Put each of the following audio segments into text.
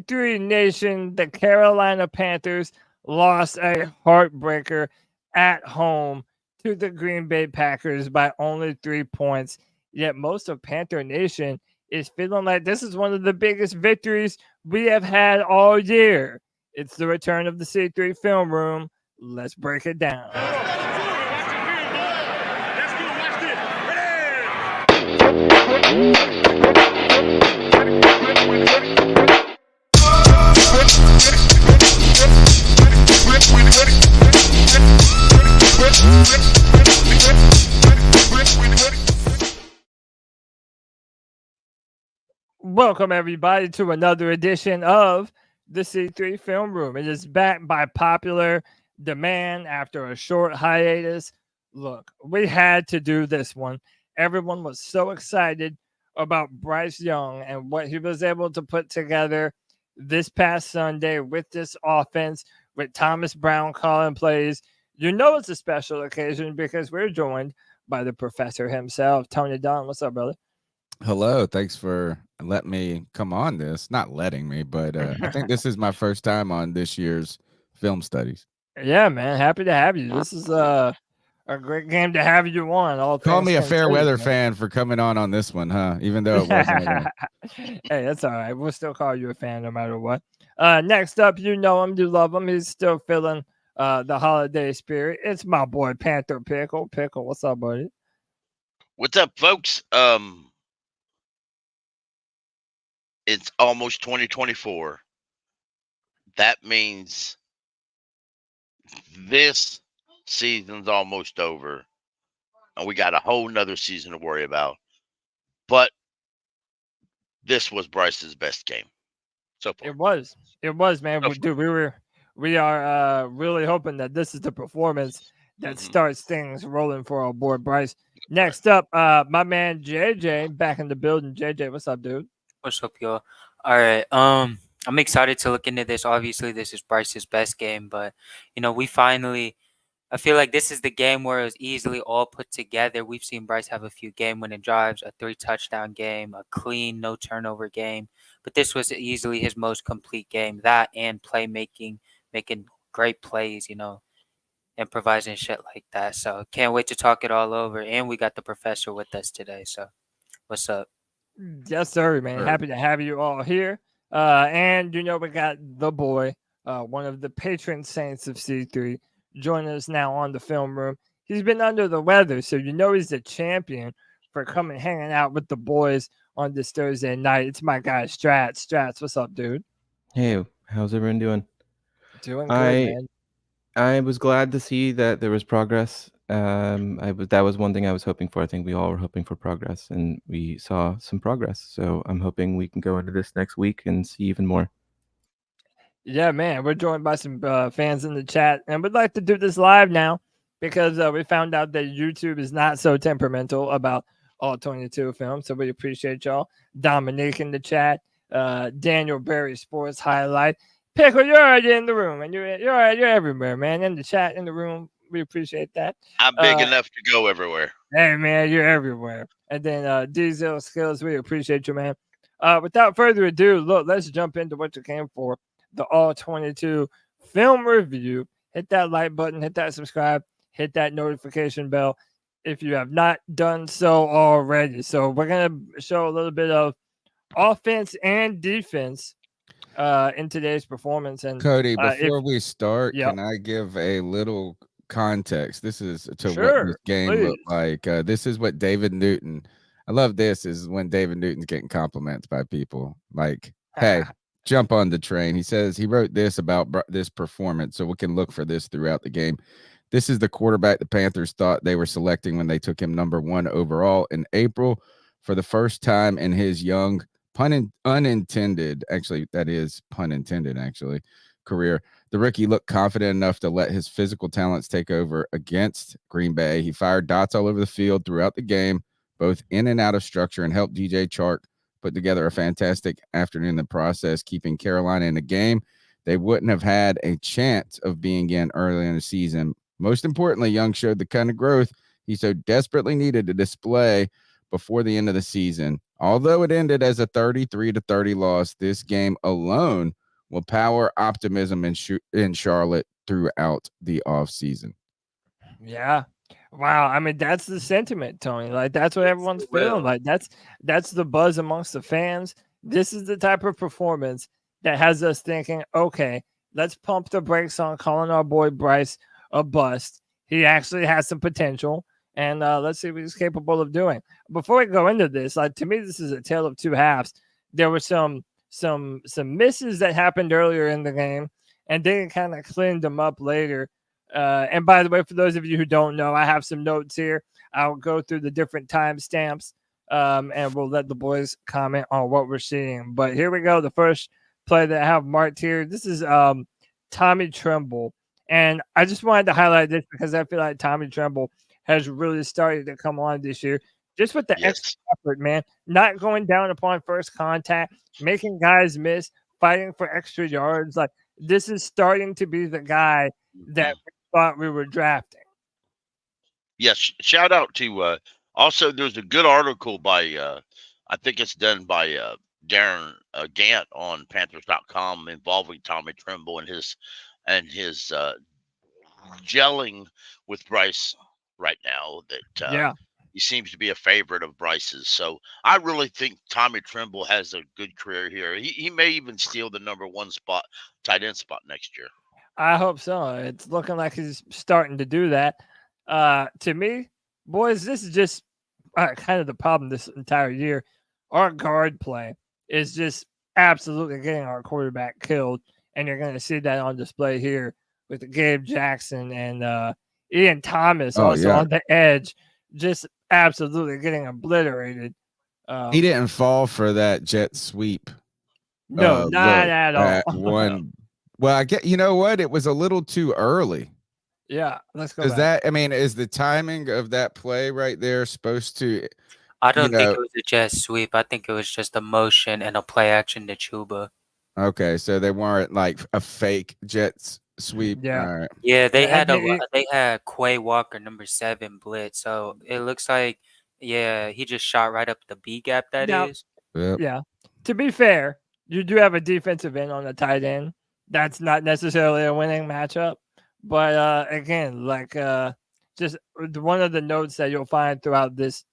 C3 Nation, the Carolina Panthers lost a heartbreaker at home to the Green Bay Packers by only 3 points. Yet most of Panther Nation is feeling like this is one of the biggest victories we have had all year. It's the return of the C3 Film Room. Let's break it down. Welcome, everybody, to another edition of the C3 Film Room. It is back by popular demand after a short hiatus. Look, we had to do this one. Everyone was so excited about Bryce Young and what he was able to put together this past Sunday with this offense, with Thomas Brown calling plays. You know it's a special occasion because we're joined by the professor himself, Tony Dunn. What's up, brother? Hello. Thanks for letting me come on this. Not letting me, but I think this is my first time on this year's film studies. Yeah, man. Happy to have you. This is a great game to have you on. Call me a fair weather fan for coming on this one, huh? Even though it wasn't. Hey, that's all right. We'll still call you a fan no matter what. Next up, you know him, you love him. He's still feeling the holiday spirit. It's my boy Panther Pickle. Pickle, what's up, buddy? What's up, folks? It's almost 2024. That means this season's almost over, and we got a whole nother season to worry about. But this was Bryce's best game so far. It was, man. We are really hoping that this is the performance that starts things rolling for our boy Bryce. Next up, my man JJ back in the building. JJ, what's up, dude? What's up, y'all? All right. I'm excited to look into this. Obviously, this is Bryce's best game, but I feel like this is the game where it was easily all put together. We've seen Bryce have a few game-winning drives, a 3-touchdown game, a clean, no-turnover game, but this was easily his most complete game. That and playmaking, making great plays, improvising shit like that. So can't wait to talk it all over. And we got the professor with us today. So what's up? Yes, sir, man. Sure. Happy to have you all here. And, we got the boy, one of the patron saints of C3, joining us now on the film room. He's been under the weather, so he's a champion for coming hanging out with the boys on this Thursday night. It's my guy, Strats. Strats, what's up, dude? Hey, how's everyone doing? Doing good, man. I was glad to see that there was progress. That was one thing I was hoping for. I think we all were hoping for progress, and we saw some progress. So I'm hoping we can go into this next week and see even more. Yeah, man. We're joined by some fans in the chat, and we'd like to do this live now because we found out that YouTube is not so temperamental about ALL-22 films. So we appreciate y'all. Dominique in the chat, Daniel Berry Sports Highlight. Pickle, you're already in the room, and you're everywhere, man. In the chat, in the room. We appreciate that. I'm big enough to go everywhere. Hey, man, you're everywhere. And then Diesel Skills, we appreciate you, man. Without further ado, look, let's jump into what you came for. The ALL-22 film review. Hit that like button, hit that subscribe, hit that notification bell if you have not done so already. So we're going to show a little bit of offense and defense in today's performance. And Cody, before we start, can I give a little context? This is to what this game looked like. This is what David Newton. I love this is when David Newton's getting compliments by people like, hey, jump on the train. He says he wrote this about this performance, so we can look for this throughout the game. This is the quarterback the Panthers thought they were selecting when they took him number 1 overall in April. For the first time in his young unintended career, the rookie looked confident enough to let his physical talents take over against Green Bay. He fired dots all over the field throughout the game, both in and out of structure, and helped DJ Chark put together a fantastic afternoon in the process, keeping Carolina in the game. They wouldn't have had a chance of being in early in the season. Most importantly, Young showed the kind of growth he so desperately needed to display before the end of the season. Although it ended as a 33-30 loss, this game alone will power optimism in Charlotte throughout the offseason. Yeah. Wow. I mean, that's the sentiment, Tony. Like, that's what everyone's feeling. Like, that's the buzz amongst the fans. This is the type of performance that has us thinking, okay, let's pump the brakes on calling our boy Bryce a bust. He actually has some potential. And let's see what he's capable of doing. Before we go into this, like, to me, this is a tale of two halves. There were some misses that happened earlier in the game, and then kind of cleaned them up later. And by the way, for those of you who don't know, I have some notes here. I'll go through the different timestamps, and we'll let the boys comment on what we're seeing. But here we go. The first play that I have marked here. This is Tommy Tremble. And I just wanted to highlight this because I feel like Tommy Tremble has really started to come on this year, just with the extra effort, man. Not going down upon first contact, making guys miss, fighting for extra yards. Like, this is starting to be the guy that we thought we were drafting. Yes, shout out to also there's a good article by I think it's done by Darren Gant on Panthers.com involving Tommy Tremble and his gelling with Bryce right now, that he seems to be a favorite of Bryce's. So I really think Tommy Tremble has a good career here. He may even steal the number 1 spot, tight end spot next year. I hope so. It's looking like he's starting to do that. To me, boys, this is just kind of the problem this entire year. Our guard play is just absolutely getting our quarterback killed, and you're going to see that on display here with Gabe Jackson and Ian Thomas on the edge, just absolutely getting obliterated. He didn't fall for that jet sweep. No, not at all. One. Well, I get, you know what? It was a little too early. Yeah, let's go. Is that, I mean, is the timing of that play right there supposed to? I don't think it was a jet sweep. I think it was just a motion and a play action to Chuba. Okay, so they weren't like a fake jet sweep. Yeah, all right. Yeah, they had Quay Walker number 7 blitz. So it looks like he just shot right up the B gap. That is. Yep. Yeah. To be fair, you do have a defensive end on the tight end. That's not necessarily a winning matchup, but again, like just one of the notes that you'll find throughout this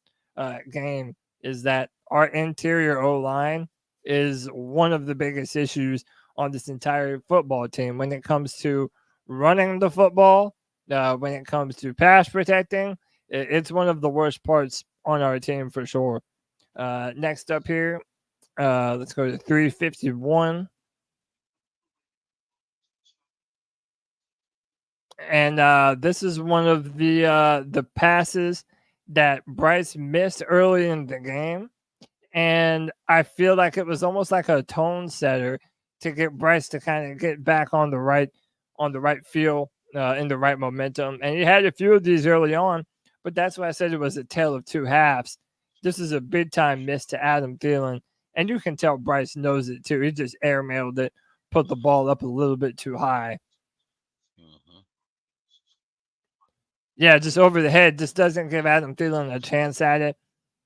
game is that our interior O-line is one of the biggest issues on this entire football team when it comes to running the football, when it comes to pass protecting. It's one of the worst parts on our team for sure. Next up here, let's go to 351. And this is one of the passes that Bryce missed early in the game. And I feel like it was almost like a tone setter to get Bryce to kind of get back on the right feel, in the right momentum. And he had a few of these early on, but that's why I said it was a tale of two halves. This is a big time miss to Adam Thielen. And you can tell Bryce knows it too. He just airmailed it, put the ball up a little bit too high. Yeah, just over the head. Just doesn't give Adam Thielen a chance at it.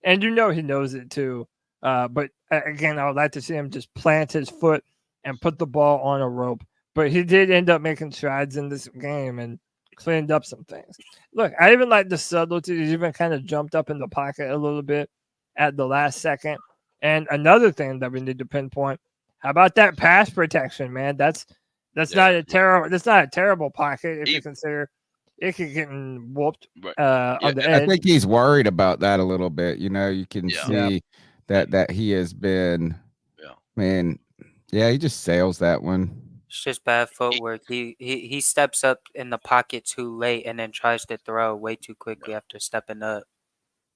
And you know he knows it too. But again, I would like to see him just plant his foot and put the ball on a rope. But he did end up making strides in this game and cleaned up some things. Look, I even like the subtlety. He even kind of jumped up in the pocket a little bit at the last second. And another thing that we need to pinpoint, how about that pass protection, man? That's not a terrible pocket if you consider it could get whooped on the edge. I think he's worried about that a little bit. You know, you can see that he has been, man. Yeah, he just sails that one. It's just bad footwork. He steps up in the pocket too late and then tries to throw way too quickly after stepping up.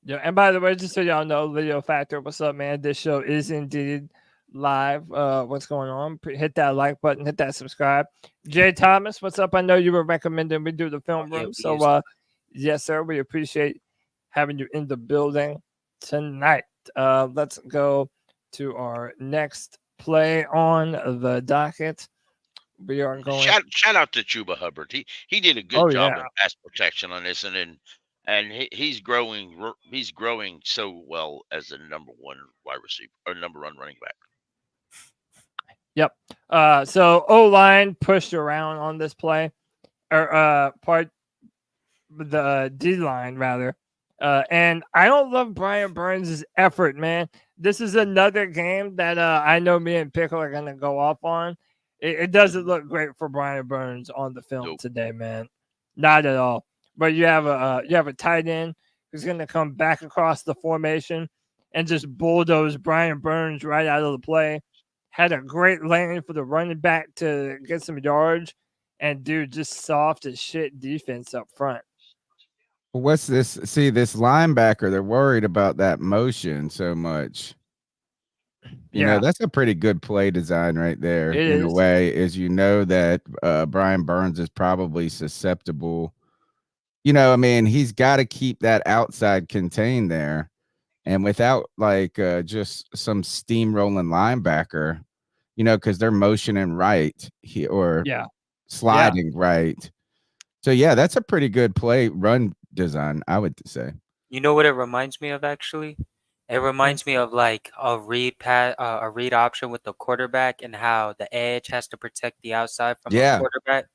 Yeah, and by the way, just so y'all know, Video Factor, what's up, man? This show is indeed live. What's going on? Hit that like button, hit that subscribe. Jay Thomas, what's up? I know you were recommending we do the film room, so yes, sir. We appreciate having you in the building tonight. Let's go to our next play on the docket. We are going. Shout out to Chuba Hubbard. He did a good job of pass protection on this, and then and he's growing. He's growing so well as a number one wide receiver or number one running back. Yep. So O-line pushed around on this play, or the D-line rather. And I don't love Brian Burns' effort, man. This is another game that I know me and Pickle are gonna go off on. It doesn't look great for Brian Burns on the film today, man. Not at all. But you have a tight end who's gonna come back across the formation and just bulldoze Brian Burns right out of the play. Had a great lane for the running back to get some yards, and dude, just soft as shit defense up front. What's this? See, this linebacker, they're worried about that motion so much. You know, that's a pretty good play design right there. In a way, is that Brian Burns is probably susceptible. You know, I mean, he's got to keep that outside contained there. And without just some steamrolling linebacker, you know, because they're motioning right sliding right. So yeah, that's a pretty good run design, I would say. You know what it reminds me of actually? It reminds me of like a read option with the quarterback and how the edge has to protect the outside from the quarterback.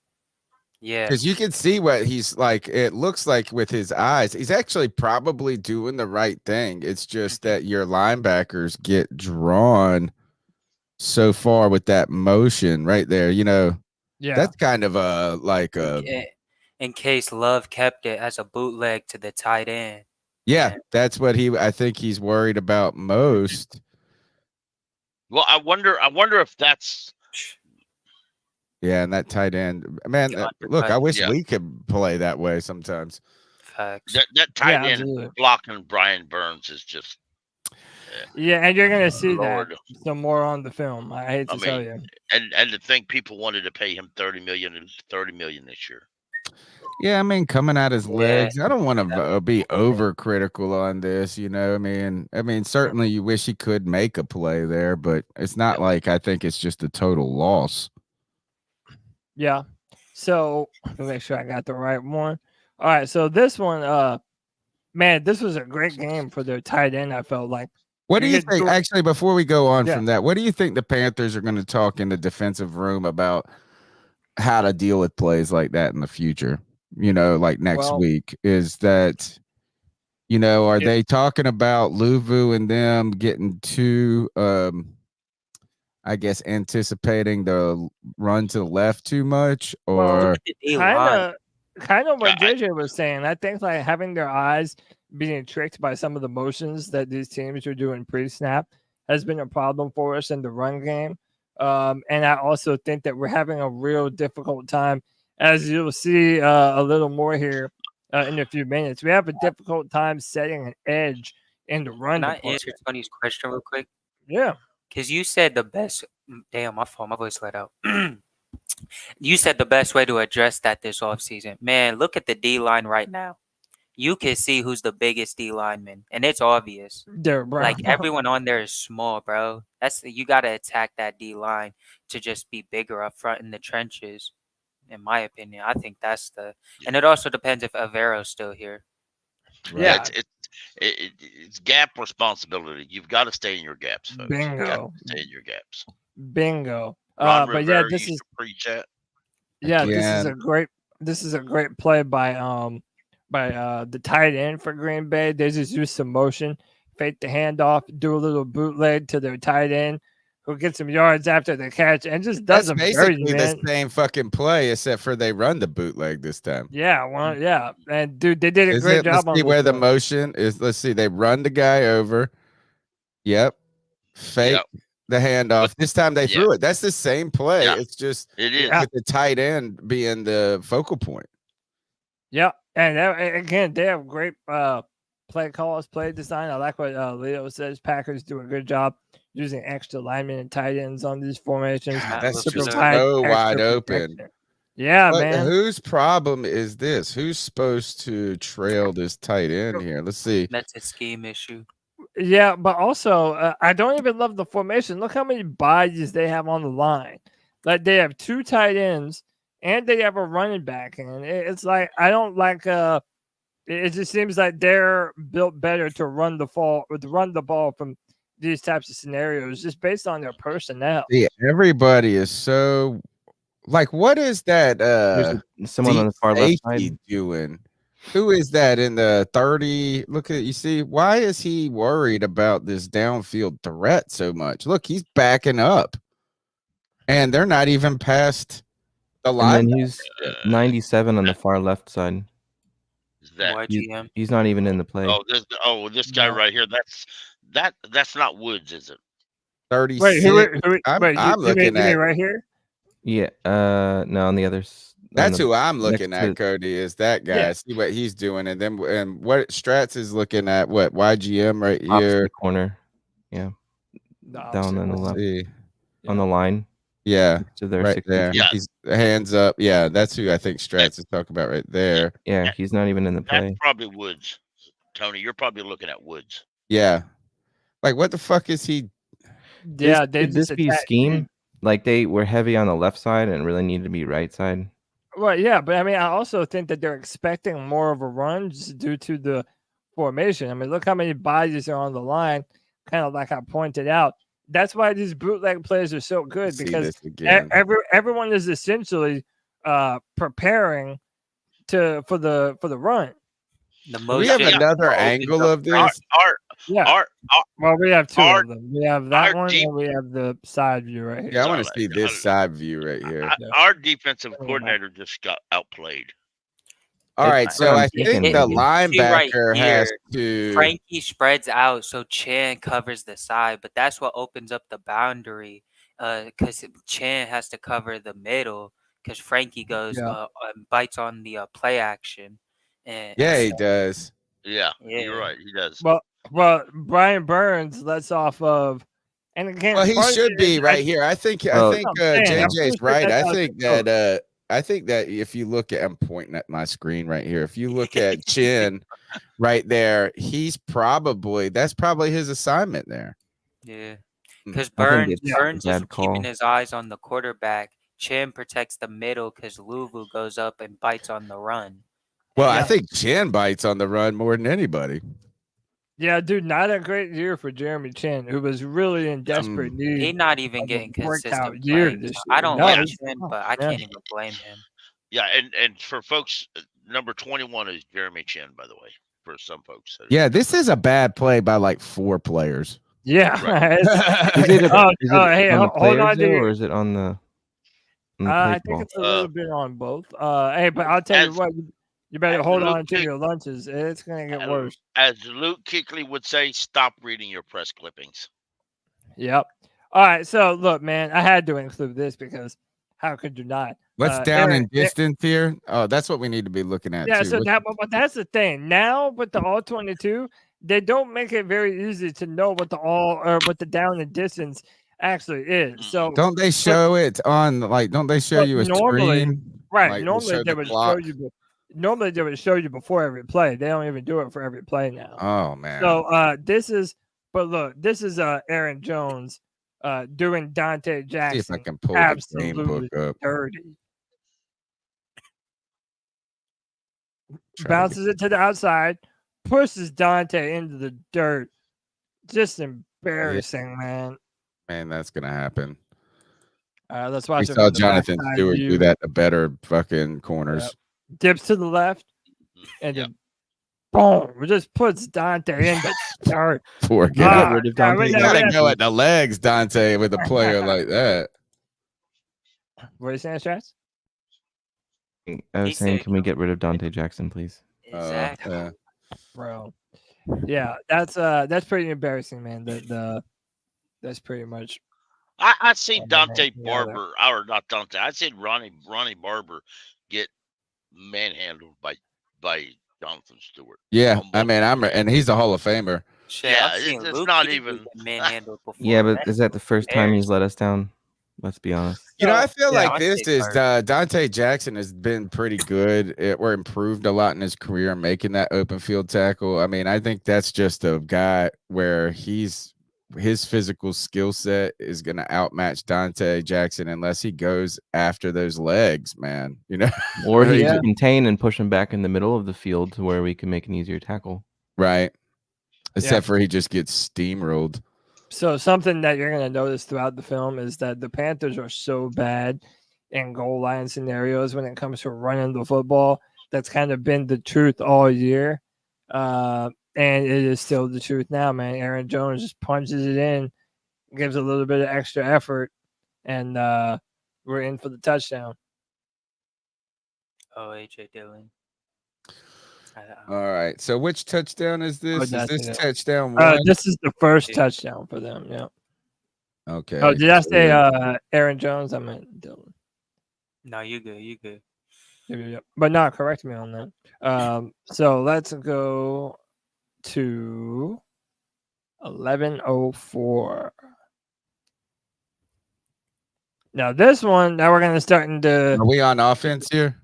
Yeah, because you can see what he's like. It looks like with his eyes, he's actually probably doing the right thing. It's just that your linebackers get drawn so far with that motion right there. You know, that's kind of in case Love kept it as a bootleg to the tight end. Yeah, that's what I think he's worried about most. Well, I wonder if that's. Yeah, and that tight end, man. Look, I wish we could play that way sometimes. Facts. That tight end blocking Brian Burns is just. Yeah, and you're gonna see that some more on the film. I hate to tell you. And to think people wanted to pay him $30 million this year. Yeah, I mean, coming out his legs. I don't want to be overcritical on this. You know, I mean, certainly you wish he could make a play there, but it's not like I think it's just a total loss. Yeah. So let me make sure I got the right one. All right. So this one, man, this was a great game for their tight end. I felt like. What do you think? Actually, before we go on from that, what do you think the Panthers are going to talk in the defensive room about how to deal with plays like that in the future? You know, like next week, is that, you know, are they talking about Luvu and them getting too, I guess, anticipating the run to the left too much, or kind of what JJ was saying? I think like having their eyes being tricked by some of the motions that these teams are doing pre-snap has been a problem for us in the run game. And I also think that we're having a real difficult time, as you'll see a little more here in a few minutes. We have a difficult time setting an edge in the run. Can I answer Tony's question real quick? Yeah. Because you said the best. Damn, my fault. My voice let out. You said the best way to address that this offseason. Man, look at the D line right now. You can see who's the biggest D lineman, and it's obvious. Like everyone on there is small, bro. You got to attack that D line to just be bigger up front in the trenches. In my opinion, I think that's and it also depends if Avero's still here. Right. Yeah, it's gap responsibility. You've got to stay in your gaps, folks. Bingo. Stay in your gaps. Bingo. But yeah, this is pre-chat. Yeah, this is a great play by the tight end for Green Bay. They just use some motion, fake the handoff, do a little bootleg to their tight end, who gets some yards after the catch, and just does them basically the same fucking play, except for they run the bootleg this time. Yeah, and dude, they did a great job. Let's see where the motion is. Let's see. They run the guy over. Yep. Fake the handoff. This time they threw it. That's the same play. Yeah. It's just with the tight end being the focal point. Yeah, and again, they have great play calls, play design. I like what Leo says. Packers do a good job using extra linemen and tight ends on these formations. God, that's just so wide open. Yeah, man. Whose problem is this? Who's supposed to trail this tight end here? Let's see. That's a scheme issue. Yeah, but also, I don't even love the formation. Look how many bodies they have on the line. Like, they have two tight ends, and they have a running back. And it's like, I don't like It just seems like they're built better to run the ball from these types of scenarios, just based on their personnel. Yeah, everybody is so like, what is that? Someone on the far left side doing. Who is that in the 30? Look at you see, why is he worried about this downfield threat so much? Look, he's backing up, and they're not even past the line. And then he's 97 on the far left side. YGM. He's not even in the play. This guy right here. That's not Woods, is it? 36. Wait, I'm looking at right here. Yeah. No, on the others. That's who I'm looking at, Cody, is that guy. Yeah. See what he's doing. And then what Strats is looking at, what, YGM right here. Opposite corner. Yeah. Down on the left. On the line. Yeah. So they're right there. Yeah. He's hands up. Yeah, that's who I think Strats is talking about right there. Yeah, he's not even in the play. That's probably Woods. Tony, you're probably looking at Woods. Yeah. Like, what the fuck is he? Yeah, could this be scheme? Like, they were heavy on the left side and really needed to be right side. Well, yeah, but I mean, I also think that they're expecting more of a run just due to the formation. I mean, look how many bodies are on the line, kind of like I pointed out. That's why these bootleg plays are so good, because everyone is essentially preparing for the run. We have another angle of this. Well, we have two of them. We have that one, and we have the side view right here. Yeah, I want to see this side view right here. Our defensive coordinator just got outplayed. All right, so I think the linebacker has to. Frankie spreads out, so Chan covers the side, but that's what opens up the boundary, because Chan has to cover the middle, because Frankie goes and bites on the play action. And he does. Yeah, you're right. He does. Well, Brian Burns lets off of, and again, well, he should be right here. I think JJ's right. I think that if you look at, I'm pointing at my screen right here. If you look at Chin right there, that's probably his assignment there. Yeah, because Burns is keeping his eyes on the quarterback. Chin protects the middle because Luvu goes up and bites on the run. Well, I think Chin bites on the run more than anybody. Yeah, dude, not a great year for Jeremy Chin, who was really in desperate need. He's not even getting consistent play. I don't like Chin, but I can't even blame him. Yeah, and for folks, number 21 is Jeremy Chin, by the way, for some folks. Yeah, this is a bad play by like 4 players. Yeah. Right. Is it hold on, or is it on the I think it's a little bit on both. Hey, but I'll tell you what. You better hold on to your lunches. It's going to get worse. As Luke Kuechly would say, stop reading your press clippings. Yep. All right. So, look, man, I had to include this because how could you not? What's down in distance here? Oh, that's what we need to be looking at. Yeah, too. So but that's the thing. Now with the ALL-22, they don't make it very easy to know what the down and distance actually is. So don't they show it on don't they show you a screen? Right. Like, normally they would show you. Normally they would show you before every play. They don't even do it for every play now. Oh man. So this is Aaron Jones doing Dante Jackson. See if I can pull the game book up. Dirty. Bounces it to the outside, pushes Dante into the dirt. Just embarrassing, man. Man, that's gonna happen. Let's watch. We saw Jonathan Stewart do that to better fucking corners. Yep. Dips to the left, and then boom, just puts Dante in the dirt. Poor guy. You gotta go at the legs, Dante, with a player like that. What are you saying, Strats? I was saying, can we get rid of Dante Jackson, please? Exactly. Bro. Yeah, that's pretty embarrassing, man. That's pretty much. I seen Dante Barber, or not Dante. I seen Ronnie Barber get manhandled by Jonathan Stewart. Yeah, I mean, and he's a Hall of Famer. Yeah, it's not even manhandled before. Yeah, but is that the first time he's let us down? Let's be honest. You know, I feel like this is Dante Jackson has been pretty good or improved a lot in his career making that open field tackle. I mean, I think that's just a guy where he's his physical skill set is going to outmatch Dante Jackson unless he goes after those legs, man. You know, or he contain and push him back in the middle of the field to where we can make an easier tackle. Right. Except for he just gets steamrolled. So something that you're going to notice throughout the film is that the Panthers are so bad in goal line scenarios when it comes to running the football. That's kind of been the truth all year. And it is still the truth now, man. Aaron Jones just punches it in, gives a little bit of extra effort, and we're in for the touchdown. Oh, AJ Dillon. All right. So which touchdown is this? Is this touchdown 1? This is the first touchdown for them. Yeah. Okay. Oh, did I say Aaron Jones? I meant Dillon. No, you good. You good. Yeah. But not correct me on that. So let's go to 11:04. Now this one, now we're gonna start into. Are we on offense here?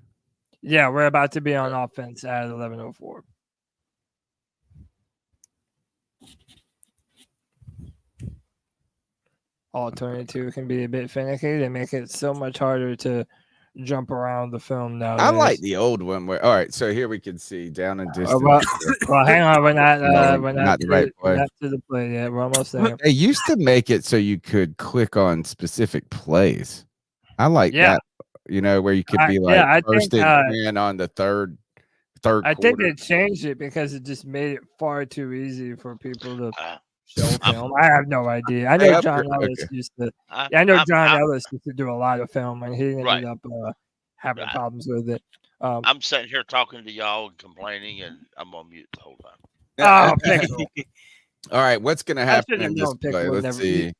Yeah, we're about to be on offense at 11:04. All 22 can be a bit finicky. They make it so much harder to jump around the film now. I like the old one. Where all right, so here we can see down and distance. Well, hang on, we're not the right play. Not to the play yet. We're almost there. They used to make it so you could click on specific plays. I like that. You know, where you could be like first and 10 on the third. I think they changed it because it just made it far too easy for people to show film. I have no idea. I know John Ellis used to. I know John Ellis used to do a lot of film, and he ended up having problems with it. I'm sitting here talking to y'all and complaining, and I'm on mute the whole time. All right, what's gonna happen in this play? Let's see.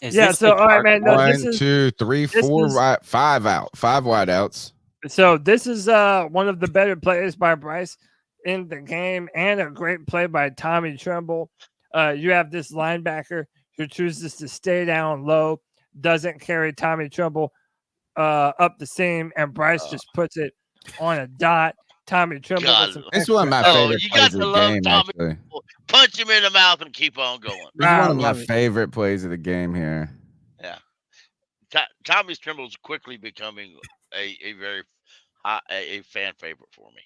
So all right, man. No, 1, 2, 3, 4, 5 out, 5 wide outs. So this is one of the better plays by Bryce in the game, and a great play by Tommy Tremble. You have this linebacker who chooses to stay down low, doesn't carry Tommy Tremble up the seam, and Bryce just puts it on a dot. Tommy Tremble. This is one of my favorite plays of the game. Actually, punch him in the mouth and keep on going. This is one of my favorite plays of the game here. Yeah, Tommy Tremble's quickly becoming a very a fan favorite for me.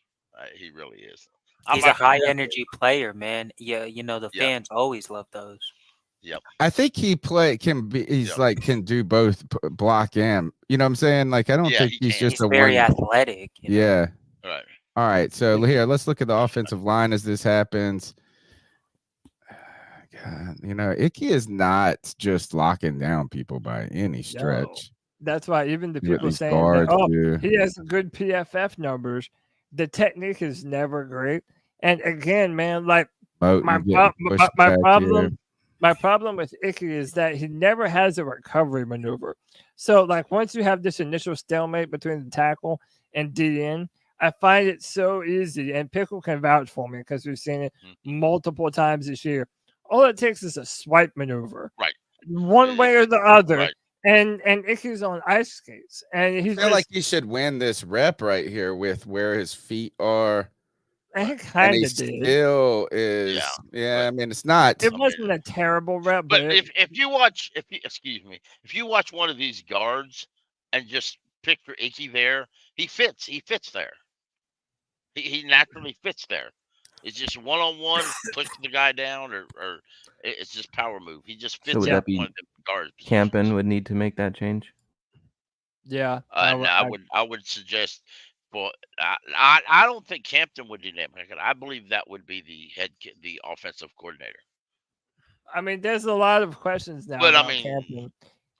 He really is. He's a high energy player, man. Yeah, you know the fans always love those. Yep. I think can do both block and, you know what I'm saying? Like, I don't think he's just very athletic. Yeah. Right. All right. So here, let's look at the offensive line as this happens. God, you know, Icky is not just locking down people by any stretch. No. That's why even the people saying that, he has good PFF numbers. The technique is never great. And again, man, like my problem with Icky is that he never has a recovery maneuver. So like once you have this initial stalemate between the tackle and DN, I find it so easy. And Pickle can vouch for me because we've seen it multiple times this year. All it takes is a swipe maneuver. Right. One way or the other. Right. And Icky's on ice skates, and I feel like he should win this rep right here with where his feet are. And he still is. Yeah, I mean, it's not. It wasn't a terrible rep, but if you watch one of these guards and just picture Icky there, he fits there. He naturally fits there. It's just one-on-one, push the guy down, or it's just power move. He just fits out one of the guards. Campen would need to make that change. Yeah, I would suggest. But I don't think Campton would do that. I believe that would be the offensive coordinator. I mean, there's a lot of questions now about Campton.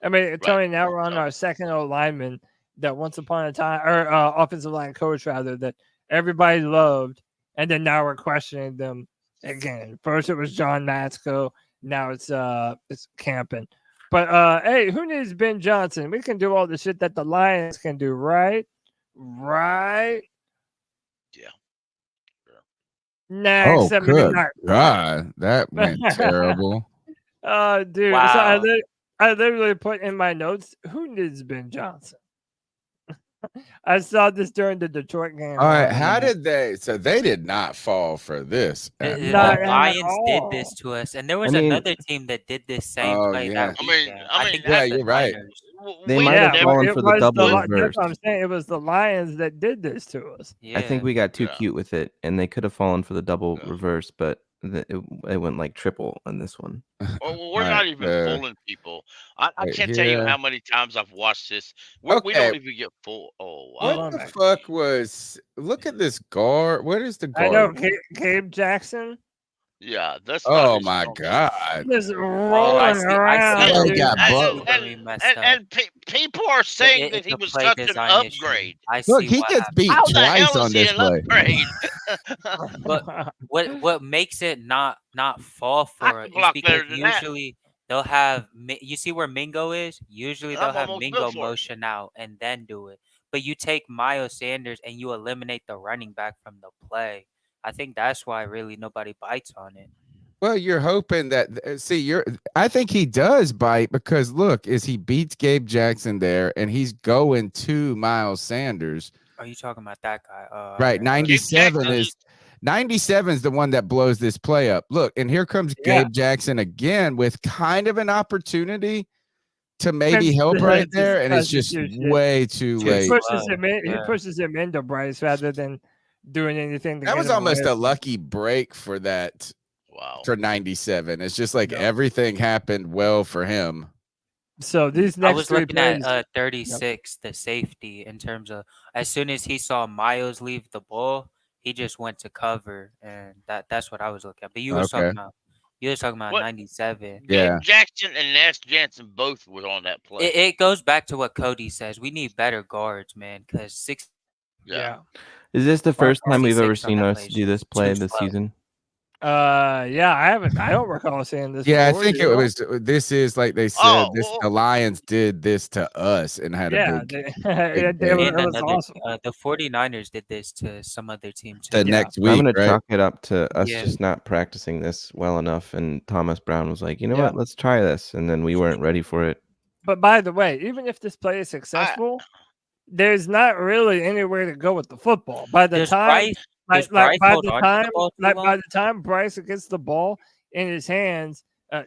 I mean, Tony, now we're on our second O lineman that once upon a time, or offensive line coach rather, that everybody loved. And then now we're questioning them again. First it was John Matsko. Now it's Campen. But hey, who needs Ben Johnson? We can do all the shit that the Lions can do, right? Right? Yeah. Next. Oh, good God. That went terrible. Dude. Wow. So I literally put in my notes, who needs Ben Johnson? I saw this during the Detroit game. All right, how did they? So they did not fall for this. The Not Lions did all. this to us, and there was another team that did this same play that weekend. I think yeah, that's the you're right. Niners. They might have fallen it for the was double That's reverse. what I'm saying. It was the Lions that did this to us. Yeah. I think we got too cute with it, and they could have fallen for the double reverse, but it went like triple on this one. Well, we're not even fooling people. I can't tell you how many times I've watched this. We don't even get full. Oh, wow. What the fuck was? Look at this guard. What is the guard? I know, Gabe Jackson. Yeah, that's. Oh my god! Just rolling around. And people are saying that he was such an upgrade. Look, he gets beat twice on this play. But what makes it not fall for it is because usually they'll have. You see where Mingo is? Usually they'll have Mingo motion out and then do it. But you take Miles Sanders and you eliminate the running back from the play. I think that's why really nobody bites on it. Well, you're hoping that I think he does bite because look, he beats Gabe Jackson there, and he's going to Miles Sanders. Are you talking about that guy? Right, 97 is the one that blows this play up. Look, and here comes Gabe Jackson again with kind of an opportunity to maybe help right there, and it's just way too late. He pushes him into Bryce rather than doing anything. That was almost a lucky break for that. Wow. For 97. It's just like everything happened well for him. So these next I was looking at 36, the safety, in terms of as soon as he saw Miles leave the ball, he just went to cover, and that's what I was looking at. But you were talking about 97. Yeah. Jackson and Nash Jansen both were on that play. It goes back to what Cody says. We need better guards, man, because 6. Yeah. Is this the first time we've ever seen us do this play this season? I don't recall seeing this. Yeah, before, I think it was. This is like they said. The Lions did this to us and had a big. It was awesome. The 49ers did this to some other team too. The next week, I'm going to chalk it up to us just not practicing this well enough. And Thomas Brown was like, you know what, let's try this, and then we weren't ready for it. But by the way, even if this play is successful, there's not really anywhere to go with the football. By the time. By the time Bryce gets the ball in his hands,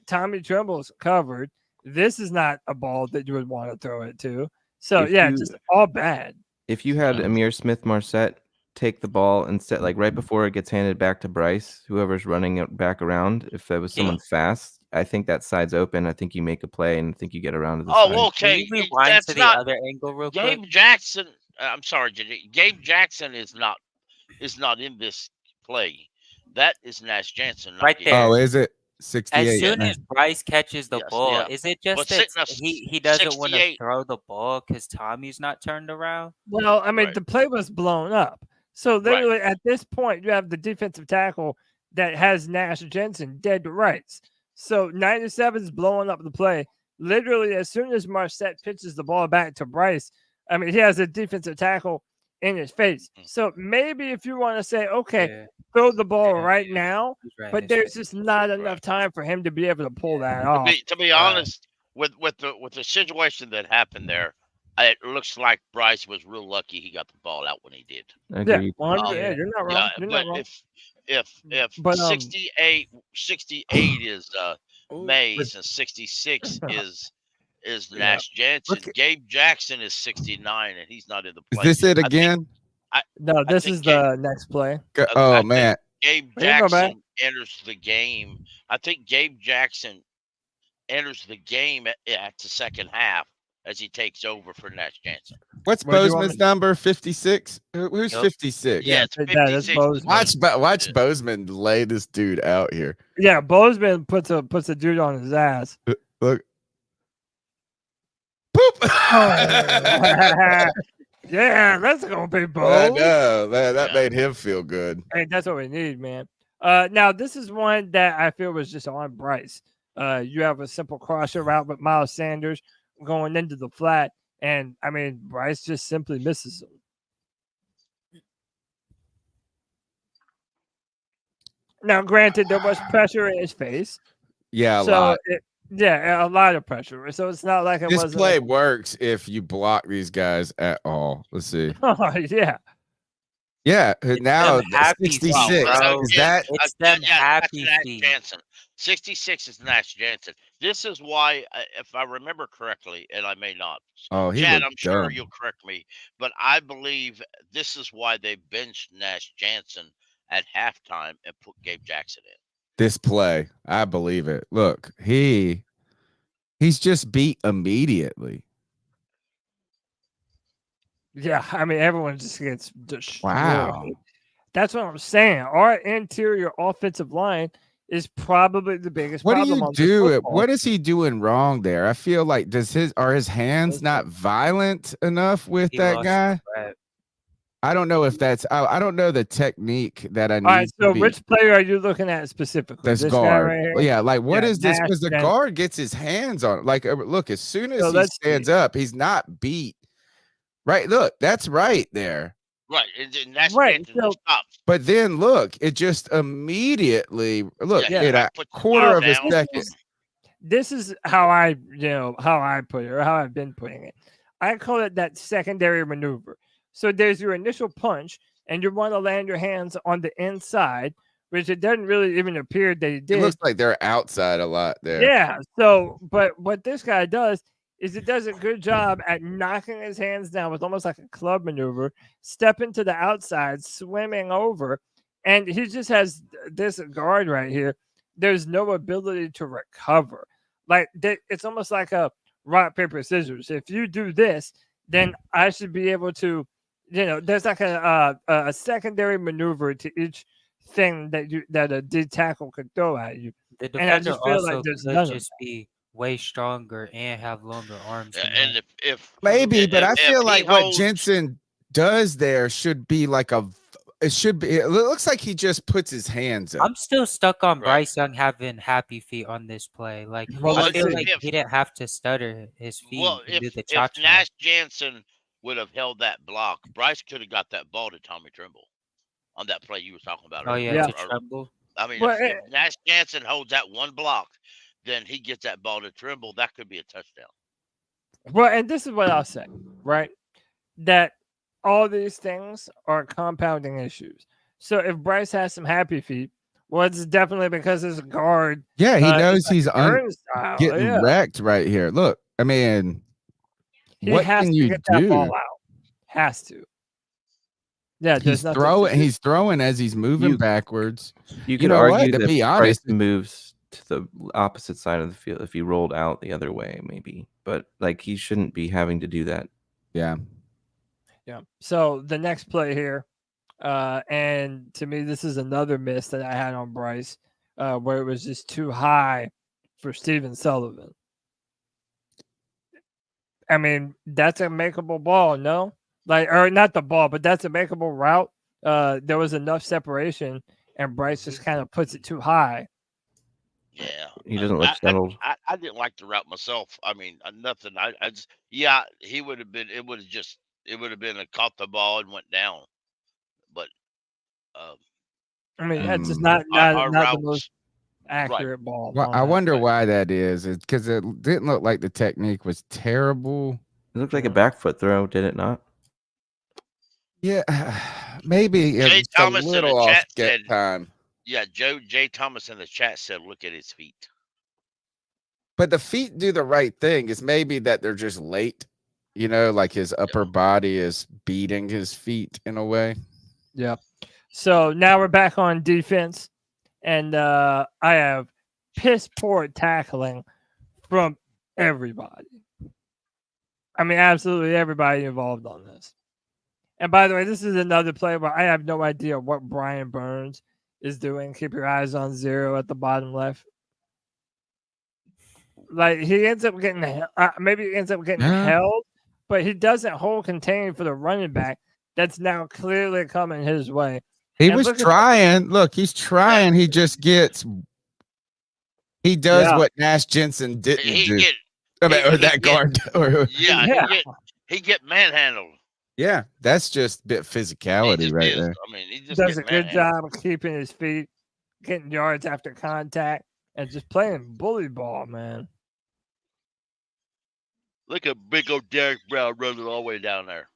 Tommy Tremble's covered. This is not a ball that you would want to throw it to. So just all bad. If you had Amir Smith-Marset take the ball and set like right before it gets handed back to Bryce, whoever's running it back around, if it was someone fast, I think that side's open. I think you make a play and I think you get around to the side. Oh, okay. That's the other angle real quick. Gabe Jackson. I'm sorry, Gabe Jackson is not in this play. That is Nash Jansen right there. Oh, is it 68? As soon as Bryce catches the ball, is it just that he doesn't want to throw the ball because Tommy's not turned around? Well, I mean, the play was blown up. So literally at this point, you have the defensive tackle that has Nash Jansen dead to rights. So 97 is blowing up the play. Literally, as soon as Marset pitches the ball back to Bryce, I mean, he has a defensive tackle in his face. So maybe if you want to say, okay, throw the ball right now, but there's just not enough time for him to be able to pull that off. To be honest, with the situation that happened there, it looks like Bryce was real lucky he got the ball out when he did. Agreed. You're not wrong. You're not wrong. If 68 is Mays and 66 is Nash Jansen. Gabe Jackson is 69 and he's not in the play. Is this it again? No, this is the next play. Oh man, Gabe Jackson enters the game. I think Gabe Jackson enters the game at the second half as he takes over for Nash Jansen. What's Bozeman's number? 56. Who's 56? Yeah, it's 56. Watch Bozeman lay this dude out here. Yeah, Bozeman puts a dude on his ass. Look. Poop. Yeah, that's gonna be bold. I know that made him feel good. Hey, that's what we need, man. Now this is one that I feel was just on Bryce. You have a simple crosser route with Miles Sanders going into the flat, and I mean Bryce just simply misses him. Now, granted, there was pressure in his face. Yeah, a lot. Yeah, a lot of pressure. So it's not like this play works if you block these guys at all. Let's see. Oh, yeah. Yeah, now 66 is that it's them happy feet. Jansen. 66 is Nash Jansen. This is why, if I remember correctly, and I may not, Chad, I'm sure you'll correct me, but I believe this is why they benched Nash Jansen at halftime and put Gabe Jackson in. This play, I believe it. Look, he's just beat immediately. Yeah, I mean, everyone just gets destroyed. Wow. That's what I'm saying. Our interior offensive line is probably the biggest problem. What do you do? What is he doing wrong there? I feel like are his hands not violent enough with that guy? I don't know if that's I don't know the technique that I need. All right, so which player are you looking at specifically? This guard. Right here? Yeah, like what is this? Because the guard gets his hands on it. Like, look, as soon as he stands up, he's not beat. Right, look, that's right there. Right, and that's right. So, but then look, it just immediately in a quarter of a second. This is how I put it, or how I've been putting it. I call it that secondary maneuver. So there's your initial punch, and you want to land your hands on the inside, which it doesn't really even appear that he did. It looks like they're outside a lot there. Yeah. So, but what this guy does is it does a good job at knocking his hands down with almost like a club maneuver, stepping to the outside, swimming over, and he just has this guard right here. There's no ability to recover. Like it's almost like a rock, paper, scissors. If you do this, then I should be able to, there's like a secondary maneuver to each thing that a D tackle could throw at you. The defender and I just feel like there's just be way stronger and have longer arms. Yeah, and if maybe, but I feel like what Jensen does there should be like it looks like he just puts his hands up. I'm still stuck on Bryce Young having happy feet on this play. Like, I feel like he didn't have to stutter his feet. Well, if Nash Jansen would have held that block, Bryce could have got that ball to Tommy Tremble on that play you were talking about. Oh, yeah, to Tremble. I mean, if Nash Jansen holds that one block, then he gets that ball to Trimble. That could be a touchdown. Well, and this is what I'll say, right? That all these things are compounding issues. So if Bryce has some happy feet, well, it's definitely because his guard. Yeah, he knows he's getting wrecked right here. Look, I mean, what can you do? That ball out. Has to. Yeah, he's throwing as he's moving backwards. You could argue that Bryce moves to the opposite side of the field if he rolled out the other way, maybe, but like he shouldn't be having to do that. Yeah. So the next play here, and to me, this is another miss that I had on Bryce, where it was just too high for Steven Sullivan. I mean, that's a makeable ball, no? Or not the ball, but that's a makeable route. There was enough separation, and Bryce just kind of puts it too high. Yeah, he doesn't look settled. I didn't like the route myself. I mean, nothing. I just he would have been. It would have been a caught the ball and went down. But I mean, that's just not the most accurate ball. Well, I wonder why that is. It's because it didn't look like the technique was terrible. It looked like a back foot throw, did it not? Yeah, maybe Jay it's Thomas a little off get time. Yeah, Jay Thomas in the chat said, "Look at his feet." But the feet do the right thing. It's maybe that they're just late. Like his upper body is beating his feet in a way. Yeah. So now we're back on defense, and I have piss poor tackling from everybody. I mean, absolutely everybody involved on this. And by the way, this is another play where I have no idea what Brian Burns is doing. Keep your eyes on 0 at the bottom left. Like he ends up getting held, but he doesn't hold contain for the running back. That's now clearly coming his way. He was trying. Look, he's trying. He just gets. He does what Nash Jensen didn't do. He get manhandled. Yeah, that's just a bit physicality right there. I mean, he just does a good job of keeping his feet, getting yards after contact, and just playing bully ball, man. Look at big old Derek Brown running all the way down there.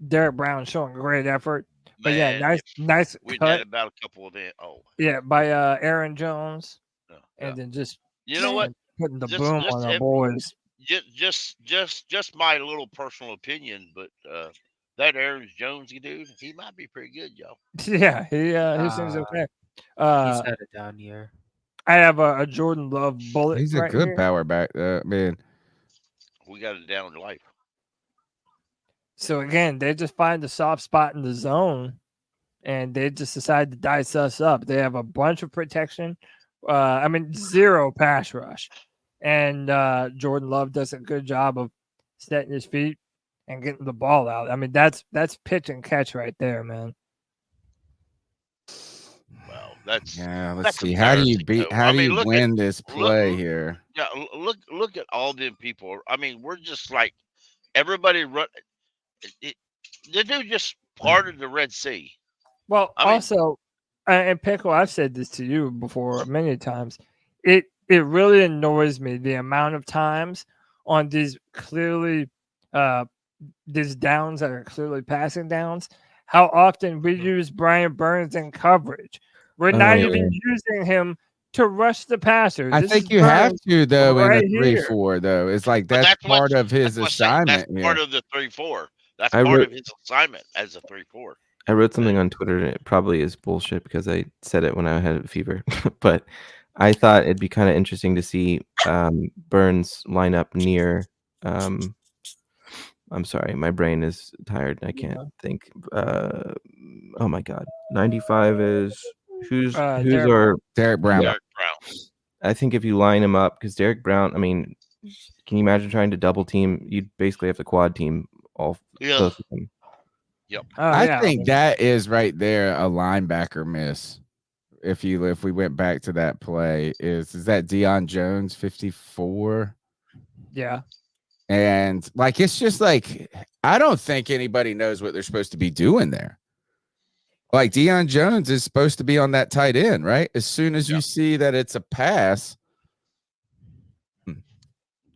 Derek Brown showing great effort. But Man, yeah, nice we'd cut. had about a couple of them. Oh. Yeah, by Aaron Jones. Yeah. And then just know what? Putting the boom on our boys. Just my little personal opinion, but that Aaron Jones dude, he might be pretty good, y'all. Yeah, he seems okay. He's had a down year. I have a Jordan Love bullet. He's a good power back, man. We got it down to life. So again, they just find the soft spot in the zone, and they just decide to dice us up. They have a bunch of protection. Zero pass rush, and Jordan Love does a good job of setting his feet and getting the ball out. I mean, that's pitch and catch right there, man. Well, let's see. How do you beat? How do you win this play here? Yeah, look at all them people. I mean, we're just like everybody run. They're just part of the Red Sea. Well, and Pickle, I've said this to you before many times. It really annoys me the amount of times on these clearly these downs that are clearly passing downs. How often we use Brian Burns in coverage. We're not even using him to rush the passer. I think you have to, though, in a 3-4, though. It's like that's part of his assignment. That's part of the 3-4. That's part of his assignment as a 3-4. I wrote something on Twitter, and it probably is bullshit because I said it when I had a fever. But I thought it'd be kind of interesting to see Burns line up near. I'm sorry, my brain is tired. I can't think. Oh my God, 95 is who's Derek Brown. Yeah. I think if you line him up, because Derek Brown, I mean, can you imagine trying to double team? You'd basically have to quad team all both of them. Yep. I think that is right there a linebacker miss. If we went back to that play, is that Deion Jones 54? Yeah. And like it's just like I don't think anybody knows what they're supposed to be doing there. Like Deion Jones is supposed to be on that tight end, right? As soon as you see that it's a pass.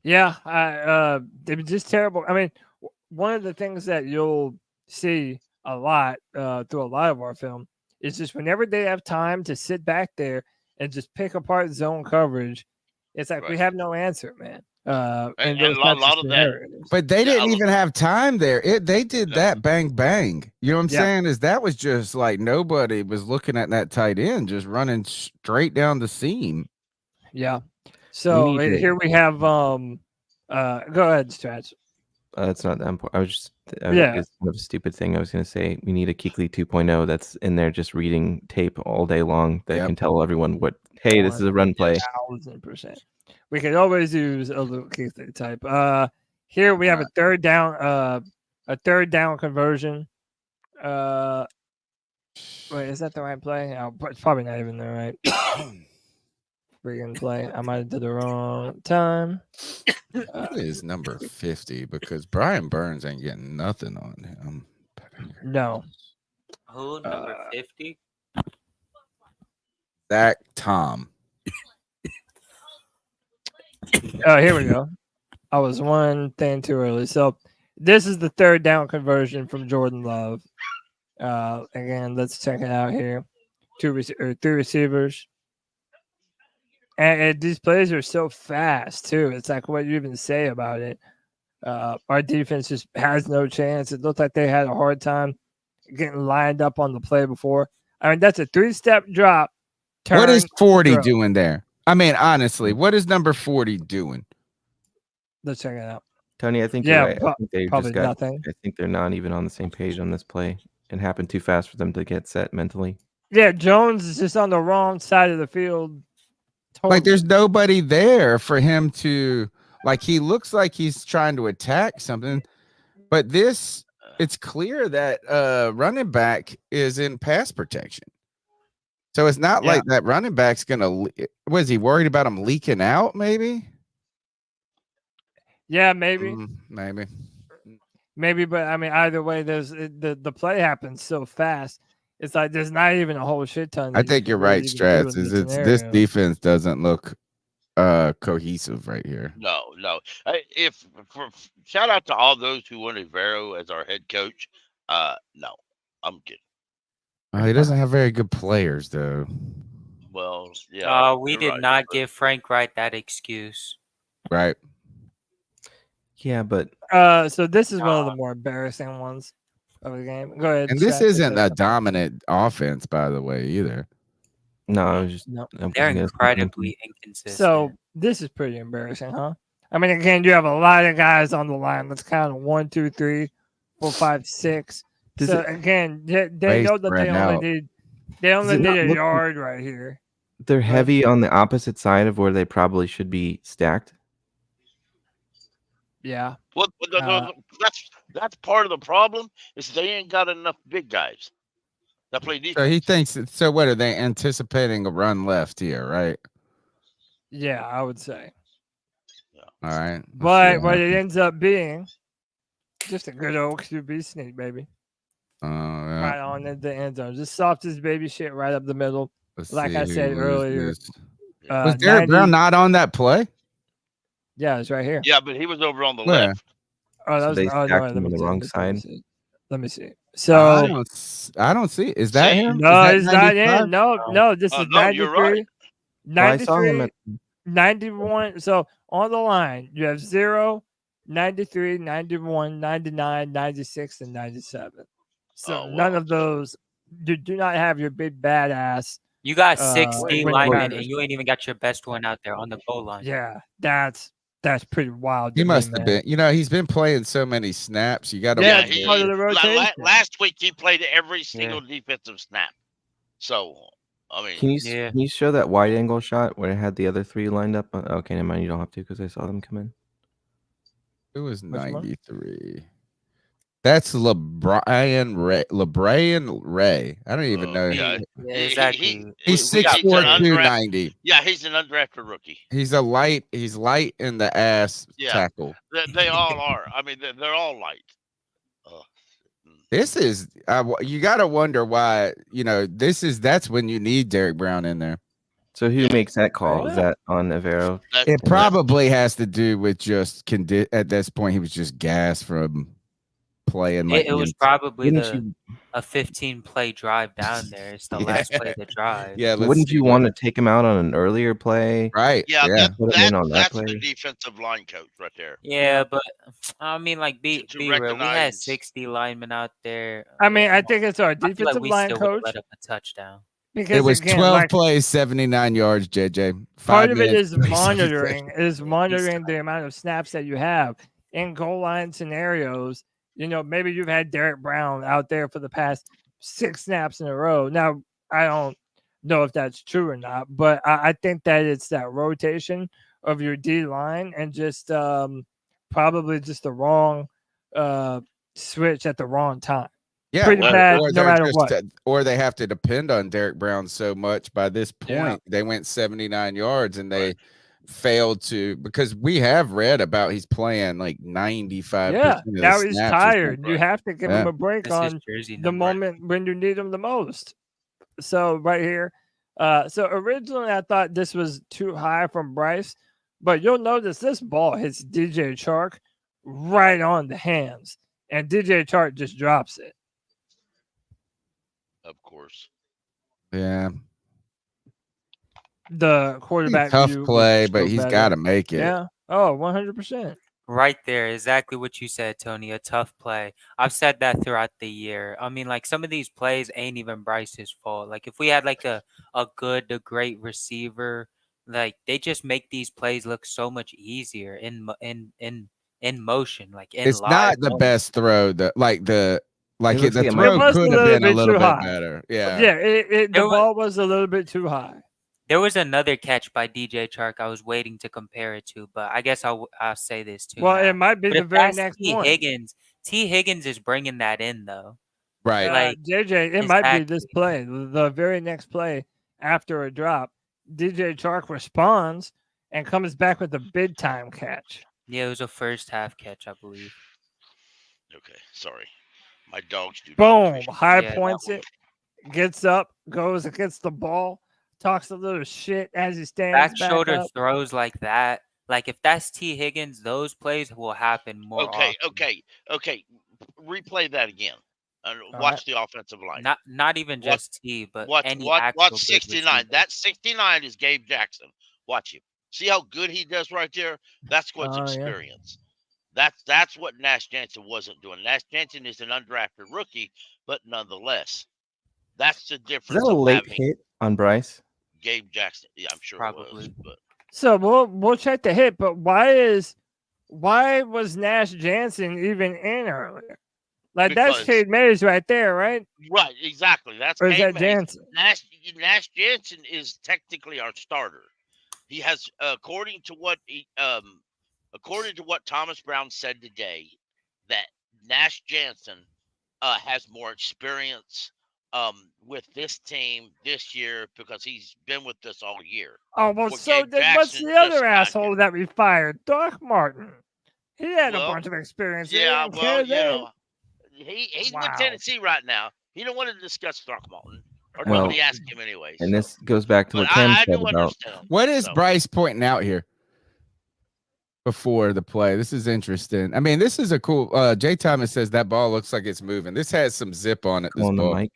Yeah, it was just terrible. I mean, one of the things that you'll see a lot through a lot of our film is just whenever they have time to sit back there and just pick apart zone coverage, it's like we have no answer, man. And a lot of that, but they didn't even have time there. They did that bang bang. You know what I'm saying? Is that was just like nobody was looking at that tight end, just running straight down the seam. Yeah. So here we have. Go ahead, Stretch. It's not that important. It's kind of a stupid thing. I was going to say we need a Kuechly 2.0 that's in there just reading tape all day long that can tell everyone what. Hey, this is a run play. 1,000%. We could always use a little Kuechly type. Here we have a third down conversion. Wait, is that the right play? Oh, it's probably not even the right freaking play. I might have did the wrong time. What is number 50? Because Brian Burns ain't getting nothing on him. No. Who number 50? Zach Tom. Oh, here we go. I was one thing too early. So this is the third down conversion from Jordan Love. Again, let's check it out here. Three receivers. And these plays are so fast too. It's like what you even say about it. Our defense just has no chance. It looked like they had a hard time getting lined up on the play before. I mean, that's a 3-step drop. What is 40 doing there? I mean, honestly, what is number 40 doing? Let's check it out. Tony, I think you're right. I think they probably just got nothing. I think they're not even on the same page on this play. It happened too fast for them to get set mentally. Yeah, Jones is just on the wrong side of the field. Totally. Like there's nobody there for him to like he looks like he's trying to attack something. But it's clear that running back is in pass protection. So it's not like that running back's gonna. Was he worried about him leaking out? Maybe. Yeah, maybe. Maybe. But I mean, either way, there's the play happens so fast. It's like there's not even a whole shit ton. I think you're right, Strats. This defense doesn't look cohesive right here. No. Shout out to all those who wanted Vero as our head coach. No, I'm kidding. He doesn't have very good players, though. Well, yeah. We did not give Frank Wright that excuse. Right. Yeah, but so this is one of the more embarrassing ones of the game. Go ahead. And this isn't a dominant offense, by the way, either. No, I was just they're incredibly inconsistent. So this is pretty embarrassing, huh? I mean, again, you have a lot of guys on the line. Let's count 1, 2, 3, 4, 5, 6. Again, they know that they only need a yard right here. They're heavy on the opposite side of where they probably should be stacked. Yeah. Well, that's part of the problem is they ain't got enough big guys that play defense. So he thinks. So what are they anticipating a run left here, right? Yeah, I would say. Yeah. All right. But what it ends up being, just a good old QB sneak, baby. Yeah. Right on in the end zone, just soft as baby shit right up the middle. Like I said earlier, was Derek Brown not on that play? Yeah, it's right here. Yeah, but he was over on the left. Oh, that was they stacked him on the wrong side. Let me see. So I don't see. Is that him? No, it's not in. No, this is 93. You're right. 93, 91. So on the line, you have 0, 93, 91, 99, 96, and 97. So none of those do not have your big badass. You got 60 linemen, and you ain't even got your best one out there on the goal line. Yeah, that's pretty wild. He must have been. He's been playing so many snaps. You got to. Yeah, he's part of the rotation. Last week he played every single defensive snap. So I mean, can you show that wide angle shot where it had the other three lined up? Okay, never mind. You don't have to because I saw them come in. It was 93. That's LeBrian Ray. I don't even know. Yeah, exactly. He's 6'4", 290. Yeah, he's an undrafted rookie. He's light in the ass tackle. They all are. I mean, they're all light. This is you got to wonder why. That's when you need Derek Brown in there. So who makes that call? Is that on Avero? It probably has to do with just at this point he was just gassed from playing. It was probably a 15-play drive down there. It's the last play of the drive. Yeah, wouldn't you want to take him out on an earlier play? Right. Yeah, that's the defensive line coach right there. Yeah, but I mean, like, be real. We had 60 linemen out there. I mean, I think it's our defensive line coach. Let up a touchdown. Because it was 12 plays, 79 yards, JJ. Part of it is monitoring the amount of snaps that you have in goal line scenarios. Maybe you've had Derek Brown out there for the past 6 snaps in a row. Now, I don't know if that's true or not, but I think that it's that rotation of your D line and just probably just the wrong switch at the wrong time. Yeah, pretty bad no matter what. Or they have to depend on Derek Brown so much. By this point, they went 79 yards and they failed to, because we have read about he's playing like 95%. Yeah, now he's tired. You have to give him a break on the moment when you need him the most. So right here. So originally I thought this was too high from Bryce, but you'll notice this ball hits DJ Chark right on the hands, and DJ Chark just drops it. Of course. Yeah. The quarterback tough play, but he's got to make it. Yeah. Oh, 100%. Right there, exactly what you said, Tony. A tough play. I've said that throughout the year. I mean, like, some of these plays ain't even Bryce's fault. Like, if we had like a great receiver, like, they just make these plays look so much easier in motion. Like, it's not the best throw. The throw could have been a little bit better. Yeah. Yeah. The ball was a little bit too high. There was another catch by DJ Chark I was waiting to compare it to, but I guess I'll say this too. Well, it might be the very next one. T. Higgins is bringing that in, though. Right. Like, JJ, it might be this play. The very next play after a drop, DJ Chark responds and comes back with a big time catch. Yeah, it was a first half catch, I believe. Okay, sorry. My dogs do. Boom. High points it, gets up, goes against the ball talks a little shit as he stands back shoulder up. throws like that. Like if that's T. Higgins, those plays will happen more often. Okay. Replay that again. Watch the offensive line. Not even just T, but any watch actual 69. That 69 is Gabe Jackson. Watch him. See how good he does right there? That's what's experience. Yeah. That's what Nash Jansen wasn't doing. Nash Jansen is an undrafted rookie, but nonetheless, that's the difference. Is that a late hit on Bryce? Gabe Jackson. Yeah, I'm sure probably. It was. But. So we'll check the hit, but why was Nash Jansen even in earlier? Like that's Cade Mays right there, right? Right, exactly. That's or is that Jansen? Nash Jansen is technically our starter. He has, according to what Thomas Brown said today, that Nash Jansen has more experience with this team this year because he's been with us all year. Oh, well, so then what's the other asshole that we fired? Doc Martin. He had a bunch of experience. Yeah, well, you know, he's with Tennessee right now. He don't want to discuss Doc Martin. Or nobody asked him anyway. And this goes back to what Cam said about. What is Bryce pointing out here before the play? This is interesting. I mean, this is a cool. Jay Thomas says that ball looks like it's moving. This has some zip on it. This ball. Mic.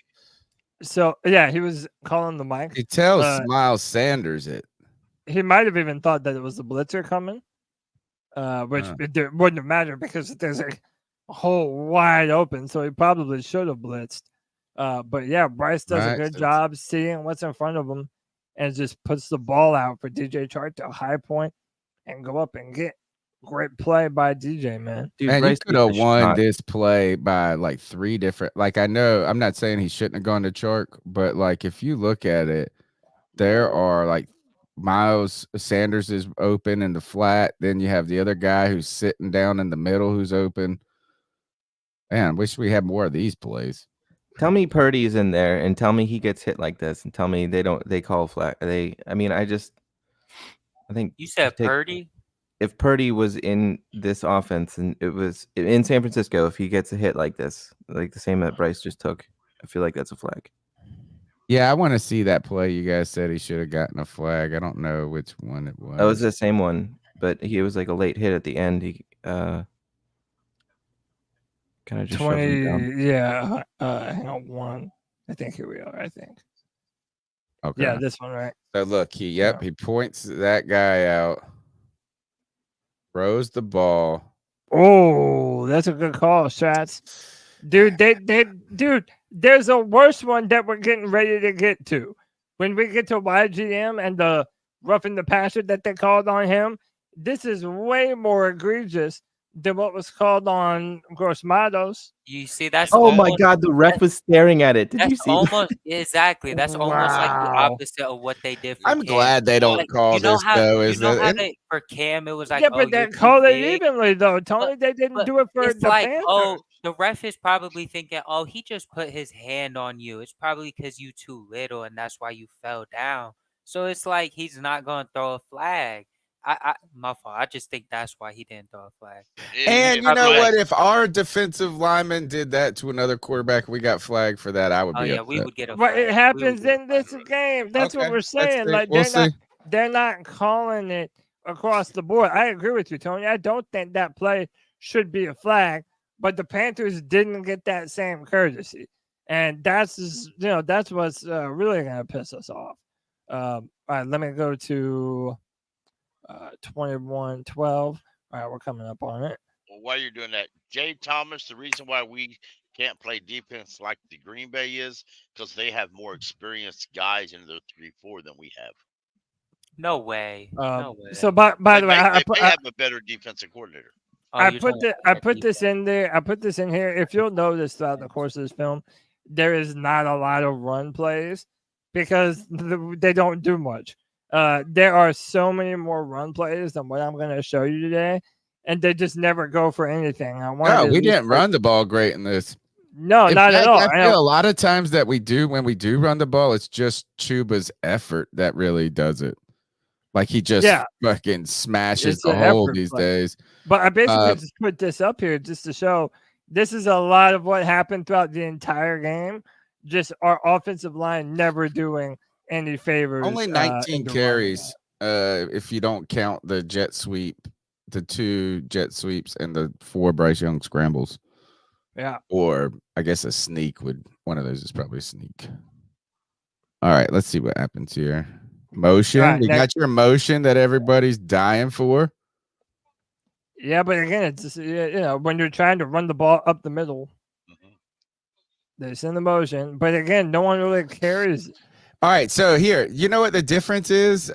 So yeah, he was calling the mic. He tells Miles Sanders it. He might have even thought that it was the blitzer coming, which it wouldn't have mattered because there's a hole wide open. So he probably should have blitzed. But yeah, Bryce does a good job seeing what's in front of him and just puts the ball out for DJ Chark to high point and go up and get. Great play by DJ, man. Dude, man, you could have won this play by like 3 different. Like, I know I'm not saying he shouldn't have gone to Chark, but like if you look at it, there are like Miles Sanders is open in the flat. Then you have the other guy who's sitting down in the middle who's open. Man, I wish we had more of these plays. Tell me Purdy's in there and tell me he gets hit like this and tell me they call flag. I think you said Purdy. If Purdy was in this offense and it was in San Francisco, if he gets a hit like this, like the same that Bryce just took, I feel like that's a flag. Yeah, I want to see that play. You guys said he should have gotten a flag. I don't know which one it was. That was the same one, but he was like a late hit at the end. He kind of just 20. Yeah, hang on one. I think here we are. I think. Okay. Yeah, this one, right? So look, he points that guy out. Throws the ball. Oh, that's a good call, Strats. Dude, there's a worse one that we're getting ready to get to. When we get to YGM and the roughing the passer that they called on him, this is way more egregious than what was called on Gross Matos. You see, that's my God, the ref was staring at it. Did you see almost that? Exactly. That's almost like the opposite of what they did for I'm Cam. glad they don't call this though. Is that for Cam? It was like but they called it evenly though, Tony. They didn't do it for the Panthers. The ref is probably thinking, he just put his hand on you. It's probably because you too little and that's why you fell down. So it's like he's not gonna throw a flag. My fault. I just think that's why he didn't throw a flag. And you know what? If our defensive lineman did that to another quarterback, we got flagged for that. I would be upset. We would get a flag. But it happens in this game. That's what we're saying. Like they're not calling it across the board. I agree with you, Tony. I don't think that play should be a flag, but the Panthers didn't get that same courtesy, and that's what's really gonna piss us off. All right, let me go to 21-12. All right, we're coming up on it. Well, while you're doing that, Jay Thomas, the reason why we can't play defense like the Green Bay is because they have more experienced guys in their 3-4 than we have. No way. No way. So by the way, I have a better defensive coordinator. I put this in there. I put this in here. If you'll notice throughout the course of this film, there is not a lot of run plays because they don't do much. There are so many more run plays than what I'm going to show you today, and they just never go for anything. We didn't run the ball great in this. No, not at all. I feel a lot of times that when we do run the ball, it's just Chuba's effort that really does it. Like he just fucking smashes the hole these days. But I basically just put this up here just to show this is a lot of what happened throughout the entire game. Just our offensive line never doing any favors. Only 19 carries. If you don't count the jet sweep, the 2 jet sweeps and the 4 Bryce Young scrambles. Yeah. Or I guess a sneak one of those is probably a sneak. All right, let's see what happens here. Motion. Right, you got your motion that everybody's dying for. Yeah, but again, it's just, when you're trying to run the ball up the middle, they send the motion. But again, no one really carries. All right, so here, you know what the difference is?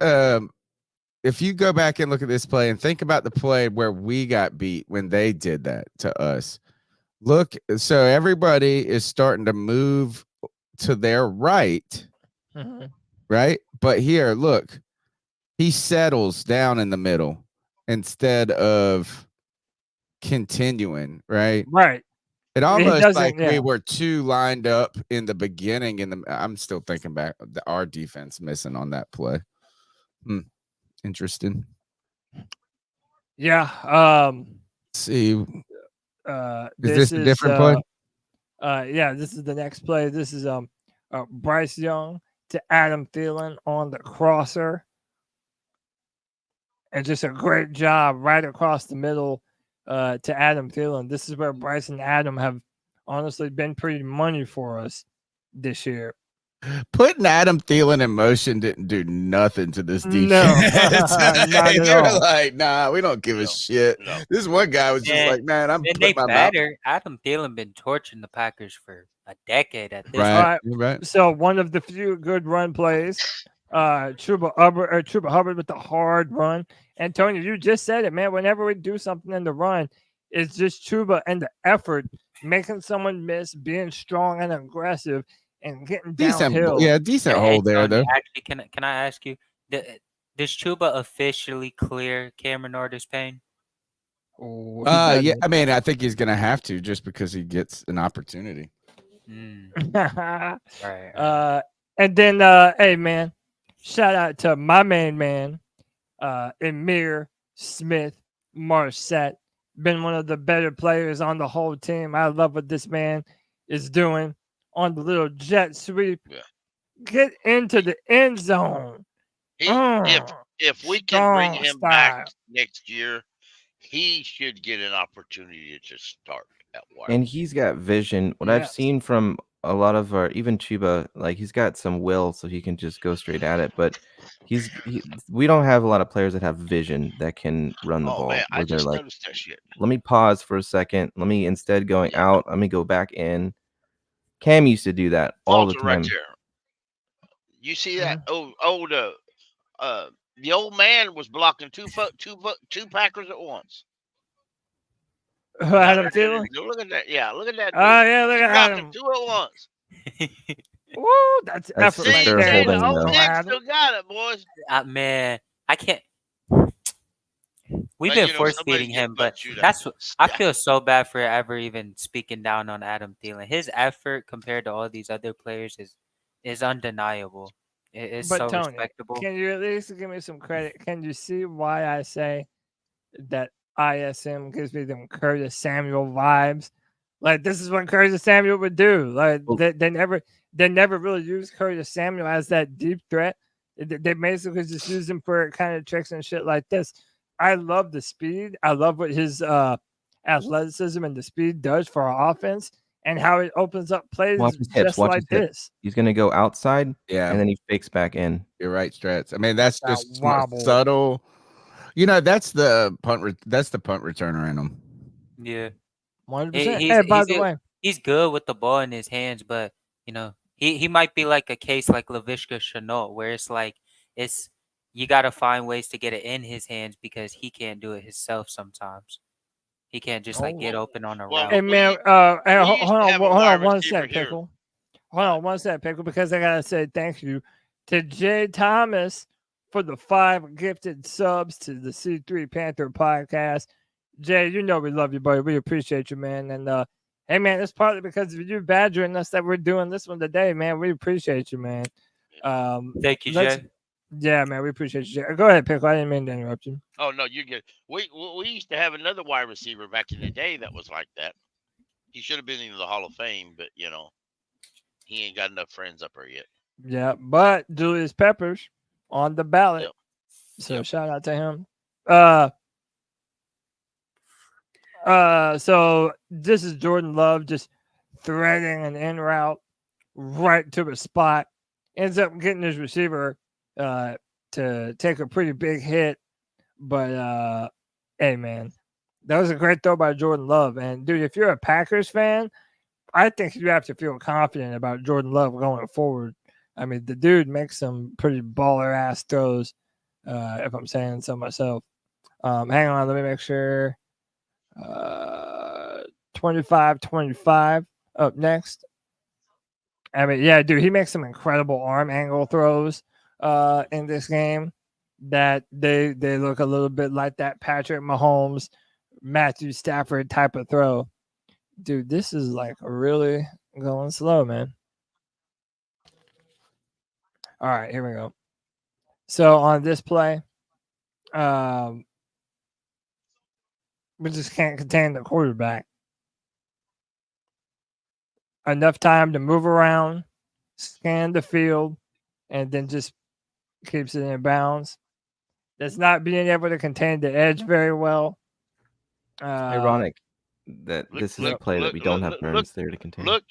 If you go back and look at this play and think about the play where we got beat when they did that to us. Look, so everybody is starting to move to their right, right? But here, look, he settles down in the middle instead of continuing, right? Right. It almost like we were 2 lined up in the beginning. I'm still thinking back, our defense missing on that play. Interesting. Yeah. Let's see. Is this a different play? Yeah, this is the next play. This is Bryce Young to Adam Thielen on the crosser. And just a great job right across the middle to Adam Thielen. This is where Bryce and Adam have honestly been pretty money for us this year. Putting Adam Thielen in motion didn't do nothing to this defense. No, not at all. Like, nah, we don't give a shit. No. This one guy was just like, man, I'm putting my better. Adam Thielen been torching the Packers for a decade at this point. Right. So one of the few good run plays, Chuba Hubbard with the hard run. And Tony, you just said it, man. Whenever we do something in the run, it's just Chuba and the effort, making someone miss, being strong and aggressive. And getting downhill. Decent hole there, though. Actually, can I ask you, does Chuba officially clear Cameron Artis-Payne? Yeah, I mean, I think he's gonna have to just because he gets an opportunity. Right. And then, hey man, shout out to my main man, Emir Smith Marset. Been one of the better players on the whole team. I love what this man is doing on the little jet sweep. Yeah. Get into the end zone. If we can bring him back next year, he should get an opportunity to start at wide. And he's got vision. What I've seen from a lot of our, even Chuba, like he's got some will, so he can just go straight at it. But we don't have a lot of players that have vision that can run the ball. Man, I just noticed that shit. Let me pause for a second. Let me, instead going out, let me go back in. Cam used to do that all the time. Right there. You see that? The old man was blocking two Packers at once. Adam Thielen? Look at that. Yeah, look at that. Oh, yeah, look at Adam. 2 at once. Woo, that's effort right there. Still got it, boys. Man, I can't. We've been force feeding him, but that's what I feel so bad for ever even speaking down on Adam Thielen. His effort compared to all these other players is undeniable. It's so Tony, respectable. Can you at least give me some credit? Can you see why I say that ISM gives me them Curtis Samuel vibes? Like this is what Curtis Samuel would do. Like they never really used Curtis Samuel as that deep threat. They basically just use him for kind of tricks and shit like this. I love the speed. I love what his athleticism and the speed does for our offense and how it opens up plays just like this. He's going to go outside, and then he fakes back in. You're right, Strats. I mean, that's just subtle. You know, that's the punt returner in him. Yeah. 100%. By the way, he's good with the ball in his hands, but, you know, he might be like a case like Laviska Shenault, where it's like you got to find ways to get it in his hands because he can't do it himself sometimes. He can't just get open on a route. Hey, man, hold on one sec, Pickle. Hold on one sec, Pickle, because I got to say thank you to Jay Thomas for the 5 gifted subs to the C3 Panther Podcast. Jay, you know we love you, buddy. We appreciate you, man. And, hey, man, it's partly because of you badgering us that we're doing this one today, man. We appreciate you, man. Thank you, Jay. Yeah, man, we appreciate you. Go ahead, Pickle. I didn't mean to interrupt you. Oh, no, you're good. We used to have another wide receiver back in the day that was like that. He should have been in the Hall of Fame, but, you know, he ain't got enough friends up there yet. Yeah, but Julius Peppers on the ballot. Yep. So shout out to him. So this is Jordan Love just threading an in route right to a spot. Ends up getting his receiver to take a pretty big hit. But hey man, that was a great throw by Jordan Love. And dude, if you're a Packers fan, I think you have to feel confident about Jordan Love going forward. I mean, the dude makes some pretty baller ass throws, if I'm saying so myself. Hang on, let me make sure. 25-25 up next. I mean, yeah, dude, he makes some incredible arm angle throws in this game that they look a little bit like that Patrick Mahomes, Matthew Stafford type of throw. Dude, this is like really going slow, man. All right, here we go. So on this play, we just can't contain the quarterback. Enough time to move around, scan the field, and then just keeps it in bounds. That's not being able to contain the edge very well. Ironic that this is a play that we don't have Burns there to contain. Look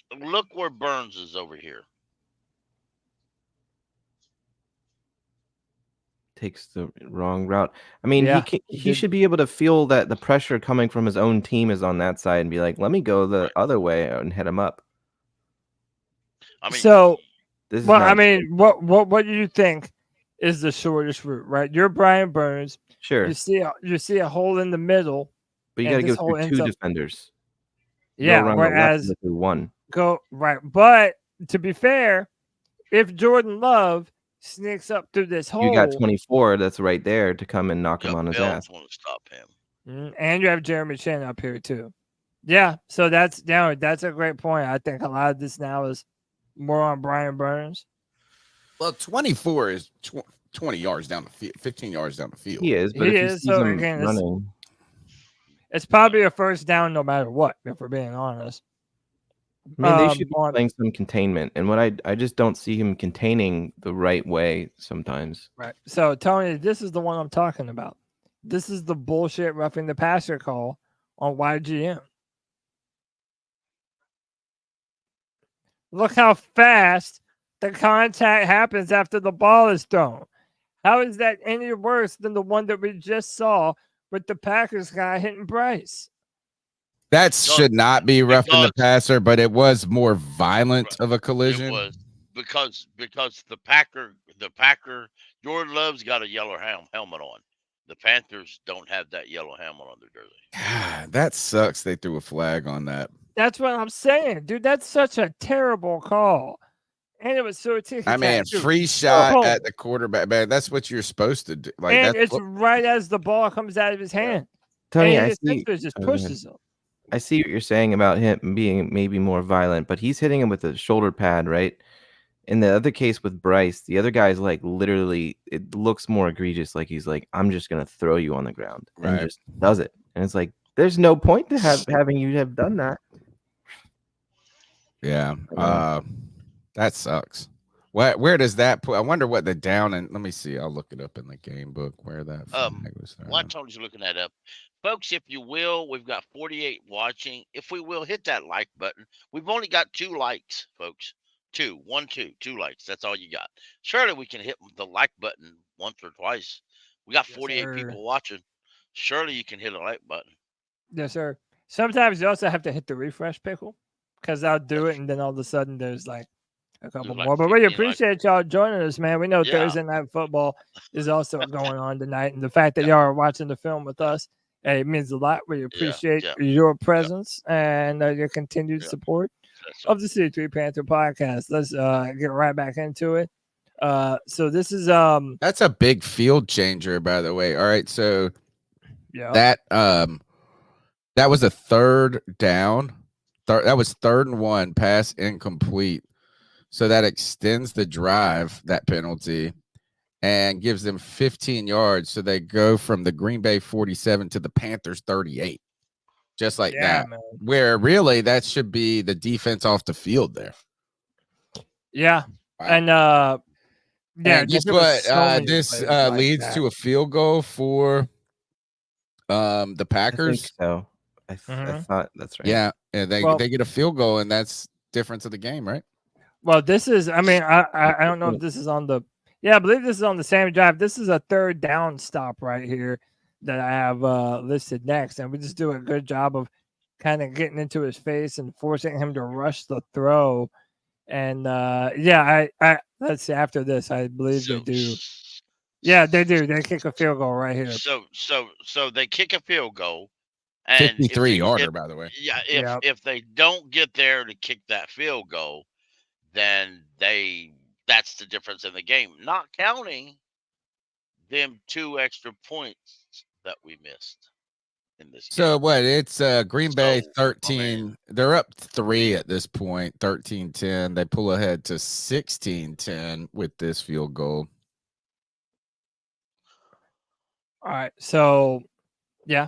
where Burns is over here. Takes the wrong route. I mean, he should be able to feel that the pressure coming from his own team is on that side and be like, let me go the other way and hit him up. I mean, so I mean, what do you think is the shortest route, right? You're Brian Burns. Sure. You see a hole in the middle. But you got to go through two defenders. Yeah, whereas one. Go right. But to be fair, if Jordan Love sneaks up through this hole, you got 24 that's right there to come and knock him on his ass. Want to stop him. And you have Jeremy Chin up here too. Yeah, so that's a great point. I think a lot of this now is more on Brian Burns. Well, 24 is 20 yards down the field, 15 yards down the field. He is, but if he sees him running, it's probably a first down no matter what, if we're being honest. I mean, they should be playing some containment, and what I just don't see him containing the right way sometimes. Right. So, Tony, this is the one I'm talking about. This is the bullshit roughing the passer call on YGM. Look how fast the contact happens after the ball is thrown. How is that any worse than the one that we just saw with the Packers guy hitting Bryce? That should not be roughing the passer, but it was more violent of a collision. It was because the Packer Jordan Love's got a yellow helmet on. The Panthers don't have that yellow helmet on their jersey. God, that sucks. They threw a flag on that. That's what I'm saying, dude. That's such a terrible call. And it was so ticky-tack. I mean, free shot at the quarterback, man. That's what you're supposed to do. Like, and it's right as the ball comes out of his hand. Tony, I see. Just pushes him. I see what you're saying about him being maybe more violent, but he's hitting him with a shoulder pad, right? In the other case with Bryce, the other guy's like literally, it looks more egregious. Like he's like, I'm just gonna throw you on the ground, and just does it. And it's like, there's no point to having you have done that. Yeah, that sucks. Where does that put? I wonder what the down and let me see. I'll look it up in the game book where that was. While Tony's looking that up, folks, if you will, we've got 48 watching. If we will, hit that like button. We've only got 2 likes, folks. 2 likes. That's all you got. Surely we can hit the like button once or twice. We got 48 people watching. Surely you can hit a like button. Yes, sir. Sometimes you also have to hit the refresh pickle because I'll do it, and then all of a sudden there's like a couple more. But we appreciate y'all joining us, man. We know Thursday Night Football is also going on tonight, and the fact that y'all are watching the film with us, it means a lot. We appreciate your presence and your continued support of the C3 Panther Podcast. Let's get right back into it. So this is that's a big field changer, by the way. All right, so that was a third down. That was 3rd and 1, pass incomplete. So that extends the drive, that penalty, and gives them 15 yards. So they go from the Green Bay 47 to the Panthers 38. Just like that. Man. Where really that should be the defense off the field there. Yeah. And and guess what? This leads to a field goal for the Packers. I think so. I thought that's right. Yeah, and they get a field goal, and that's difference of the game, right? Well, this is. I mean, I don't know if this is on the. Yeah, I believe this is on the same drive. This is a third down stop right here that I have listed next, and we just do a good job of kind of getting into his face and forcing him to rush the throw. And I let's see. After this, I believe they do. Yeah, they do. They kick a field goal right here. So they kick a field goal. And 53-yarder, by the way. Yeah, if they don't get there to kick that field goal, then that's the difference in the game. Not counting them 2 extra points that we missed in this game. So what? It's Green Bay 13. They're up 3 at this point, 13-10. They pull ahead to 16-10 with this field goal. All right. So, yeah.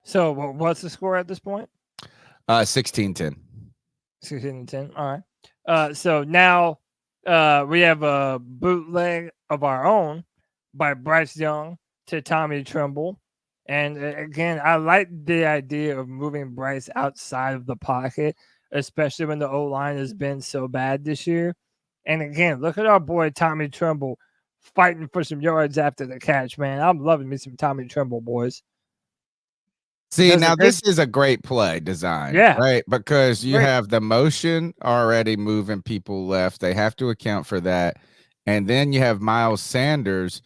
So what's the score at this point? 16-10. 16-10. All right. So now we have a bootleg of our own by Bryce Young to Tommy Tremble. And again, I like the idea of moving Bryce outside of the pocket, especially when the O-line has been so bad this year. And again, look at our boy Tommy Tremble fighting for some yards after the catch, man. I'm loving me some Tommy Tremble, boys. See, now this is a great play design, right? Because you have the motion already moving people left. They have to account for that. And then you have Miles Sanders.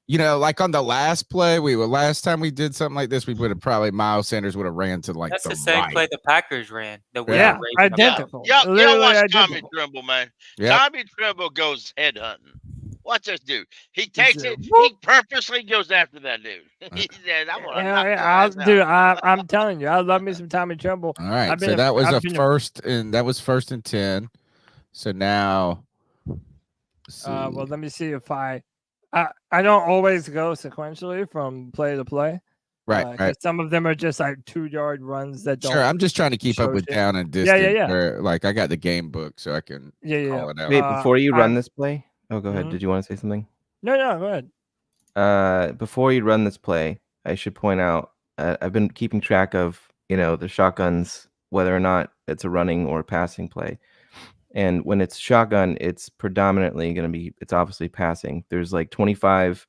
You know, like on the last play, last time we did something like this, we would have probably Miles Sanders would have ran to like that's the same play the Packers ran. Identical. Yeah, watch Tommy Tremble, man. Yep. Tommy Tremble goes head hunting. Watch this dude. He takes it. He purposely goes after that dude. He said, I'm telling you, I love me some Tommy Tremble. All right, so that was that was 1st and 10. So now, well, let me see if I don't always go sequentially from play to play. Right. Some of them are just like 2-yard runs that don't. Sure, I'm just trying to keep up with down and distance. Yeah. Like I got the game book, so I can call it out. Wait, before you run this play. Oh, go ahead. Did you want to say something? No, go ahead. Before you run this play, I should point out I've been keeping track of the shotguns, whether or not it's a running or a passing play. And when it's shotgun, it's predominantly going to be, it's obviously passing. There's like 25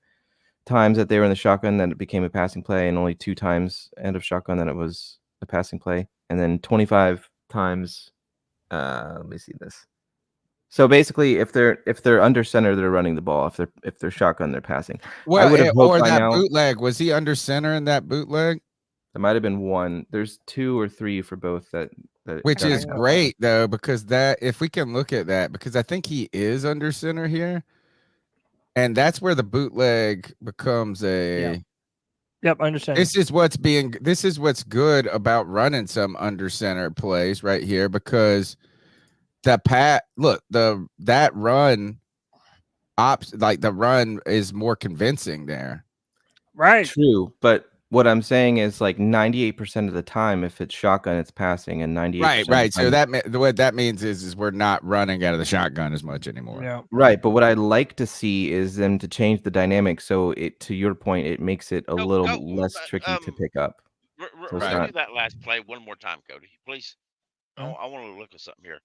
times that they were in the shotgun that it became a passing play, and only 2 times end of shotgun that it was a passing play. And then 25 times, let me see this. So basically, if they're under center, they're running the ball. If they're shotgun, they're passing. Well, or that bootleg, was he under center in that bootleg? There might have been 1. There's 2 or 3 for both that which is great though, because that if we can look at that, because I think he is under center here, and that's where the bootleg becomes a. Yep, I understand. This is what's good about running some under center plays right here, because that run the run is more convincing there. Right. True, but what I'm saying is like 98% of the time, if it's shotgun, it's passing, and 98%. Right. So what that means is we're not running out of the shotgun as much anymore. Yeah. Right. But what I'd like to see is them to change the dynamic, so to your point, it makes it a little less tricky to pick up. Do that last play one more time, Cody, please. I want to look at something here.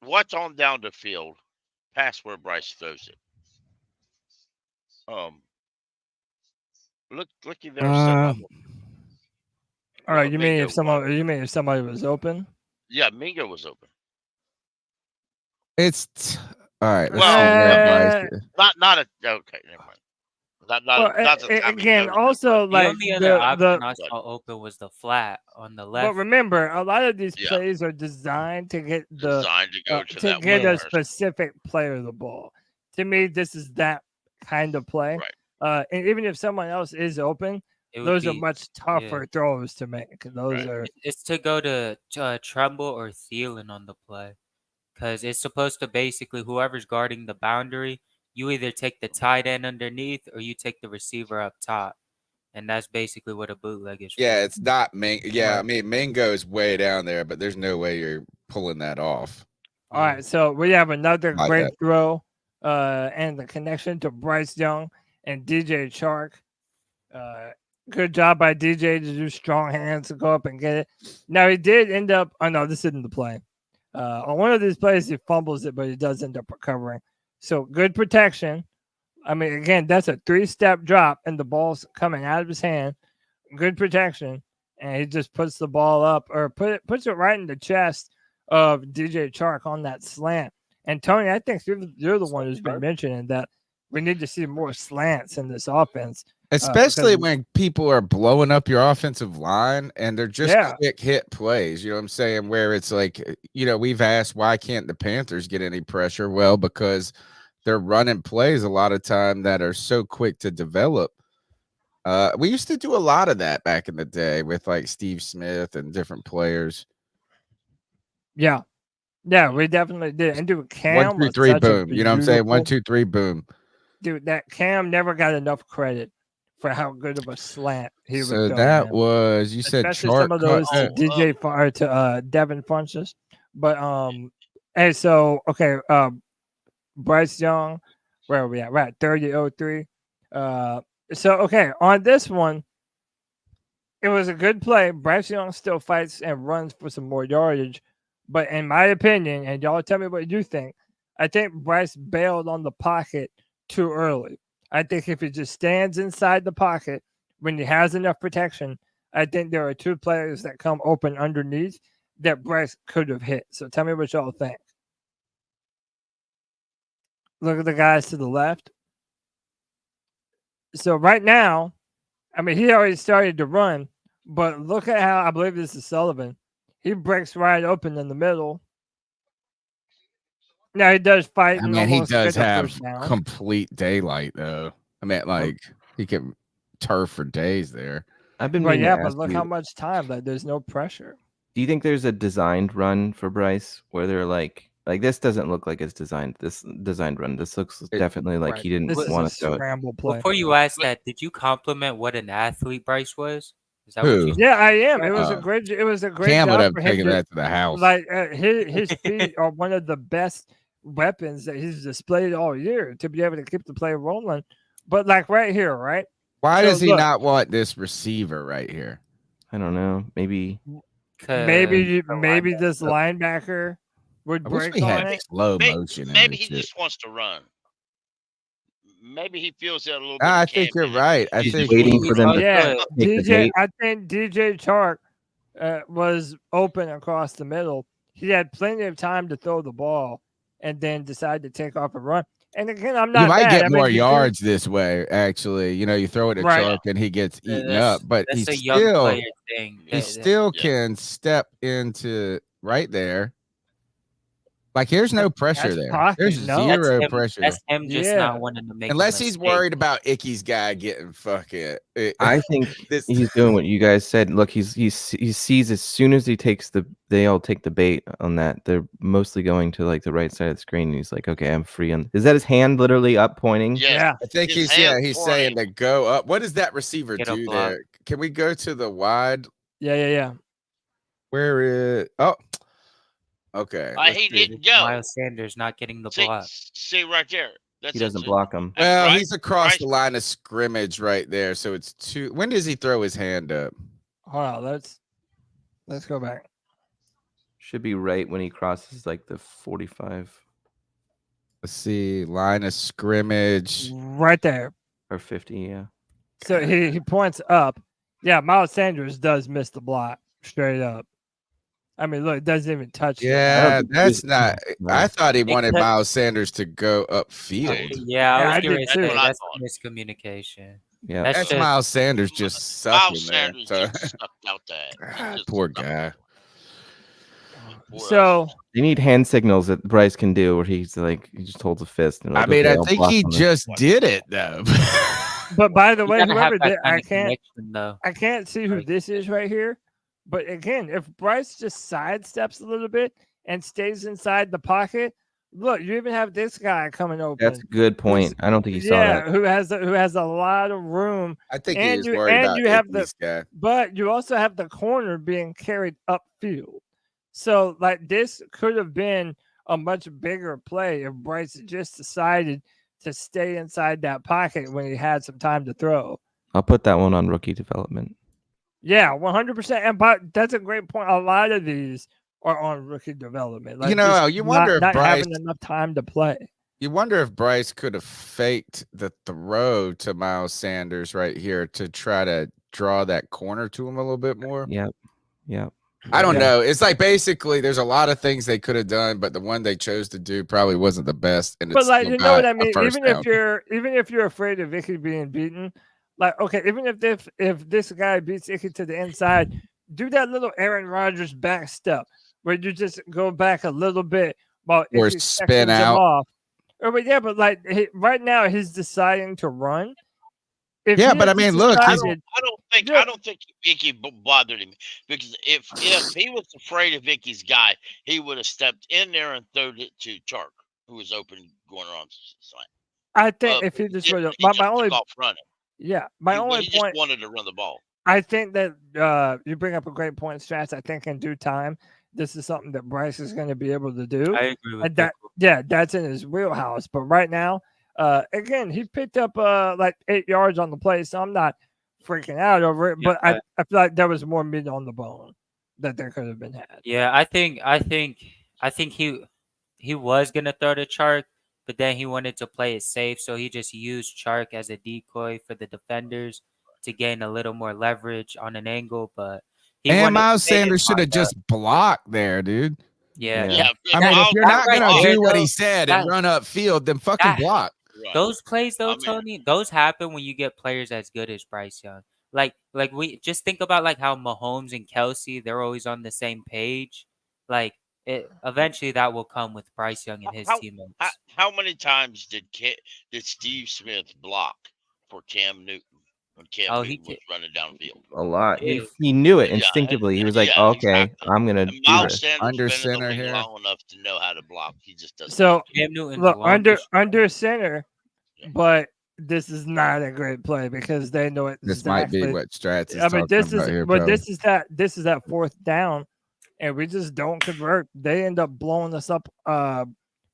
What's on down the field past where Bryce throws it? Looky there. All right, you mean if somebody was open? Yeah, Mingo was open. It's all right. Well, not a okay. Never mind. Again, also like the only other option I saw open was the flat on the left. But remember, a lot of these plays are designed to get a specific player the ball. To me, this is that kind of play. Right. And even if someone else is open, those are much tougher throws to make. It's to go to Tremble or Thielen on the play, because it's supposed to basically whoever's guarding the boundary. You either take the tight end underneath or you take the receiver up top. And that's basically what a bootleg is. Yeah, it's not Mingo. Yeah, I mean, Mingo is way down there, but there's no way you're pulling that off. All right, so we have another great throw and the connection to Bryce Young and DJ Chark. Good job by DJ to do strong hands to go up and get it. Now, he did end up – oh, no, this isn't the play. On one of these plays, he fumbles it, but he does end up recovering. So, good protection. I mean, again, that's a 3-step drop, and the ball's coming out of his hand. Good protection, and he just puts the ball up or puts it right in the chest of DJ Chark on that slant. And, Tony, I think you're the one who's been mentioning that we need to see more slants in this offense. Especially when people are blowing up your offensive line and they're just quick hit plays. You know what I'm saying? Where it's like, we've asked, why can't the Panthers get any pressure? Well, because they're running plays a lot of time that are so quick to develop. We used to do a lot of that back in the day with like Steve Smith and different players. Yeah. Yeah, we definitely did. And dude, Cam 1, 2, 3, boom. You know what I'm saying? 1, 2, 3, boom. Dude, that Cam never got enough credit for how good of a slant he was. So that was, you said some of those to DJ Fire to Devin Funches. But hey, so okay, Bryce Young, where are we at? Right, 30-03. So okay, on this one, it was a good play. Bryce Young still fights and runs for some more yardage. But in my opinion, and y'all tell me what you think, I think Bryce bailed on the pocket too early. I think if he just stands inside the pocket when he has enough protection, I think there are 2 players that come open underneath that Bryce could have hit. So tell me what y'all think. Look at the guys to the left. So right now, I mean, he already started to run, but look at how, I believe this is Sullivan. He breaks right open in the middle. Now he does fight. I mean, he does have complete daylight, though. I mean, like he can turf for days there. I've been, but look how much time. Like, there's no pressure. Do you think there's a designed run for Bryce where they're like this doesn't look like it's designed? This designed run. This looks definitely like he didn't want to go it. Play. Before you ask that, did you compliment what an athlete Bryce was? Is that what you yeah, I am. It was a great. It was a great. Cam would have taken that to the house. Like his feet are one of the best weapons that he's displayed all year to be able to keep the play rolling. But like right here, right? Why does he not want this receiver right here? I don't know. Maybe this linebacker would break on it. Slow motion. Maybe he just wants to run. Maybe he feels that a little bit. I think you're right. I think waiting for them. DJ. I think DJ Chark was open across the middle. He had plenty of time to throw the ball, and then decided to take off and run. And again, I'm not. You might get more yards this way. Actually, you throw it at Chark and he gets eaten up, but he still can step into right there. Like, here's no pressure there. There's zero pressure. That's him just not wanting to make. Unless he's worried about Icky's guy getting fucking. I think he's doing what you guys said. Look, he sees as soon as they all take the bait on that. They're mostly going to like the right side of the screen. And he's like, okay, I'm free. Is that his hand literally up pointing? Yeah. I think he's saying to go up. What does that receiver do there? Can we go to the wide? Yeah. Where is? Oh. Okay. He didn't go. Miles Sanders not getting the block. See right there. He doesn't block him. Well, he's across the line of scrimmage right there. So it's 2. When does he throw his hand up? Hold on. Let's go back. Should be right when he crosses like the 45. Let's see. Line of scrimmage. Right there. Or 50, yeah. So he points up. Yeah, Miles Sanders does miss the block straight up. I mean, look, it doesn't even touch. Yeah, that's not. I thought he wanted Miles Sanders to go upfield. Yeah, I did too. That's miscommunication. Yeah, that's Miles Sanders just sucking Miles there. Sanders just sucked out that. Poor guy. So you need hand signals that Bryce can do, where he's like, he just holds a fist. And like, I think he just did it though. But by the way, whoever did, I can't see who this is right here. But again, if Bryce just sidesteps a little bit and stays inside the pocket, Look, you even have this guy coming open. That's a good point. I don't think he saw that. Who has a lot of room. I think he was worried about this guy. But you also have the corner being carried upfield. So, like, this could have been a much bigger play if Bryce just decided to stay inside that pocket when he had some time to throw. I'll put that one on rookie development. Yeah, 100%. And that's a great point. A lot of these are on rookie development. Like, you wonder if not Bryce having enough time to play. You wonder if Bryce could have faked the throw to Miles Sanders right here to try to draw that corner to him a little bit more. Yep. I don't know. It's like basically there's a lot of things they could have done, but the one they chose to do probably wasn't the best. And but like, you know what I mean? Even if you're afraid of Icky being beaten, like, okay, even if this guy beats Icky to the inside, do that little Aaron Rodgers back step where you just go back a little bit while or spin out. Off. But like right now he's deciding to run. But I mean, look, I don't think Icky bothered him, because if he was afraid of Icky's guy, he would have stepped in there and thrown it to Chark, who was open going around slant. I think if he just would have, my only running. Yeah, my only he point. Just wanted to run the ball. I think that you bring up a great point, Strats. I think in due time, this is something that Bryce is going to be able to do. I agree with that. Yeah, that's in his wheelhouse. But right now, again, he picked up like 8 yards on the play, so I'm not freaking out over it. But I feel like there was more meat on the bone that there could have been had. Yeah, I think he was gonna throw to Chark, but then he wanted to play it safe, so he just used Chark as a decoy for the defenders to gain a little more leverage on an angle. But Miles Sanders should have just blocked there, dude. Yeah. I mean, if you're not gonna do what he said and run up field, then fucking block. Those plays, though, Tony, those happen when you get players as good as Bryce Young. Like we just think about like how Mahomes and Kelsey, they're always on the same page. Like eventually that will come with Bryce Young and his teammates. How many times did Steve Smith block for Cam Newton when Cam Newton was running downfield? A lot. He knew it instinctively. He was like, okay, exactly. I'm gonna do Miles this. Under center here long enough to know how to block. He just doesn't. So Cam Newton, look, under center, but this is not a great play because they know it. This might be what Strats is talking about here, but this is that fourth down, and we just don't convert. They end up blowing us up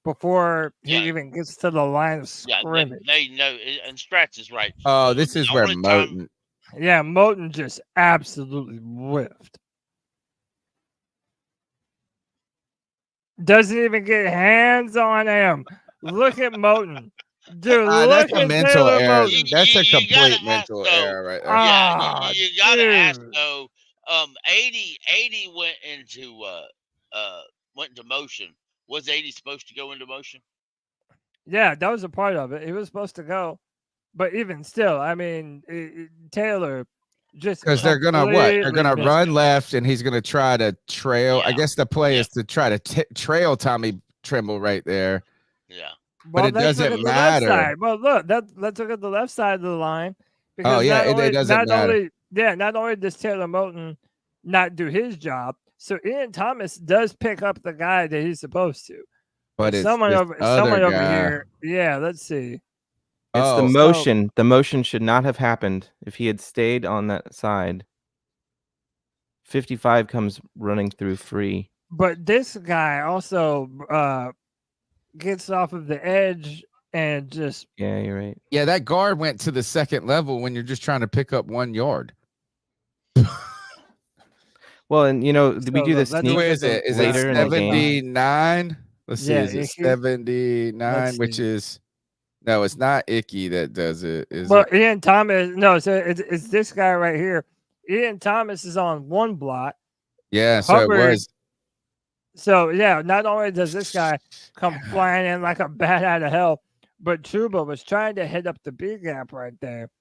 before he even gets to the line of scrimmage. They know, and Strats is right. Oh, this is where Moten. Moten just absolutely whiffed. Doesn't even get hands on him. Look at Moten. Dude, that's a mental error. That's a complete mental error right there. You gotta ask though. 80 went into motion. Was 80 supposed to go into motion? Yeah, that was a part of it. He was supposed to go, but even still, I mean, Taylor just because they're gonna They're gonna run left, and he's gonna try to trail. I guess the play is to try to trail Tommy Tremble right there. Yeah. Well, but it doesn't matter. Well, look, let's look at the left side of the line. Because it doesn't matter. Not only does Taylor Moten not do his job, so Ian Thomas does pick up the guy that he's supposed to. But it's someone over here. Yeah, let's see. It's the motion. The motion should not have happened if he had stayed on that side. 55 comes running through free. But this guy also gets off of the edge and just you're right. Yeah, that guard went to the second level when you're just trying to pick up 1 yard. Well, and we do this. Where is it? Is it 79? Let's see. Is it 79? Which is no, it's not Icky that does it. Ian Thomas. No, so it's this guy right here. Ian Thomas is on one block. Yeah, so it was. So, not only does this guy come flying in like a bat out of hell, but Chuba was trying to hit up the B gap right there.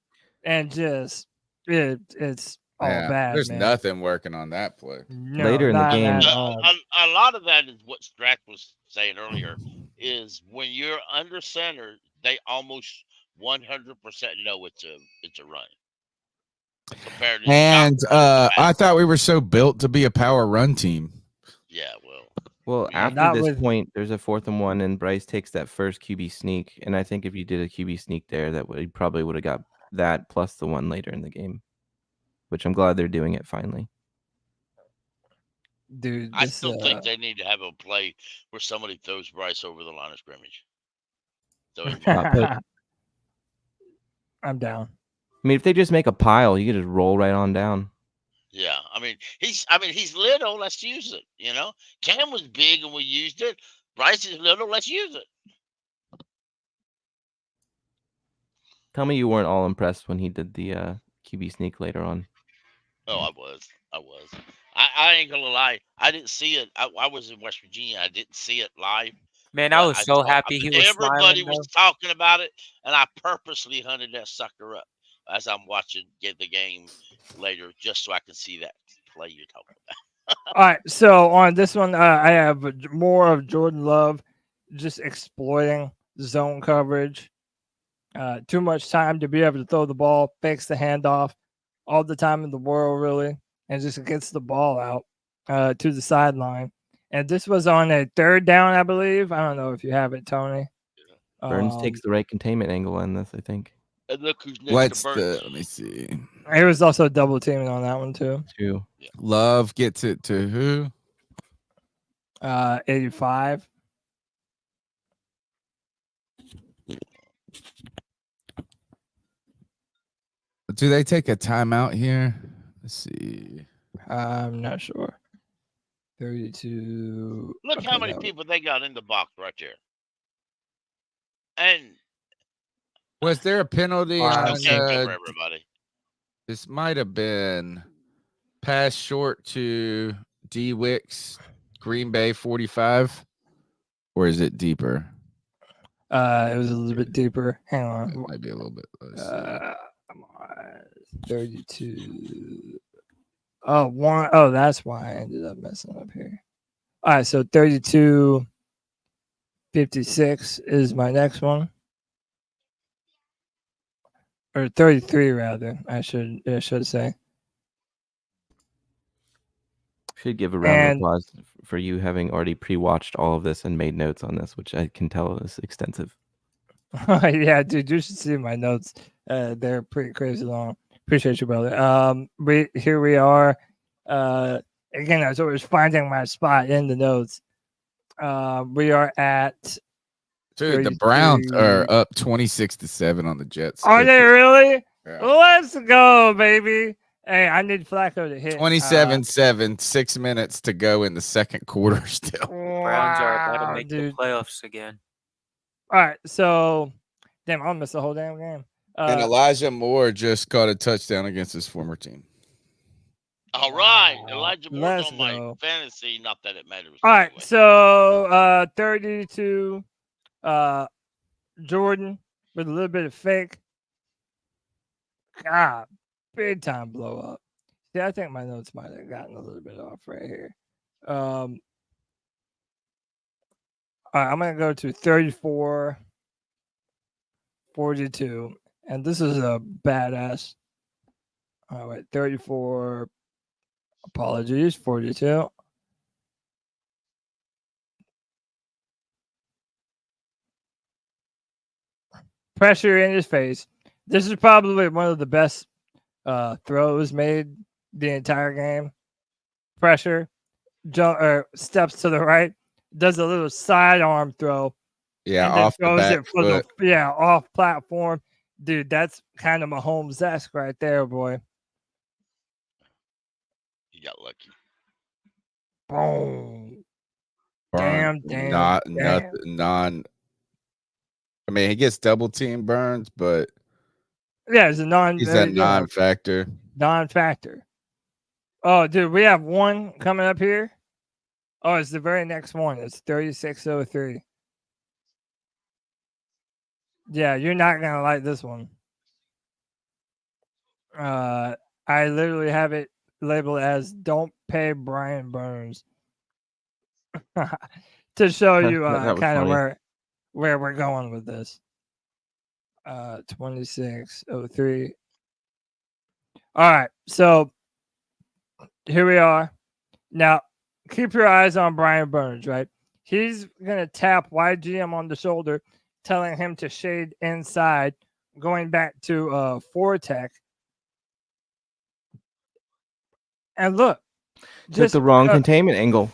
And just, it's all bad. There's nothing working on that play. No, later in the game. A lot of that is what Strat was saying earlier, is when you're under center, they almost 100% know it's a run. And I thought we were so built to be a power run team. Yeah, well. Well, after this point, there's a 4th and 1, and Bryce takes that first QB sneak. And I think if you did a QB sneak there, he probably would have got that plus the one later in the game, which I'm glad they're doing it finally. Dude, I still think they need to have a play where somebody throws Bryce over the line of scrimmage. I'm down. I mean, if they just make a pile, you can just roll right on down. Yeah, I mean he's little. Let's use it. You know, Cam was big and we used it. Bryce is little. Let's use it. Tell me you weren't all impressed when he did the QB sneak later on. Oh, I was. I ain't gonna lie. I didn't see it. I was in West Virginia. I didn't see it live. Man, I was so happy he was smiling. Everybody was talking about it, and I purposely hunted that sucker up as I'm watching the game later, just so I can see that play you're talking about. All right, so on this one, I have more of Jordan Love just exploiting zone coverage. Too much time to be able to throw the ball, fakes the handoff all the time in the world, really, and just gets the ball out to the sideline. And this was on a 3rd down, I believe. I don't know if you have it, Tony. Burns takes the right containment angle on this, I think. And look who's next to Burns. Let me see. It was also double teaming on that one, too. Yeah. Love gets it to who? 85. Do they take a timeout here? Let's see. I'm not sure. 32. Look how many people they got in the box right there. And was there a penalty on everybody? This might have been pass short to D Wicks, Green Bay 45, or is it deeper? It was a little bit deeper. Hang on. It might be a little bit. Come on. 32. Oh, one. Oh, that's why I ended up messing up here. All right, so 32-56 is my next one. Or 33, rather, I should say. Should give a round of applause for you having already pre-watched all of this and made notes on this, which I can tell is extensive. Yeah, dude, you should see my notes. They're pretty crazy long. Appreciate you, brother. Here we are. Again, I was always finding my spot in the notes. We are at. Dude, the Browns are up 26-7 on the Jets. Are they really? Yeah. Let's go, baby. Hey, I need Flacco to hit. 27-7, 6 minutes to go in the second quarter still. Browns are about to make the playoffs again. All right, so damn, I'll miss the whole damn game. And Elijah Moore just caught a touchdown against his former team. All right, Elijah Moore's on my fantasy. Not that it matters. All right, so 32, Jordan with a little bit of fake. God, big time blow up. See, I think my notes might have gotten a little bit off right here. All right, I'm gonna go to 34-42, and this is a badass. All right, 34. Apologies, 42. Pressure in his face. This is probably one of the best throws made the entire game. Pressure, steps to the right, does a little sidearm throw. Yeah, off the back foot. Off platform. Dude, that's kind of Mahomes-esque right there, boy. You got lucky. Boom. Damn. I mean, he gets double team Burns, but yeah, it's a non-factor. Non-factor. Oh, dude, we have one coming up here. Oh, it's the very next one. It's 36-03. Yeah, you're not gonna like this one. I literally have it labeled as "Don't pay Brian Burns" to show you kind of where we're going with this. 26-03. All right, so here we are. Now, keep your eyes on Brian Burns, right? He's going to tap YGM on the shoulder, telling him to shade inside, going back to Fortech. And look. Just the wrong containment angle.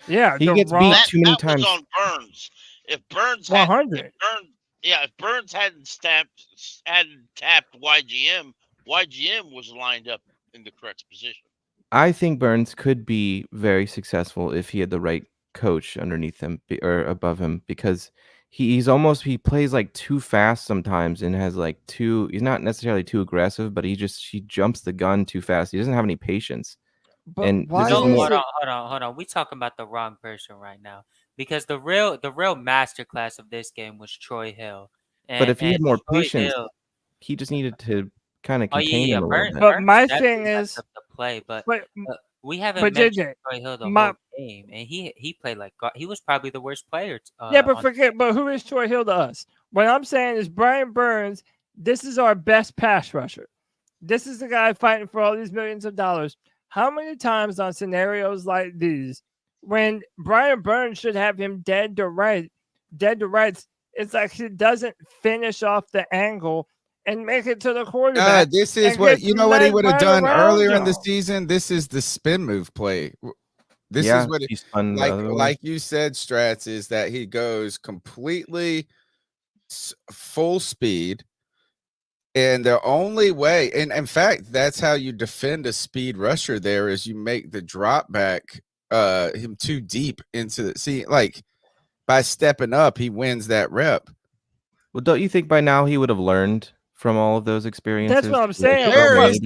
Yeah. He gets beat too many times. Was on Burns. If Burns 100. If Burns hadn't tapped YGM, YGM was lined up in the correct position. I think Burns could be very successful if he had the right coach underneath him or above him, because he plays like too fast sometimes and has like he's not necessarily too aggressive, but he jumps the gun too fast. He doesn't have any patience. But and why hold on. We talking about the wrong person right now, because the real masterclass of this game was Troy Hill. But if he had more patience, he just needed to kind of contain him a little bit. But my thing is the play, but we haven't mentioned Troy Hill the whole game, and he played like God. He was probably the worst player. But who is Troy Hill to us? What I'm saying is Brian Burns. This is our best pass rusher. This is the guy fighting for all these millions of dollars. How many times on scenarios like these, when Brian Burns should have him dead to rights, it's like he doesn't finish off the angle and make it to the quarterback. This is what he would have done earlier in the season. This is the spin move play. This is what like you said, Strats, is that he goes completely full speed. And the only way, and in fact, that's how you defend a speed rusher there, is you make the drop back him too deep into the by stepping up, he wins that rep. Well, don't you think by now he would have learned from all of those experiences? That's what I'm saying.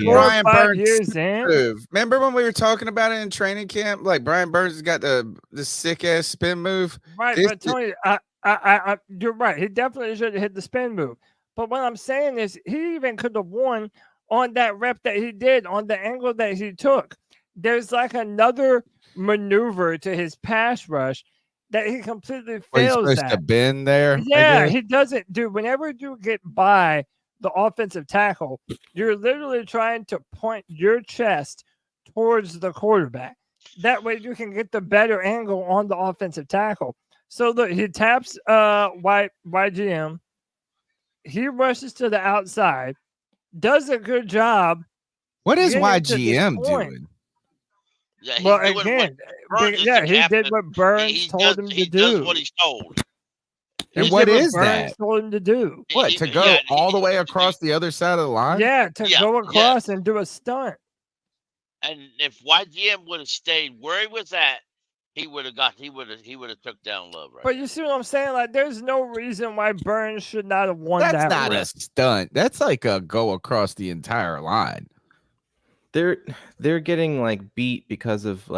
Brian Burns move. Remember when we were talking about it in training camp? Like Brian Burns has got the sick ass spin move. Right, but Tony, you're right. He definitely should have hit the spin move. But what I'm saying is he even could have won on that rep that he did, on the angle that he took. There's like another maneuver to his pass rush that he completely fails he's supposed to bend there. Yeah, he doesn't do. Whenever you get by the offensive tackle, you're literally trying to point your chest towards the quarterback. That way you can get the better angle on the offensive tackle. So look, he taps YGM. He rushes to the outside, does a good job. What is YGM doing? Yeah, he did what Burns told him to do. He does what he's told. And what is that? Burns told him to do. What, to go all the way across the other side of the line? Yeah, to go across and do a stunt. And if YGM would have stayed where he was at, he would have took down Love, right? But you see what I'm saying? Like, there's no reason why Burns should not have won that. That's not a stunt. That's like a go across the entire line. They're getting like beat because of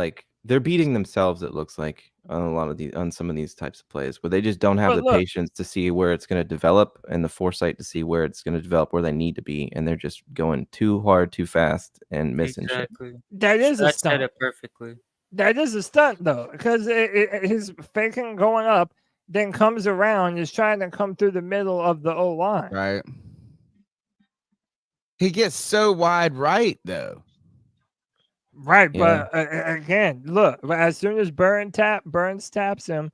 they're beating themselves. It looks like on some of these types of plays where they just don't have patience to see where it's going to develop and the foresight to see where it's going to develop, where they need to be, and they're just going too hard, too fast, and missing shit. That is a stunt. Said it perfectly. That is a stunt, though, because he's faking going up, then comes around, is trying to come through the middle of the O-line. Right. He gets so wide right, though. Right, yeah. But again, look, as soon as Burns taps him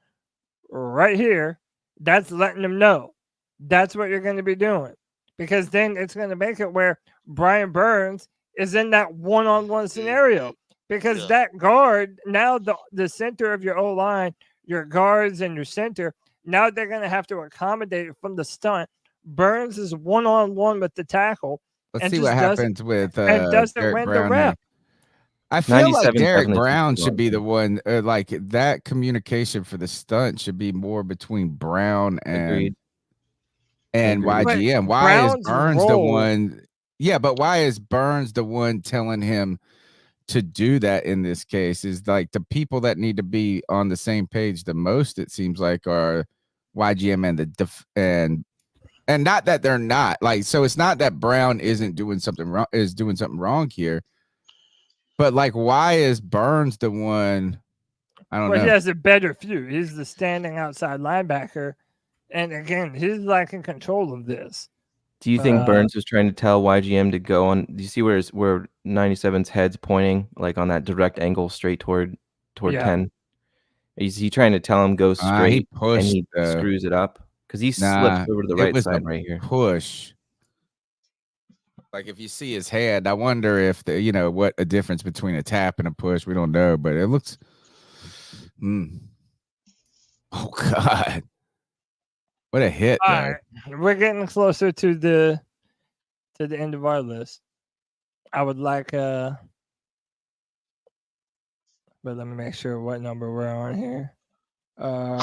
right here, that's letting him know that's what you're going to be doing. Because then it's going to make it where Brian Burns is in that one-on-one scenario. Because that guard, now the center of your O-line, your guards and your center, now they're going to have to accommodate from the stunt. Burns is one-on-one with the tackle. Let's see what happens with and doesn't win the rep. I feel like Derek Brown should be the one, like that communication for the stunt should be more between Brown and YGM. Why is Burns the one? Yeah, but why is Burns the one telling him to do that in this case? Is like the people that need to be on the same page the most, it seems like, are YGM and and not that they're not, like, so it's not that Brown isn't doing something wrong, is doing something wrong here, but like, why is Burns the one? I don't know. He has a better view. He's the standing outside linebacker, and again, he's like in control of this. Do you think Burns was trying to tell YGM to go on? Do you see where 97's head's pointing, like on that direct angle straight toward toward 10. Is he trying to tell him go straight he pushed, and he screws it up? Because he slips over to the right side right here. Push. Like if you see his head, I wonder if what a difference between a tap and a push. We don't know, but it looks. Oh God! What a hit! All right, we're getting closer to the end of our list. I would like but let me make sure what number we're on here. All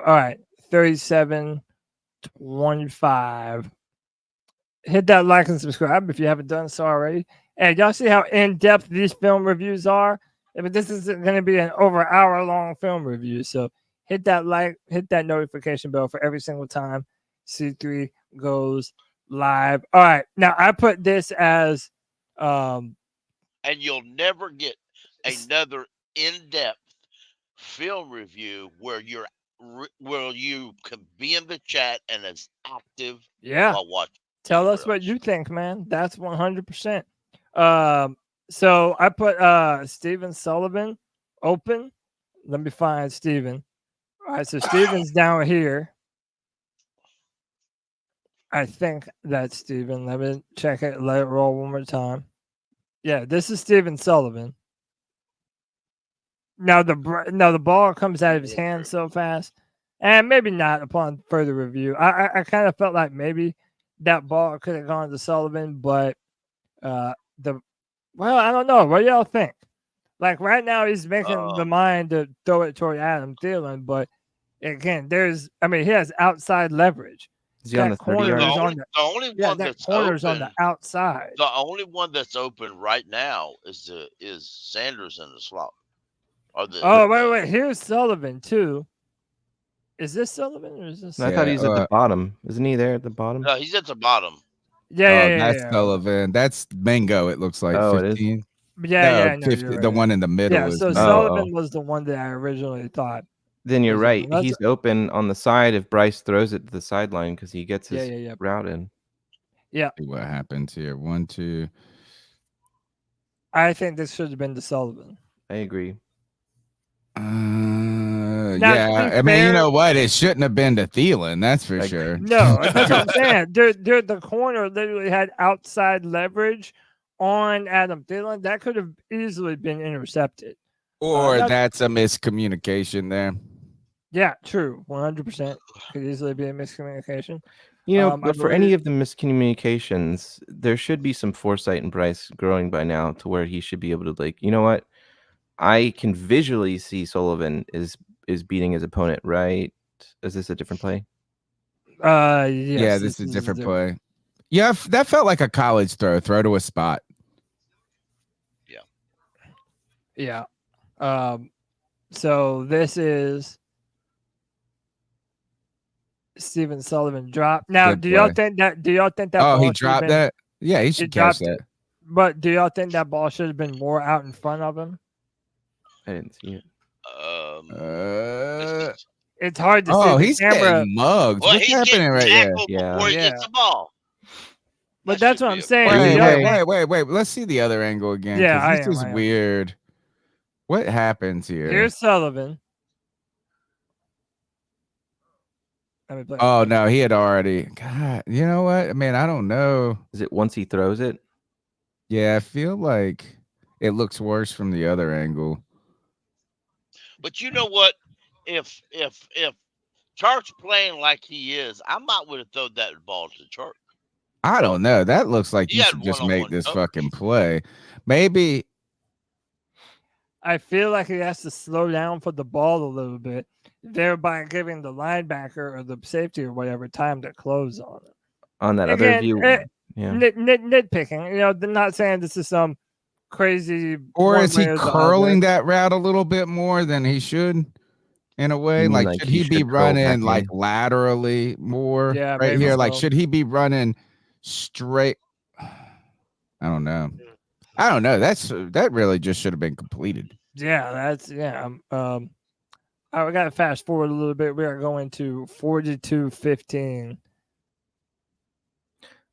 right, 3725. Hit that like and subscribe if you haven't done so already. And y'all see how in-depth these film reviews are? I mean, this is going to be an over hour-long film review. So hit that like, hit that notification bell for every single time C3 goes live. All right. Now, I put this as... and you'll never get another in-depth film review where you can be in the chat and as active while watching. Tell us what you think, man. That's 100%. So I put Steven Sullivan open. Let me find Steven. All right, so Steven's down here. I think that's Steven. Let me check it. Let it roll one more time. Yeah, this is Steven Sullivan. Now the ball comes out of his hand so fast, and maybe not upon further review. I kind of felt like maybe that ball could have gone to Sullivan, but I don't know. What do y'all think? Like right now, he's making the mind to throw it toward Adam Thielen, but again, he has outside leverage. Is he on the 30 yard? The only one that's corner's open, on the outside. The only one that's open right now is Sanders in the slot. Wait. Here's Sullivan too. Is this Sullivan or is this? I thought he's at the bottom. Isn't he there at the bottom? No, he's at the bottom. That's Sullivan. That's Mango. It looks like 15. It is? Yeah. 50, right. The one in the middle. Yeah, so Sullivan was the one that I originally thought. Then you're right. He's open on the side if Bryce throws it to the sideline because he gets his route in. Yeah. See what happens here? 1, 2. I think this should have been to Sullivan. I agree. I mean, you know what? It shouldn't have been to Thielen. That's for sure. No, that's what I'm saying. The corner literally had outside leverage on Adam Thielen. That could have easily been intercepted. Or that's a miscommunication there. Yeah, true. 100% could easily be a miscommunication. But for any of the miscommunications, there should be some foresight in Bryce growing by now to where he should be able to, you know what? I can visually see Sullivan is beating his opponent, right? Is this a different play? Yes, yeah, this is a different play. Yeah, that felt like a college throw to a spot. Yeah. So this is Steven Sullivan drop. Now, do y'all think that? Oh, he dropped that. Yeah, he should catch that. But do y'all think that ball should have been more out in front of him? I didn't see it. It's hard to see. Oh, he's getting mugged. Well, What's happening right there? Before he gets the ball. But that's what I'm saying. Wait. Let's see the other angle again. Yeah, this is weird. What happens here? Here's Sullivan. Oh no, he had already. God, you know what? I mean, I don't know. Is it once he throws it? Yeah, I feel like it looks worse from the other angle. But you know what? If Chark's playing like he is, I might would have thrown that ball to Chark. I don't know. That looks like you should just make this fucking play. Maybe. I feel like he has to slow down for the ball a little bit, thereby giving the linebacker or the safety or whatever time to close on it. On that other view, nitpicking. They're not saying this is some crazy. Or is he curling that route a little bit more than he should? In a way, like should he be running like laterally more? Yeah, right here. So. Like, should he be running straight? I don't know. That really just should have been completed. Yeah, we got to fast forward a little bit. We are going to 42-15. I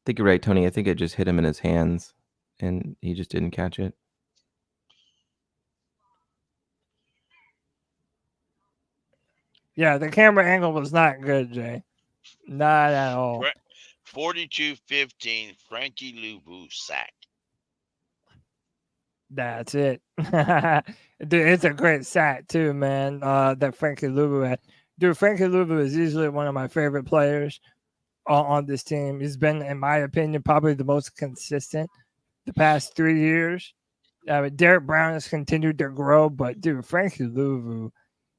think you're right, Tony. I think it just hit him in his hands, and he just didn't catch it. Yeah, the camera angle was not good, Jay. Not at all. 42-15, Frankie Louvu sack. That's it. Dude, it's a great sack too, man. That Frankie Louvu had. Dude, Frankie Louvu is easily one of my favorite players on this team. He's been, in my opinion, probably the most consistent the past 3 years. Derek Brown has continued to grow, but dude, Frankie Louvu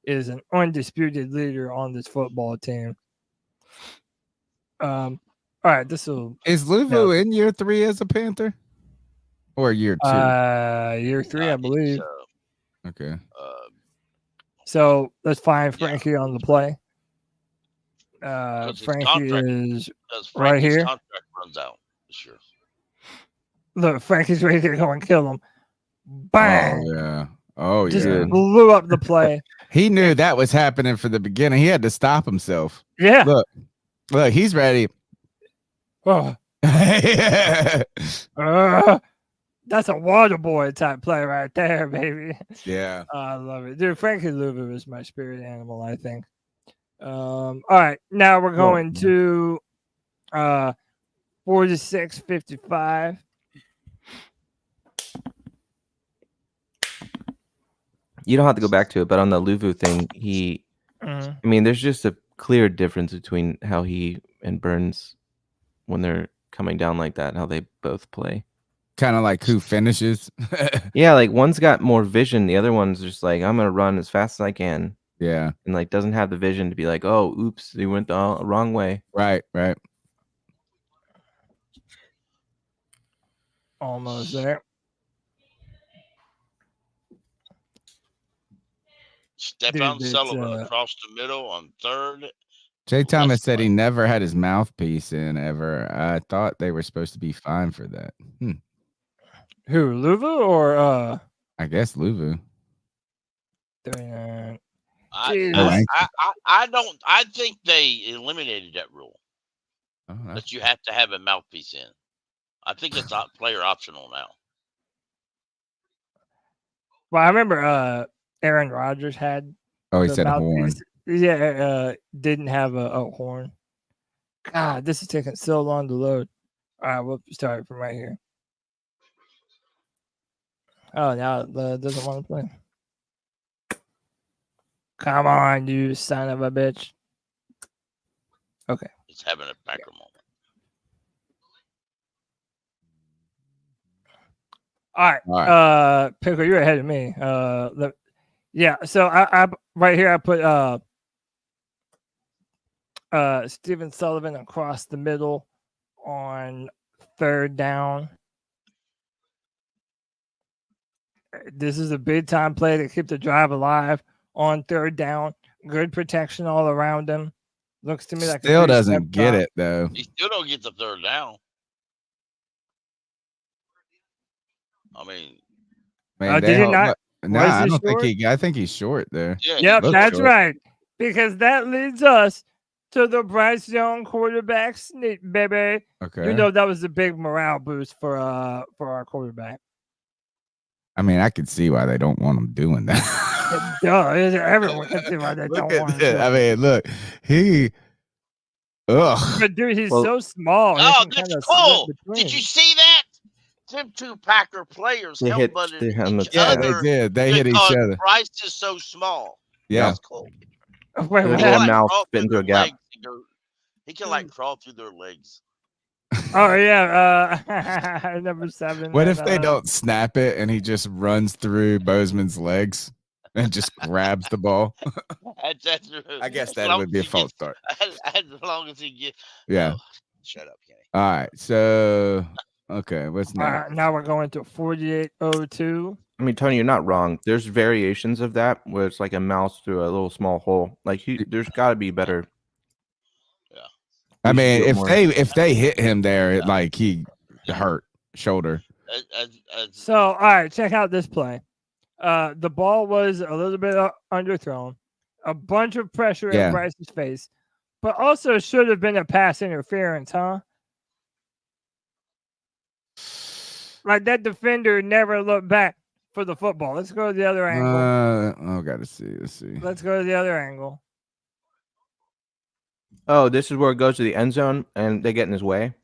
is an undisputed leader on this football team. All right, this will. Is Louvu in year 3 as a Panther, or year 2? Year 3, I believe. Okay. So let's find Frankie on the play. Frankie is right here. Contract runs out this year. Look, Frankie's ready to go and kill him. Bang! Oh yeah. Oh Just yeah. blew up the play. He knew that was happening from the beginning. He had to stop himself. Yeah. Look, he's ready. Oh. That's a water boy type play right there, baby. Yeah. I love it. Dude, Frankie Louvu is my spirit animal, I think. All right. Now we're going to 46-55. You don't have to go back to it, but on the Louvu thing, I mean, there's just a clear difference between how he and Burns, when they're coming down like that, how they both play. Kind of like who finishes. Yeah, like one's got more vision. The other one's just like, I'm going to run as fast as I can. Yeah. And like doesn't have the vision to be like, oh, oops, they went the wrong way. Right. Almost there. Stefan Sullivan across the middle on third. Jay Thomas said he never had his mouthpiece in ever. I thought they were supposed to be fine for that. Who, Louvu or I guess Louvu. I think they eliminated that rule. That you have to have a mouthpiece in. I think it's player optional now. Well, I remember Aaron Rodgers had. Oh, he said horn. Yeah, didn't have a horn. God, this is taking so long to load. All right, we'll start from right here. Oh, now it doesn't want to play. Come on, you son of a bitch. Okay. It's having a backer moment. All right. Pickle, you're ahead of me. Yeah, so I right here I put Stephen Sullivan across the middle on third down. This is a big time play to keep the drive alive on third down. Good protection all around him. Looks to me like still doesn't get it though. He still don't get the third down. I mean, did he not? No, I don't think I think he's short there. Yeah, yep, that's short. Right. Because that leads us to the Bryce Young quarterback sneak, baby. Okay. You know that was a big morale boost for our quarterback. I mean, I could see why they don't want him doing that. Everyone can see why they don't want him. I mean, look, But dude, he's so small. Oh, that's cool. Did you see that? Them two Packer players headbutted each other. Yeah, they did. They hit each other. Bryce is so small. Yeah. That's cool. Wait, mouth fit into a gap. He can like crawl through their legs. Oh yeah, number 7. What if they don't snap it and he just runs through Bozeman's legs and just grabs the ball? I guess that would be a false start. As long as he gets. Yeah. Oh, shut up, Kenny. All right, so okay, what's next? Now we're going to 48-02. I mean, Tony, you're not wrong. There's variations of that where it's like a mouse through a little small hole. Like there's got to be better. I mean, if they hit him there, like he hurt shoulder. So, all right, check out this play. The ball was a little bit underthrown, a bunch of pressure in Bryce's face, but also should have been a pass interference, huh? Like that defender never looked back for the football. Let's go to the other angle. Gotta see. Let's see. Let's go to the other angle. Oh, this is where it goes to the end zone and they get in his way.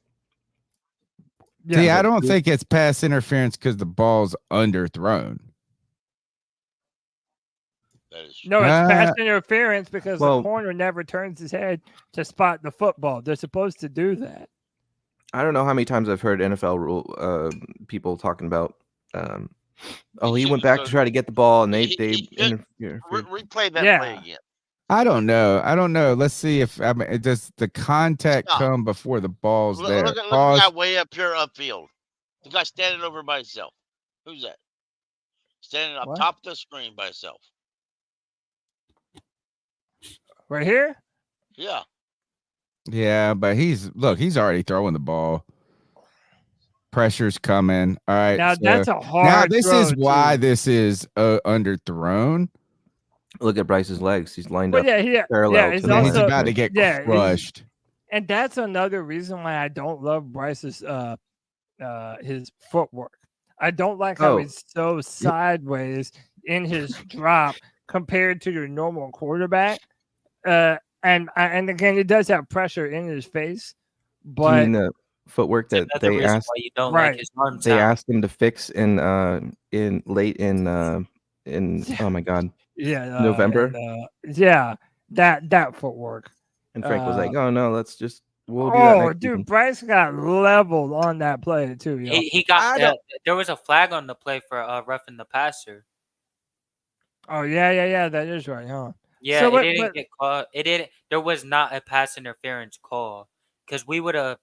Yeah. See, I don't think it's pass interference because the ball's underthrown. No, it's pass interference because the corner never turns his head to spot the football. They're supposed to do that. I don't know how many times I've heard NFL rule people talking about. He went back to try to get the ball, and they replay that play again. I don't know. Let's see if does the contact come before the ball's there. Look at the guy way up here upfield. The guy standing over by himself. Who's that? Standing up top of the screen by himself. Right here? Yeah. Yeah, but he's already throwing the ball. Pressure's coming. All right. Now that's a hard. Now this is why this is underthrown. Look at Bryce's legs. He's lined up. Parallel. He's about to get crushed. And that's another reason why I don't love Bryce's his footwork. I don't like how he's so sideways in his drop compared to your normal quarterback. And again, it does have pressure in his face, but you mean the footwork that they asked you don't like his arms they asked him to fix in oh my god, November. That footwork. And Frank was like, "Oh no, let's just we'll do that next dude, season." Bryce got leveled on that play too. He got there was a flag on the play for roughing the passer. Oh yeah, that is right, huh? Yeah, so it didn't get caught. It didn't. There was not a pass interference call because we would have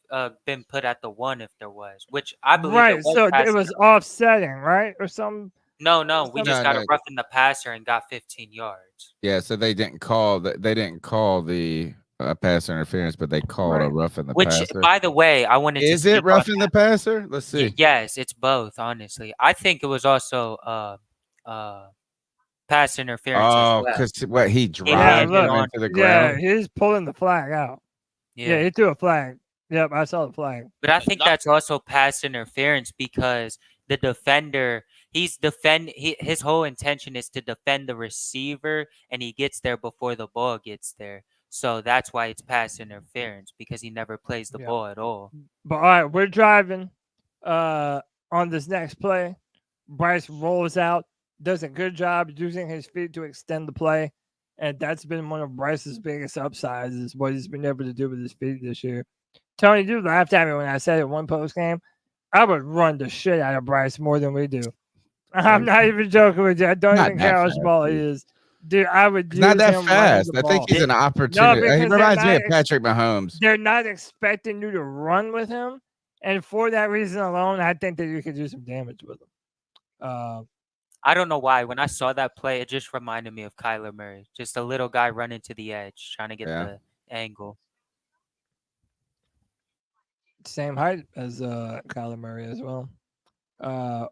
been put at the 1 if there was, which I believe. Right, so it was offsetting, right, or some. No, we just got a roughing the passer and got 15 yards. Yeah, so they didn't call the pass interference, but they called a roughing the passer. Which, by the way, I wanted to. Is it roughing the passer? Let's see. Yes, it's both. Honestly, I think it was also pass interference. Oh, because he dropped into the ground. Yeah, he's pulling the flag out. Yeah, he threw a flag. Yep, I saw the flag. But I think that's also pass interference because the defender, his whole intention is to defend the receiver, and he gets there before the ball gets there. So that's why it's pass interference because he never plays the ball at all. But all right, we're driving on this next play. Bryce rolls out. Does a good job using his feet to extend the play. And that's been one of Bryce's biggest upsides is what he's been able to do with his feet this year. Tony, you laughed at me when I said it one post game. I would run the shit out of Bryce more than we do. I'm not even joking with you. I don't even care how small he is. Dude, I would use not that him fast. I think he's an opportunity. He reminds me of Patrick Mahomes. They're not expecting you to run with him. And for that reason alone, I think that you could do some damage with him. I don't know why. When I saw that play, it just reminded me of Kyler Murray. Just a little guy running to the edge, trying to get the angle. Same height as Kyler Murray as well.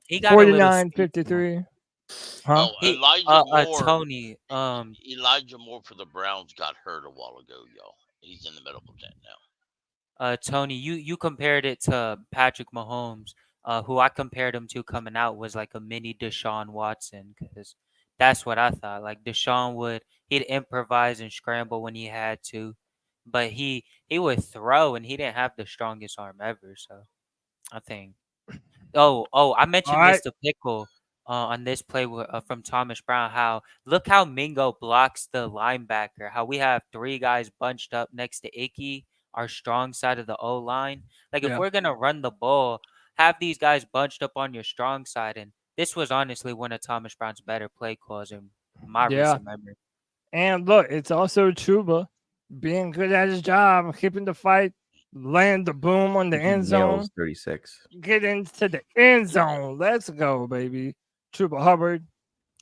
He got 49-53. Huh? Elijah Moore. Tony. Elijah Moore for the Browns got hurt a while ago, y'all. He's in the medical tent now. Tony, you compared it to Patrick Mahomes. Who I compared him to coming out was like a mini Deshaun Watson because that's what I thought. Like Deshaun he'd improvise and scramble when he had to, but he would throw and he didn't have the strongest arm ever. So I think. I mentioned Mr. Pickle on this play from Thomas Brown. Look how Mingo blocks the linebacker. How we have 3 guys bunched up next to Icky, our strong side of the O line. Like if we're gonna run the ball, have these guys bunched up on your strong side. And this was honestly one of Thomas Brown's better play calls in my recent memory. And look, it's also Chuba being good at his job, keeping the fight, laying the boom on the end zone. 36. Get into the end zone. Let's go, baby. Chuba Hubbard.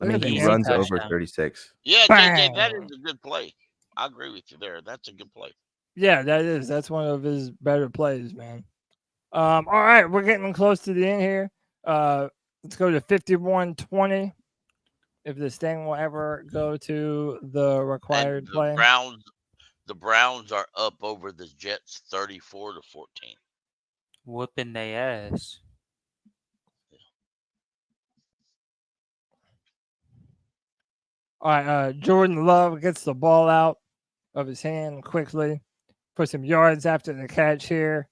I mean, he runs over 36. Yeah, JJ, that is a good play. I agree with you there. That's a good play. Yeah, that is. That's one of his better plays, man. All right, we're getting close to the end here. Let's go to 51-20. If this thing will ever go to the required play. The Browns are up over the Jets 34-14. Whooping their ass. All right, Jordan Love gets the ball out of his hand quickly. for some yards after the catch here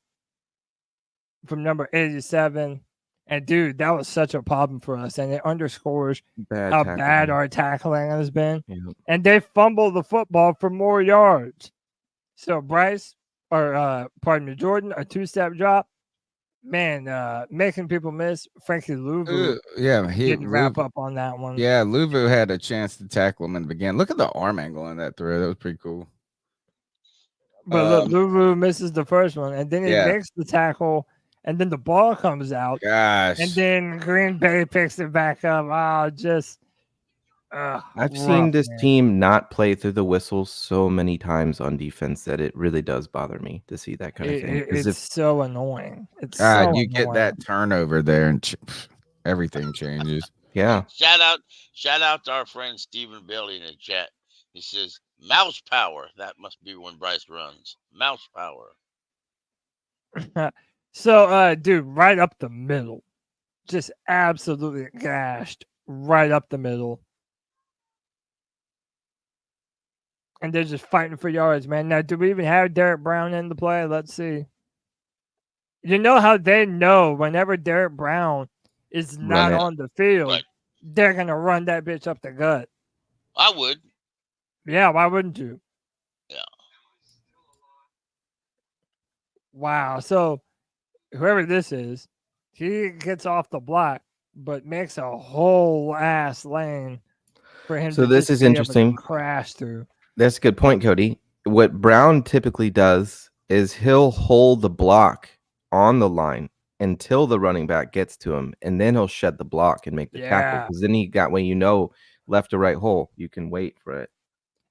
from number 87. And, dude, that was such a problem for us. And it underscores how bad our tackling has been. Yeah. And they fumbled the football for more yards. So, Jordan, a two-step drop. Man, making people miss. Frankie Louvu didn't wrap up on that one. Yeah, Louvu had a chance to tackle him in the beginning. Look at the arm angle on that throw. That was pretty cool. But look, Louvu misses the first one, and then he makes the tackle, and then the ball comes out. Gosh. And then Green Bay picks it back up. I've seen this team not play through the whistle so many times on defense that it really does bother me to see that kind of thing. It's so annoying. It's you annoying. Get that turnover there, and everything changes. Yeah. Shout out to our friend Stephen Bailey in the chat. He says, "Mouse power." That must be when Bryce runs. Mouse power. So, dude, right up the middle, just absolutely gashed right up the middle. And they're just fighting for yards, man. Now, do we even have Derek Brown in the play? Let's see. You know how they know whenever Derek Brown is not on the field, they're going to run that bitch up the gut. I would. Yeah, why wouldn't you? Yeah. Wow. So, whoever this is, he gets off the block, but makes a whole ass lane for him to this is interesting. Crash through. That's a good point, Cody. What Brown typically does is he'll hold the block on the line until the running back gets to him, and then he'll shed the block and make the tackle. Because then he got left or right hole, you can wait for it.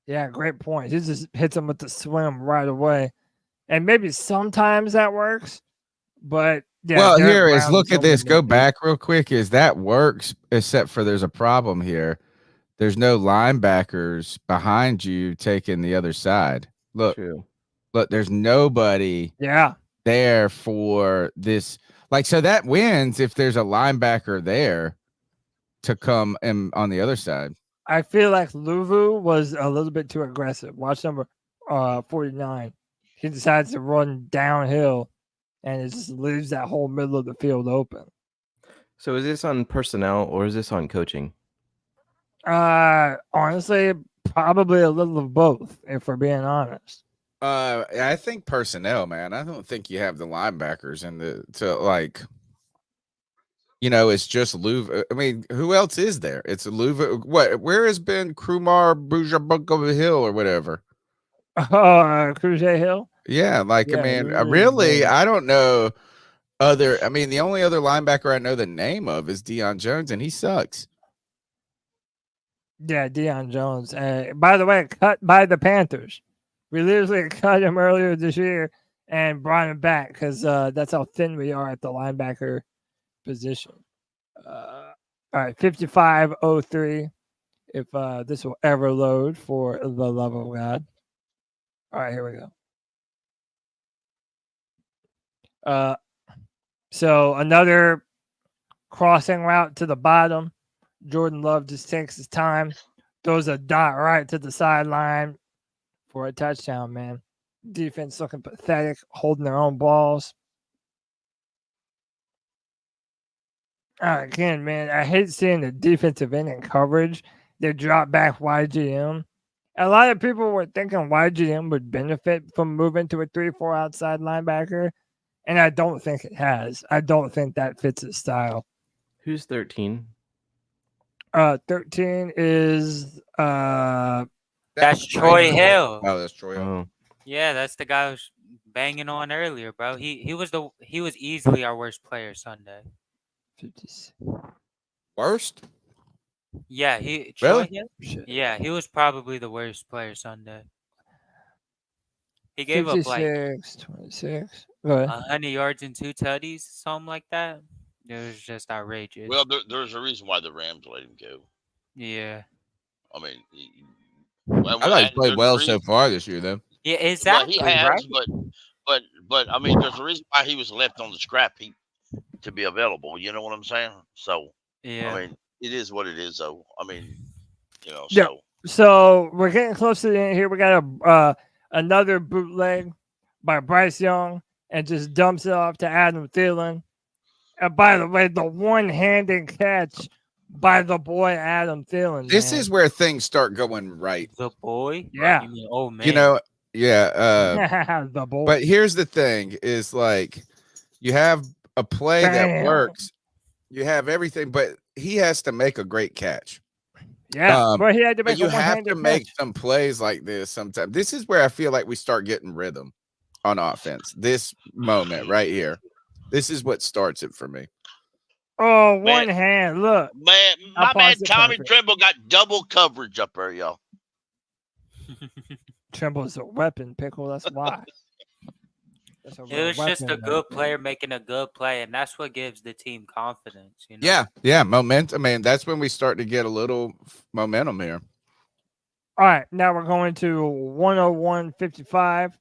Yeah, great point. He just hits him with the swim right away, and maybe sometimes that works, but look at this. Go back real quick. Is that works? Except for there's a problem here. There's no linebackers behind you taking the other side. Look, there's nobody there for this. So that wins if there's a linebacker there to come in on the other side. I feel like Louvu was a little bit too aggressive. Watch number 49. He decides to run downhill, and it just leaves that whole middle of the field open. So is this on personnel or is this on coaching? Honestly, probably a little of both, if we're being honest. I think personnel, man. I don't think you have the linebackers it's just Louvu. I mean, who else is there? It's Louvu. Where has been Krumar Bujabuka Hill or whatever? Cruzay Hill? Yeah, I don't know the only other linebacker I know the name of is Deion Jones, and he sucks. Yeah, Deion Jones. By the way, cut by the Panthers. We literally cut him earlier this year and brought him back because that's how thin we are at the linebacker position. All right, 55:03. If this will ever load, for the love of God. All right, here we go. So another crossing route to the bottom. Jordan Love just takes his time, throws a dot right to the sideline for a touchdown, man. Defense looking pathetic, holding their own balls. Again, man, I hate seeing the defensive end in coverage. They drop back YGM. A lot of people were thinking YGM would benefit from moving to a 3-4 outside linebacker, and I don't think it has. I don't think that fits his style. Who's 13? 13 is that's Troy Hill. Oh, that's Troy Hill. Yeah, that's the guy I was banging on earlier, bro. He was easily our worst player Sunday. 56. Worst? Yeah, Troy Hill? Yeah, he was probably the worst player Sunday. He gave 56, up 26. 100 yards and 2 tutties, something like that. It was just outrageous. Well, there's a reason why the Rams let him go. Yeah. I mean, I thought he played well so far this year, though. Yeah, exactly. Well, he has, right? but I mean, there's a reason why he was left on the scrap heap to be available. You know what I'm saying? So, yeah. I mean, it is what it is, though. I mean, so. Yeah. So we're getting close to the end here. We got another bootleg by Bryce Young and just dumps it off to Adam Thielen. And by the way, the one-handed catch by the boy Adam Thielen. This is where things start going right. The boy? Yeah. You mean, oh, man. You know, yeah. The boy. But here's the thing is like you have a play that works. You have everything, but he has to make a great catch. Yeah, but he had to make. But you have to make some plays like this sometimes. This is where I feel like we start getting rhythm on offense. This moment right here. This is what starts it for me. Oh, one hand. Look. Man, my man Tommy Tremble got double coverage up there, y'all. Tremble's a weapon, Pickle. That's why. It was just a good player making a good play, and that's what gives the team confidence. You know? Yeah, momentum. I mean, that's when we start to get a little momentum here. All right, now we're going to 101.55.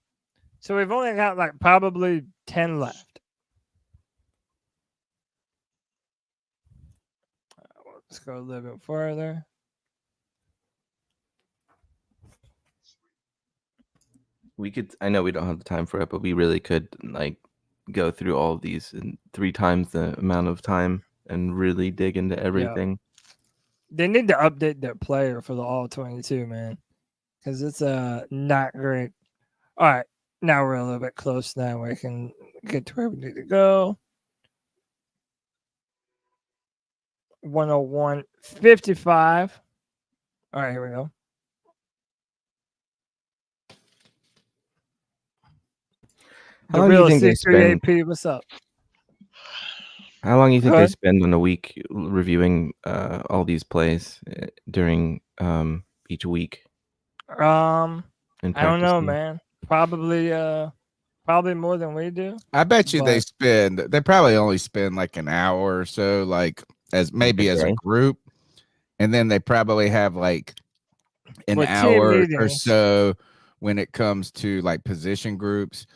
So we've only got like probably 10 left. Let's go a little bit further. We could. I know we don't have the time for it, but we really could like go through all of these in 3 times the amount of time and really dig into everything. Yeah. They need to update their player for the ALL-22, man, because it's not great. All right, now we're a little bit close. Now we can get to where we need to go. 101.55. All right, here we go. The real C3 AP, what's up? How long do you think they spend on a week reviewing all these plays during each week? I don't know, man. Probably more than we do. I bet you they probably only spend like an hour or so, like as a group, and then they probably have like an hour or so when it comes to like position groups.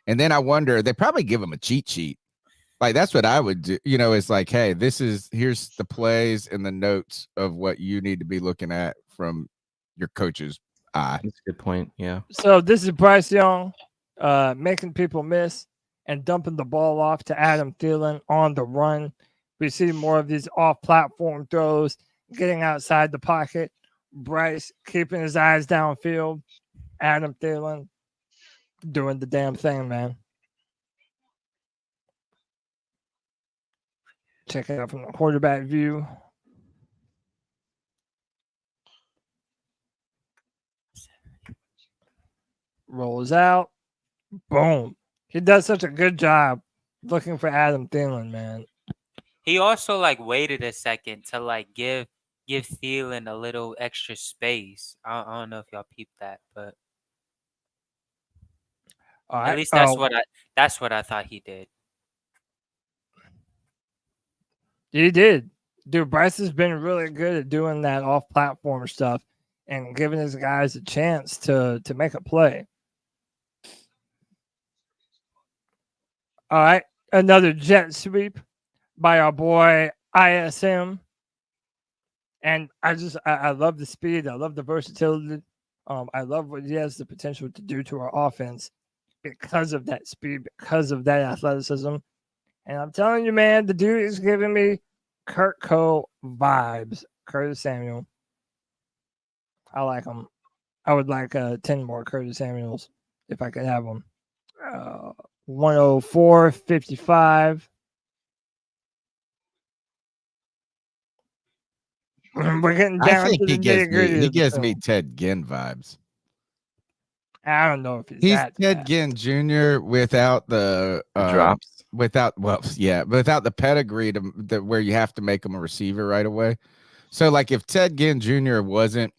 And then I wonder, they probably give them a cheat sheet. Like, that's what I would do. You know, it's like, hey, here's the plays and the notes of what you need to be looking at from your coach's eye. That's a good point. Yeah. So this is Bryce Young making people miss and dumping the ball off to Adam Thielen on the run. We see more of these off-platform throws, getting outside the pocket. Bryce keeping his eyes downfield. Adam Thielen doing the damn thing, man. Check it out from the quarterback view. Rolls out. Boom. He does such a good job looking for Adam Thielen, man. He also like waited a second to like give Thielen a little extra space. I don't know if y'all peeped that, but at least that's what I thought he did. He did. Dude, Bryce has been really good at doing that off-platform stuff and giving his guys a chance to make a play. All right, another jet sweep by our boy ISM. And I love the speed. I love the versatility. I love what he has the potential to do to our offense because of that speed, because of that athleticism. And I'm telling you, man, the dude is giving me Kurt Cole vibes. Curtis Samuel. I like him. I would like 10 more Curtis Samuels if I could have them. 104.55. We're getting down to the nitty-gritty. He gives me Ted Ginn vibes. I don't know if he's Ted Ginn Jr. without the drops. Without the pedigree where you have to make him a receiver right away. So, like, if Ted Ginn Jr. wasn't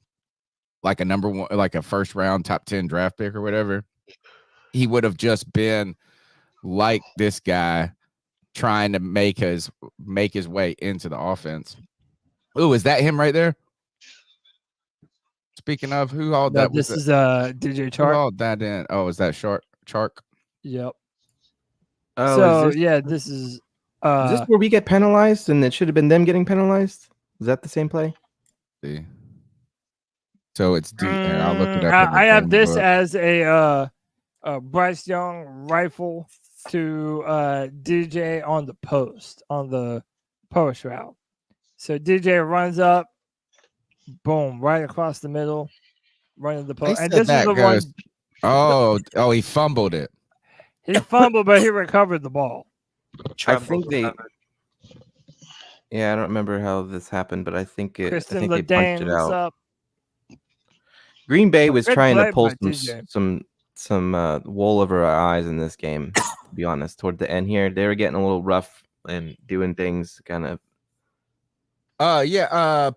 like a number one, like a first round top 10 draft pick or whatever, he would have just been like this guy trying to make his way into the offense. Oh, is that him right there? Speaking of, who hauled that? This is DJ Chark. Who hauled that in? Oh, is that Chark? Yep. Oh, so this is is this where we get penalized and it should have been them getting penalized? Is that the same play? See. So it's I'll look it up. I have this as a Bryce Young rifle to DJ on the post route. So DJ runs up, boom, right across the middle, running the post. And this is the goes, one. Oh, he fumbled it. He fumbled, but he recovered the ball. I think they. Yeah, I don't remember how this happened, but I think they punched it out. Up. Green Bay was trying to pull some wool over our eyes in this game. To be honest, toward the end here, they were getting a little rough and doing things kind of.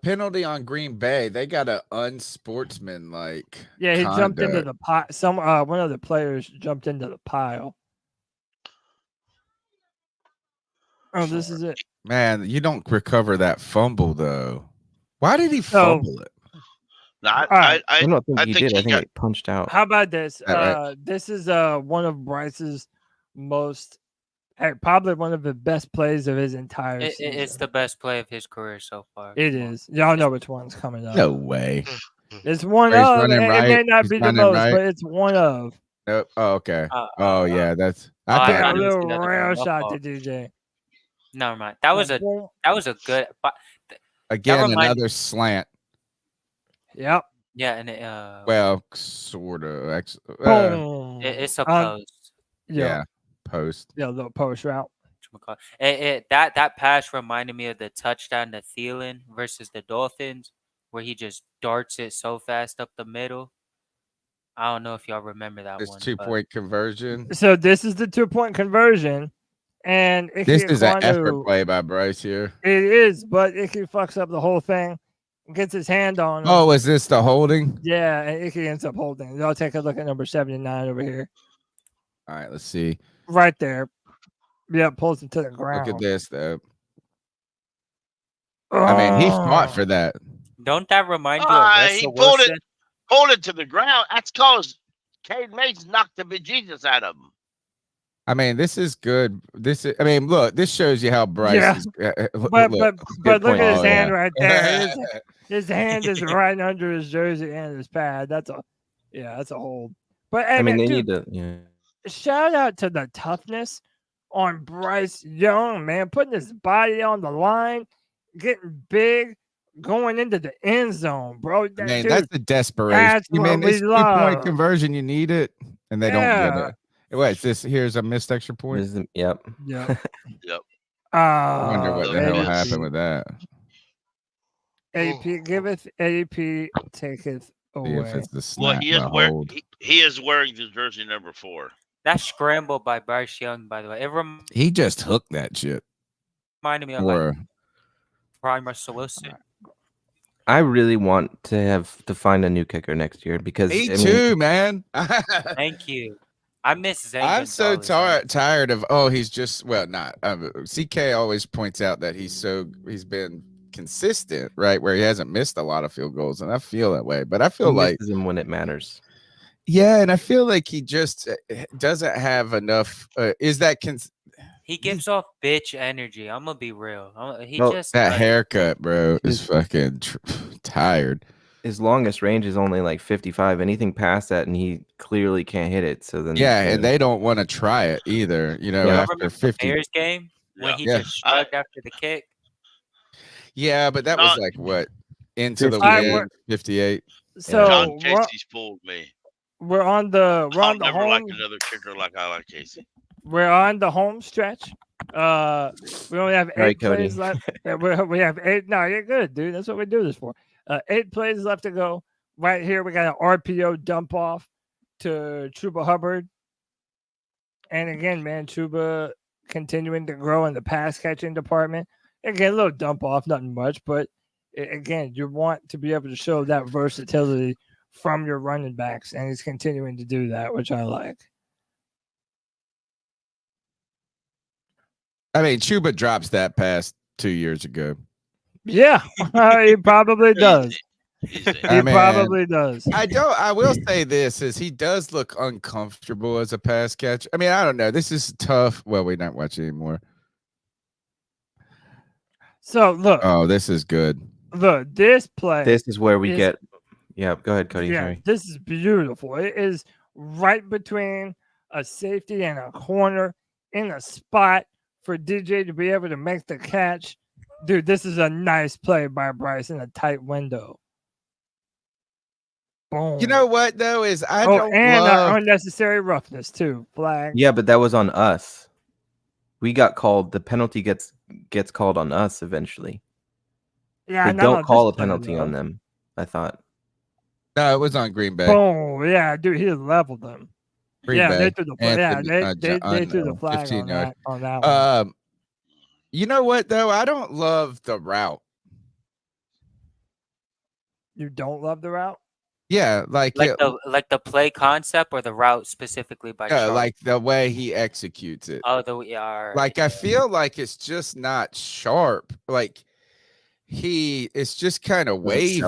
Penalty on Green Bay. They got an unsportsmanlike. Yeah, he jumped into the pile. One of the players jumped into the pile. Oh, this is it. Man, you don't recover that fumble though. Why did he fumble it? No, I don't think he did. I think he punched out. How about this? This is one of Bryce's probably one of the best plays of his entire season. It's the best play of his career so far. It is. Y'all know which one's coming up. No way. It's one of. It may not be the most, but it's one of. Oh, okay. Yeah, that's. I got a little rail shot to DJ. Never mind. That was a good. Again, another slant. Yep. Yeah, and well, sort of. It's a post. Yeah, post. Yeah, the post route. That pass reminded me of the touchdown to Thielen versus the Dolphins, where he just darts it so fast up the middle. I don't know if y'all remember that one. 2-point conversion. So this is the 2-point conversion. And this is an effort play by Bryce here. It is, but Icky fucks up the whole thing. Gets his hand on him. Oh, is this the holding? Yeah, and Icky ends up holding. Y'all take a look at number 79 over here. All right, let's see. Right there. Yeah, pulls him to the ground. Look at this, though. I mean, he fought for that. Don't that remind you of Russell he Wilson? pulled it to the ground. That's because Cade Mays knocked the bejesus out of him. I mean, this is good. Look, this shows you how Bryce is. But look at his hand right there. His hand is right under his jersey and his pad. That's a hold. But I mean, they need to. Yeah. Shout out to the toughness on Bryce Young, man, putting his body on the line, getting big, going into the end zone, bro. That's the desperation. That's what we this love. 2-point conversion, you need it, and they don't get it. Wait, here's a missed extra point. Yep. Yep. I wonder what the hell happened with that. AP giveth, AP taketh away. If it's the snap, he is wearing the jersey number 4. That scramble by Bryce Young, by the way. He just hooked that shit. Reminded me of prime Russell Wilson. I really want to find a new kicker next year because me too, man. Thank you. I miss Zane. I'm so tired of he's just not. CK always points out that he's been consistent, right, where he hasn't missed a lot of field goals, and I feel that way. But I feel like him when it matters. Yeah, and I feel like he just doesn't have enough. He gives off bitch energy. I'm gonna be real. That haircut, bro, is fucking tired. His longest range is only like 55. Anything past that, and he clearly can't hit it. So then, and they don't want to try it either. After 50 Bears game when he just shrugged after the kick. Yeah, but that was like what into the wind, 58. So John Casey's fooled me. We're on the never like another kicker like I like Casey. We're on the home stretch. We only have 8 plays left. We have 8. No, you're good, dude. That's what we do this for. 8 plays left to go. Right here, we got an RPO dump off to Chuba Hubbard. And again, man, Chuba continuing to grow in the pass catching department. Again, a little dump off, nothing much, but again, you want to be able to show that versatility from your running backs, and he's continuing to do that, which I like. I mean, Chuba drops that pass 2 years ago. Yeah, he probably does. He probably does. I will say this is he does look uncomfortable as a pass catcher. I mean, I don't know. This is tough. Well, we're not watching anymore. So look. Oh, this is good. Look, this play. This is where we get. Yeah, go ahead, Cody. Yeah, sorry. This is beautiful. It is right between a safety and a corner in a spot for DJ to be able to make the catch. Dude, this is a nice play by Bryce in a tight window. Boom. You know what though is I don't love unnecessary roughness too. Flag. Yeah, but that was on us. We got called. The penalty gets called on us eventually. Yeah, they don't call a penalty on them. I thought. No, it was on Green Bay. Oh yeah, dude, he leveled them. Green Bay. They threw the flag. They threw the flag 15 yards. On that one. You know what though? I don't love the route. You don't love the route? Yeah, like the play concept or the route specifically by Chark? Like the way he executes it. Oh, like I feel like it's just not sharp. Like it's just kind of wavy.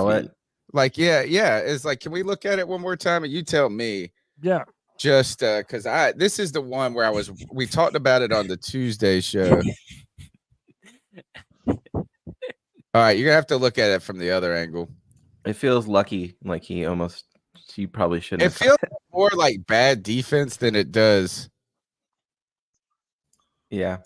Like yeah, it's like, can we look at it one more time and you tell me? Yeah. Just because this is the one where we talked about it on the Tuesday show. All right, you're gonna have to look at it from the other angle. It feels lucky, like he probably shouldn't. It feels more like bad defense than it does. Yeah.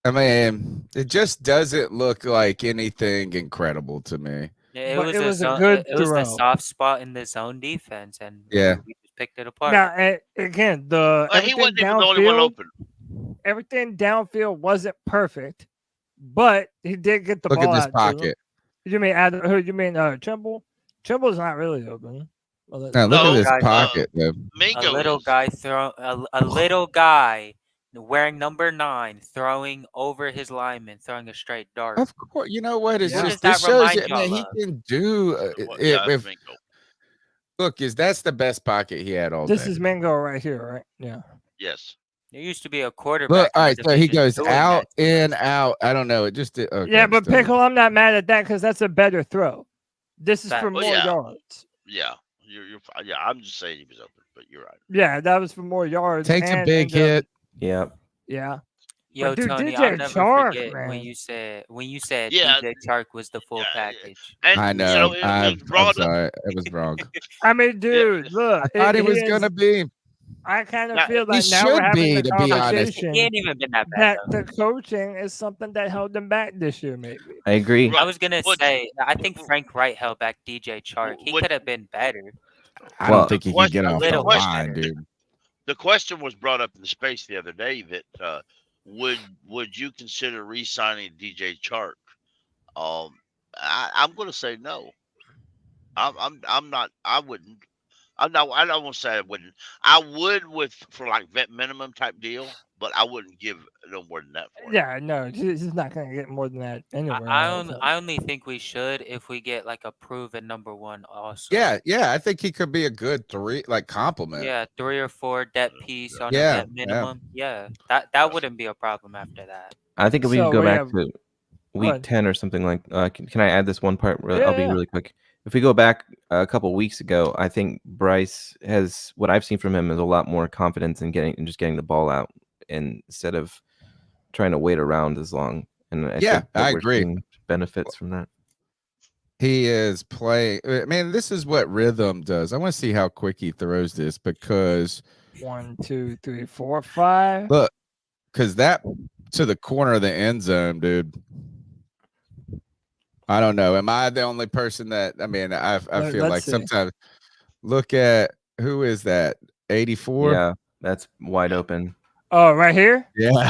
I mean, it just doesn't look like anything incredible to me. Yeah, it was the soft spot in the zone defense, and we just picked it apart. Now, again, he wasn't even the only one open. Everything downfield wasn't perfect, but he did get the ball out. Look at this pocket. You mean Trimble? Trimble's not really open. Look at this pocket, though. A little guy a little guy wearing number 9 throwing over his lineman, throwing a straight dart. Of course, you know what? It's just this shows you, man, he can do. Look, that's the best pocket he had all day. This is Mingo right here, right? Yeah. Yes. There used to be a quarterback. Look, all right, so he goes out, in, out. I don't know. It just did. Okay, yeah, but Pickle, I'm not mad at that because that's a better throw. This is for more yards. Yeah, you're fine. Yeah, I'm just saying he was open, but you're right. Yeah, that was for more yards. Takes a big hit. Yeah. Yeah. Yo, dude, Tony, DJ I'll never Chark, forget man. when you said DJ Chark was the full package. And, I know. I'm sorry. It was wrong. I mean, dude, look. I thought he was going to be. I kind of feel like now we're having the conversation. He ain't even been that bad. The coaching is something that held them back this year, maybe. I agree. I was gonna say, I think Frank Wright held back DJ Chark. He could have been better. I don't think he can get off the line, dude. The question was brought up in the space the other day that would you consider re-signing DJ Chark? I'm going to say no. I'm not. I wouldn't. I don't want to say I wouldn't. I would for like vet minimum type deal, but I wouldn't give no more than that for it. Yeah, no, he's not going to get more than that anywhere. I only think we should if we get like a proven number 1 also. Yeah, I think he could be a good 3 compliment. Yeah, 3 or 4 debt piece on a vet minimum. Yeah, that wouldn't be a problem after that. I think if we go back to week 10 or something like, can I add this one part? I'll be really quick. If we go back a couple weeks ago, I think Bryce has, what I've seen from him is a lot more confidence in just getting the ball out instead of trying to wait around as long. And I agree. Benefits from that. He is playing. Man, this is what rhythm does. I want to see how quick he throws this because 1, 2, 3, 4, 5. Look, because that to the corner of the end zone, dude. I don't know. Am I the only person that? I mean, I feel like sometimes. Look at who is that? 84. Yeah, that's wide open. Oh, right here. Yeah.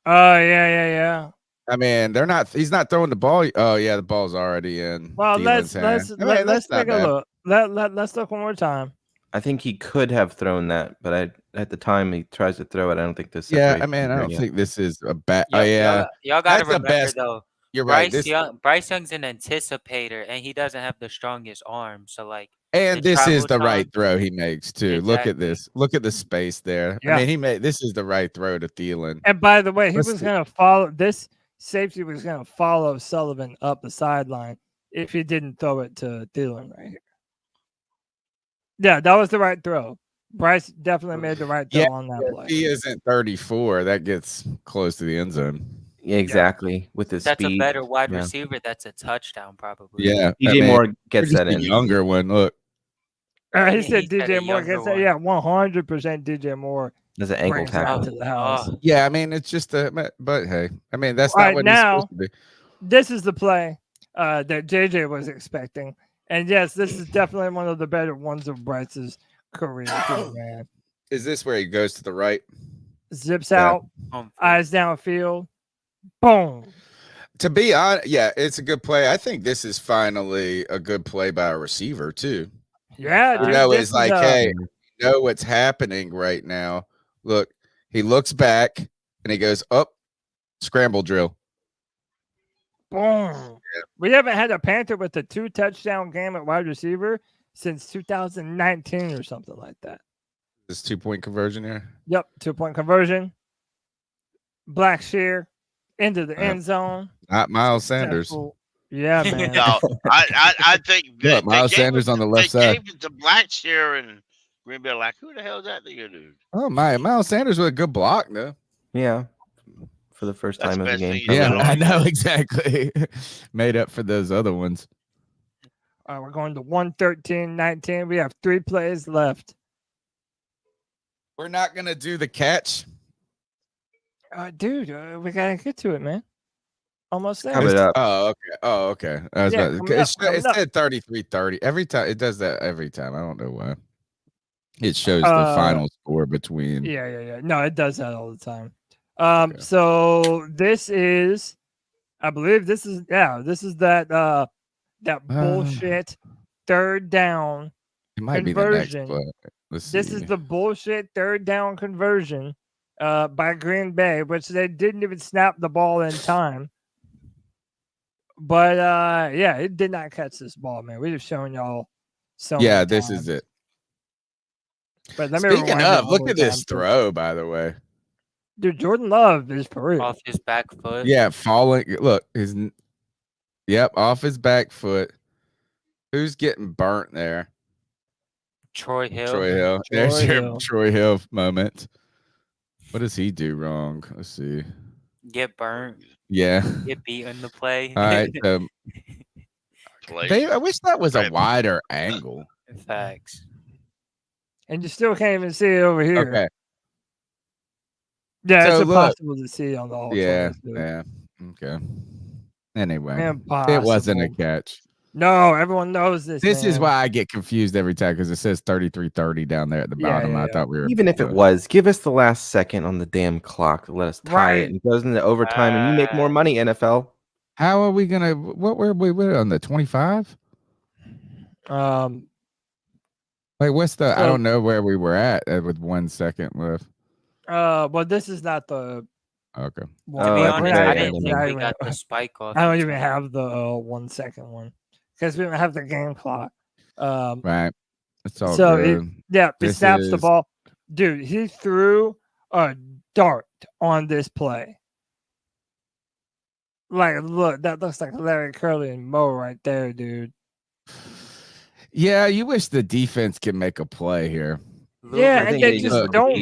Oh yeah. I mean, he's not throwing the ball. Oh yeah, the ball's already in. Well, let's take a look. Let's look one more time. I think he could have thrown that, but at the time he tries to throw it. I don't think this. Yeah, I mean, I don't think this is a bad. Y'all got to remember though. You're right. Bryce Young's an anticipator, and he doesn't have the strongest arm. So, like, and this is the right throw he makes too. Exactly. Look at this. Look at the space there. Yeah. I mean, this is the right throw to Thielen. And by the way, he was going to follow this safety was going to follow Sullivan up the sideline if he didn't throw it to Thielen right here. Yeah, that was the right throw. Bryce definitely made the right throw on that play. He isn't 34. That gets close to the end zone. Yeah, exactly. With his that's speed. A better wide receiver. That's a touchdown, probably. Yeah. DJ Moore gets that in. Younger one. Look. He said DJ Moore gets that. Yeah, 100% DJ Moore. There's an ankle tackle to the house. Yeah, I mean it's just but hey, I mean that's not what he's supposed to be. This is the play that JJ was expecting, and yes, this is definitely one of the better ones of Bryce's career, man. Is this where he goes to the right? Zips out, eyes downfield, boom. To be honest, yeah, it's a good play. I think this is finally a good play by a receiver too. Yeah, dude, it's like, hey, you know what's happening right now. Look, he looks back and he goes up, scramble drill. Boom. Yeah. We haven't had a Panther with a 2-touchdown game at wide receiver since 2019 or something like that. This 2-point conversion here? Yep, 2-point conversion. Black shear into the end zone. Not Miles Sanders. Yeah, man. No, I think Miles Sanders on the left side. Gave it to Blackshear and Green Bay, like, who the hell is that nigga, dude? Oh my, Miles Sanders with a good block, though. Yeah, for the first time in the game. Yeah, I know exactly. Made up for those other ones. All right, we're going to 113-19. We have 3 plays left. We're not gonna do the catch, dude. We gotta get to it, man. Almost there. Oh, okay. I was it said 33-30. Every time it does that every time. I don't know why. It shows the final score between. Yeah. No, it does that all the time. Okay. So this is, I believe this is that bullshit third down it might conversion. Be the next play. This is the bullshit third down conversion by Green Bay, which they didn't even snap the ball in time. But yeah, it did not catch this ball, man. We've shown y'all so many times. This is it. But let me Speaking of, look at this throw, by the way. Dude, Jordan Love is for real. Off his back foot. Yeah, falling. Look, off his back foot. Who's getting burnt there? Troy Hill. There's your Troy Hill moment. What does he do wrong? Let's see. Get burnt. Yeah. Get beat in the play. All right. I wish that was a wider angle. Facts. And you still can't even see it over here. Okay. Yeah, it's impossible to see on the all. Yeah. Okay. Anyway, impossible. It wasn't a catch. No, everyone knows this. This is why I get confused every time because it says 33-30 down there at the bottom. Yeah. I thought we were even if it was, give us the last second on the damn clock to let us tie it and it goes into overtime and you make more money, NFL. How are we gonna what were we on the 25? Like what's the I don't know where we were at with 1 second left. Well, this is not the okay. To be honest, I didn't think we got the spike off. I don't even have the 1 second one. Because we don't have the game clock. Right. It's all so good. He snaps the ball. Dude, he threw a dart on this play. Like, look, that looks like Larry Curly and Mo right there, dude. Yeah, you wish the defense could make a play here. Yeah, and they just don't.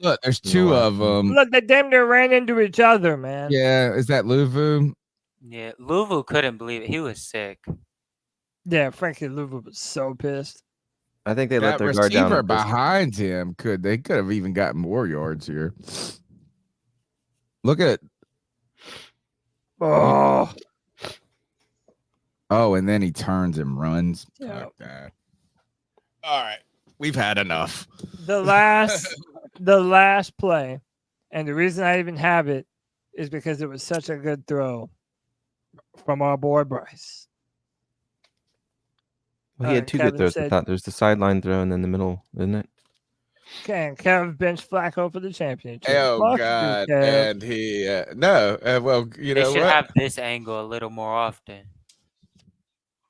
Look, there's 2 of them. Look, they damn near ran into each other, man. Yeah, is that Luvu? Yeah, Luvu couldn't believe it. He was sick. Yeah, Frankie Luvu was so pissed. I think they let their guard down. Receiver behind him could have even gotten more yards here. Look at it. Oh, and then he turns and runs. Yeah. All right, we've had enough. The last play, and the reason I even have it is because it was such a good throw from our boy Bryce. Well, he had 2 good throws. I thought there's the sideline throw and then the middle, isn't it? Can Kev bench Flacco for the championship? Oh God! And he no. Well, you know they should have this angle a little more often.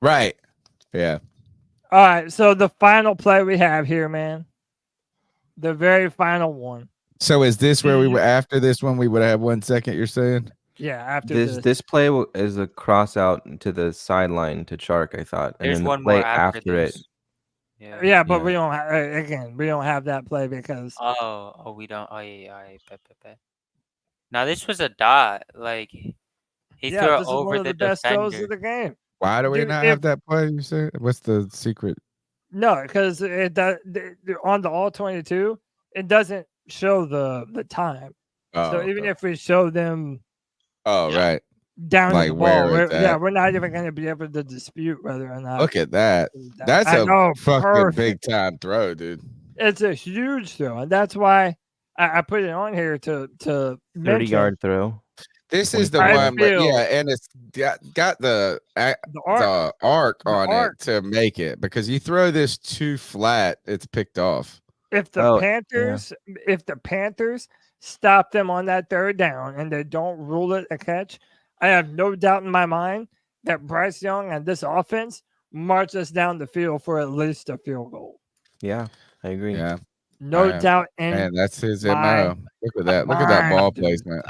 Right. Yeah. All right. So the final play we have here, man. The very final one. So is this where we were after this one? We would have 1 second. You're saying? Yeah. After this play is a cross out to the sideline to Chark. I thought. And there's then one play more after it. Yeah, but we don't we don't have that play because we don't. Oh yeah. Now this was a dot. Like he threw it over one of the best throws defender. of the game. Why do we not have that play? You say? What's the secret? No, because it does on the all-22, it doesn't show the time. So even if we show them, right, down like to the ball, we're not even going to be able to dispute whether or not. Look at that. That's a fucking big time throw, dude. It's a huge throw, and that's why I put it on here to 30-yard throw. This is the one, but and it's got the arc on it to make it, because you throw this too flat, it's picked off. If the Panthers stop them on that third down and they don't rule it a catch, I have no doubt in my mind that Bryce Young and this offense march us down the field for at least a field goal. Yeah, I agree. Yeah, no doubt. And that's his MO. Look at that. Look at that ball placement.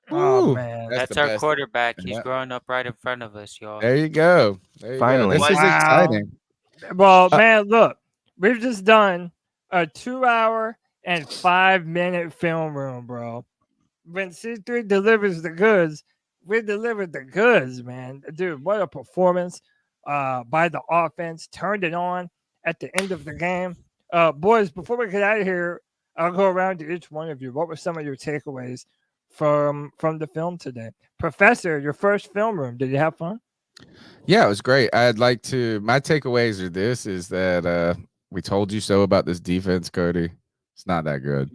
Oh man, that's our quarterback. He's growing up right in front of us, y'all. There you go. Finally, this is exciting. Well, man, look, we've just done a 2-hour and 5-minute film room, bro. When C3 delivers the goods, we delivered the goods, man. Dude, what a performance by the offense. Turned it on at the end of the game. Boys, before we get out of here, I'll go around to each one of you. What were some of your takeaways from the film today? Professor, your first film room, did you have fun? Yeah, it was great. My takeaways are is that we told you so about this defense, Cody. It's not that good.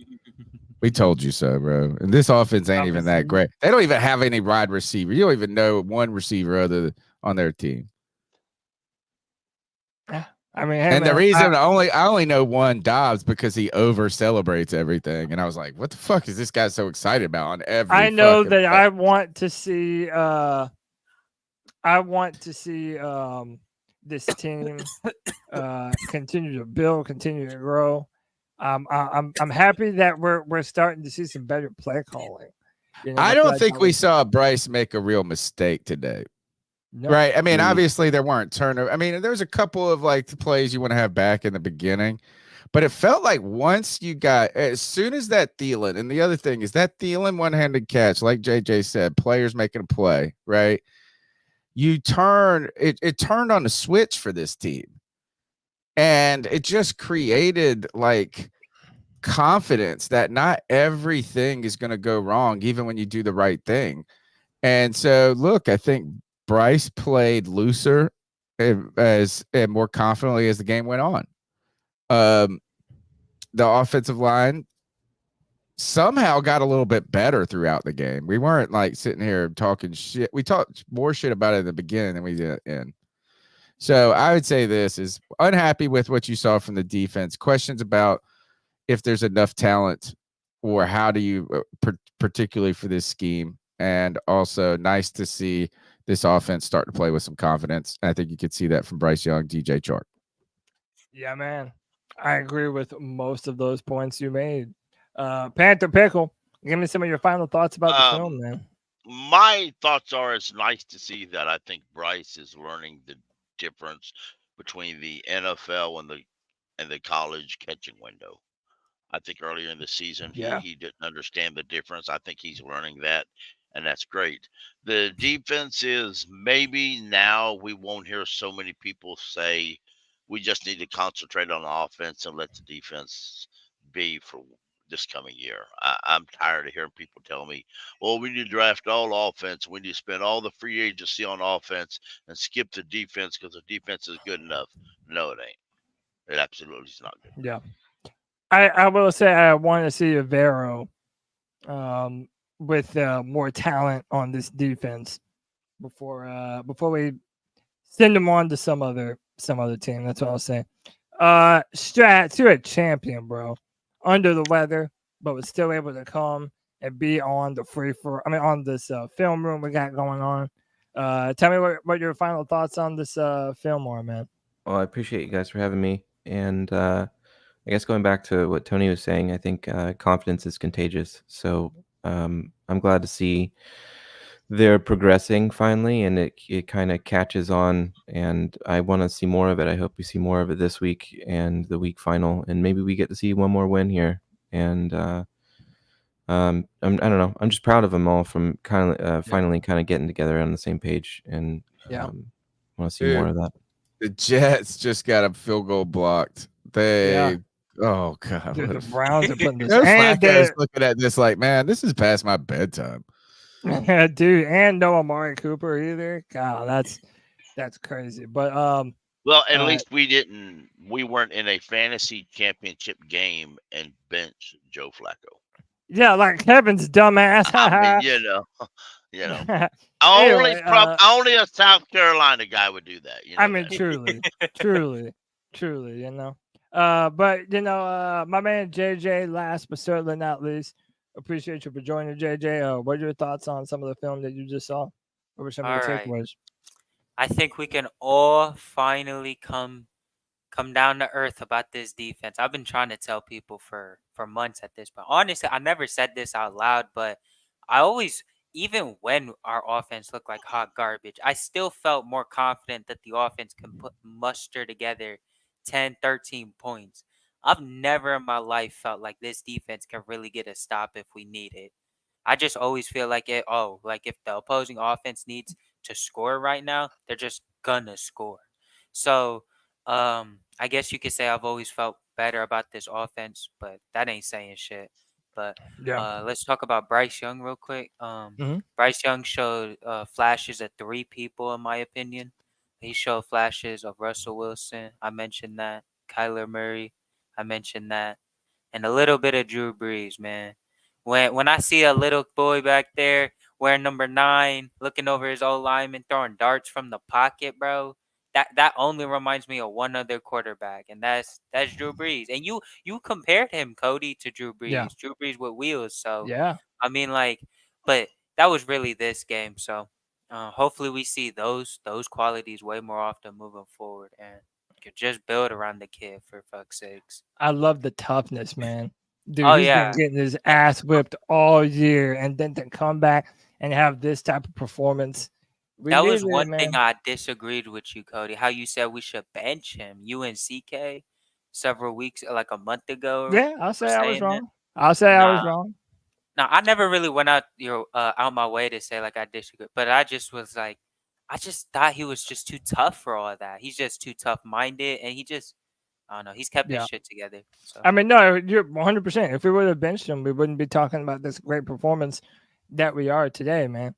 We told you so, bro. And this offense ain't even that great. They don't even have any wide receiver. You don't even know one receiver other on their team. I mean, and the reason I only know one, Dobbs, because he over celebrates everything, and I was like, "What the fuck is this guy so excited about on every?" I know that I want to see. This team continue to build, continue to grow. I'm happy that we're starting to see some better play calling. I don't think we saw Bryce make a real mistake today. No. Right. I mean, obviously there weren't turnover. I mean, there's a couple of plays you want to have back in the beginning, but it felt like once you got, as soon as that Thielen, and the other thing is that Thielen one-handed catch, like JJ said, players making a play, right? It turned on the switch for this team, and it just created confidence that not everything is going to go wrong, even when you do the right thing. And so, look, I think Bryce played looser and more confidently as the game went on. The offensive line somehow got a little bit better throughout the game. We weren't sitting here talking shit. We talked more shit about it in the beginning than we did at the end. So I would say this is unhappy with what you saw from the defense. Questions about if there's enough talent, or how do you, particularly for this scheme, and also nice to see this offense start to play with some confidence. I think you could see that from Bryce Young, DJ Chark. Yeah, man. I agree with most of those points you made. Panther Pickle, give me some of your final thoughts about the film, man. My thoughts are, it's nice to see that I think Bryce is learning the difference between the NFL and the college catching window. I think earlier in the season, he didn't understand the difference. I think he's learning that, and that's great. The defense is, maybe now we won't hear so many people say we just need to concentrate on the offense and let the defense be for this coming year. I'm tired of hearing people tell me, well, we need to draft all offense. We need to spend all the free agency on offense and skip the defense because the defense is good enough. No, it ain't. It absolutely is not good. Yeah. I will say I want to see a Vero with more talent on this defense before we send them on to some other team. That's what I'll say. Strats, you're a champion, bro. Under the weather, but was still able to come and be on the on this film room we got going on. Tell me what your final thoughts on this film are, man. Well, I appreciate you guys for having me, and I guess going back to what Tony was saying, I think confidence is contagious. So I'm glad to see they're progressing finally, and it kind of catches on, and I want to see more of it. I hope we see more of it this week and the week final, and maybe we get to see one more win here. And I don't know. I'm just proud of them all from finally kind of getting together on the same page, and want to see more of that. The Jets just got a field goal blocked. Oh God! Dude, the Browns are putting this. Joe Flacco's looking at this like, man, this is past my bedtime. Dude, and no Amari Cooper either. God, that's crazy. But well, at least we weren't in a fantasy championship game and bench Joe Flacco. Yeah, like Kevin's dumbass. I mean, only a South Carolina guy would do that. I mean, truly, but my man JJ, last but certainly not least, appreciate you for joining, JJ. What are your thoughts on some of the film that you just saw? What were some of the takeaways? I think we can all finally come down to earth about this defense. I've been trying to tell people for months at this point. Honestly, I never said this out loud, but I always, even when our offense looked like hot garbage, I still felt more confident that the offense can muster together 10, 13 points. I've never in my life felt like this defense can really get a stop if we need it. I just always feel like if the opposing offense needs to score right now, they're just gonna score. So I guess you could say I've always felt better about this offense, but that ain't saying shit. But let's talk about Bryce Young real quick. Bryce Young showed flashes of three people, in my opinion. He showed flashes of Russell Wilson. I mentioned that. Kyler Murray. I mentioned that. And a little bit of Drew Brees, man. When I see a little boy back there wearing number 9, looking over his old lineman, throwing darts from the pocket, bro, that only reminds me of one other quarterback, and that's Drew Brees. And you compared him, Cody, to Drew Brees. Yeah. Drew Brees with wheels. So yeah, I mean, but that was really this game. So hopefully we see those qualities way more often moving forward, and could just build around the kid, for fuck's sakes. I love the toughness, man. Dude, he's been getting his ass whipped all year, and then to come back and have this type of performance. That was one thing I disagreed with you, Cody. How you said we should bench him. You and CK several weeks, like a month ago. Yeah, I'll say I was wrong. I'll say I was wrong. No, I never really went out my way to say like I disagree, but I just was like, I just thought he was just too tough for all of that. He's just too tough-minded, and I don't know. He's kept his shit together. So. I mean, no, you're 100%. If we would have benched him, we wouldn't be talking about this great performance that we are today, man.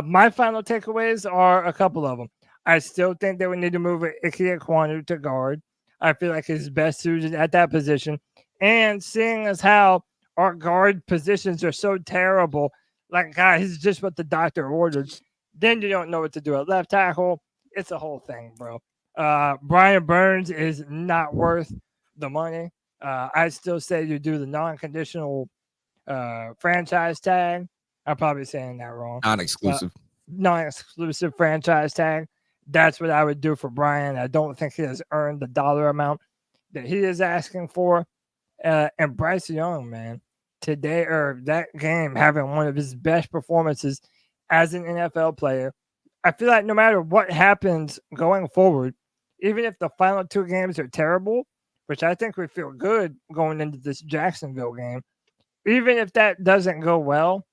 My final takeaways are a couple of them. I still think that we need to move Ike Ekwonu to guard. I feel like he's best suited at that position. And seeing as how our guard positions are so terrible, like, God, he's just what the doctor ordered. Then you don't know what to do at left tackle. It's a whole thing, bro. Brian Burns is not worth the money. I still say you do the non-conditional franchise tag. I'm probably saying that wrong. Non-exclusive franchise tag. That's what I would do for Brian. I don't think he has earned the dollar amount that he is asking for. And Bryce Young, man, today or that game having one of his best performances as an NFL player. I feel like no matter what happens going forward, even if the final 2 games are terrible, which I think we feel good going into this Jacksonville game, even if that doesn't go well,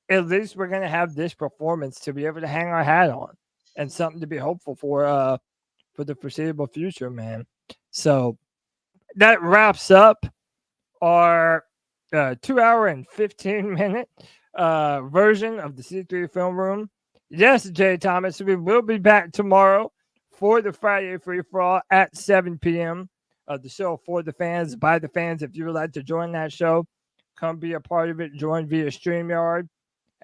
at least we're going to have this performance to be able to hang our hat on and something to be hopeful for the foreseeable future, man. So that wraps up our 2-hour and 15-minute version of the C3 Film Room. Yes, Jay Thomas, we will be back tomorrow for the Friday free-for-all at 7 p.m. The show for the fans, by the fans. If you would like to join that show, come be a part of it. Join via StreamYard.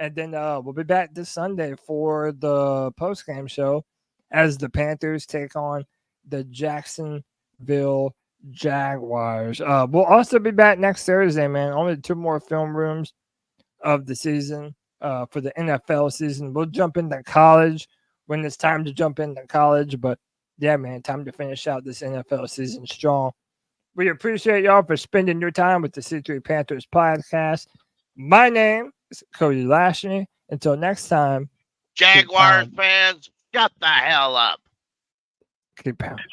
And then we'll be back this Sunday for the post-game show as the Panthers take on the Jacksonville Jaguars. We'll also be back next Thursday, man. Only 2 more film rooms of the season for the NFL season. We'll jump into college when it's time to jump into college. But, yeah, man, time to finish out this NFL season strong. We appreciate y'all for spending your time with the C3 Panthers podcast. My name is Cody Lashley. Until next time. Jaguars fans, shut the hell up. Keep pounding.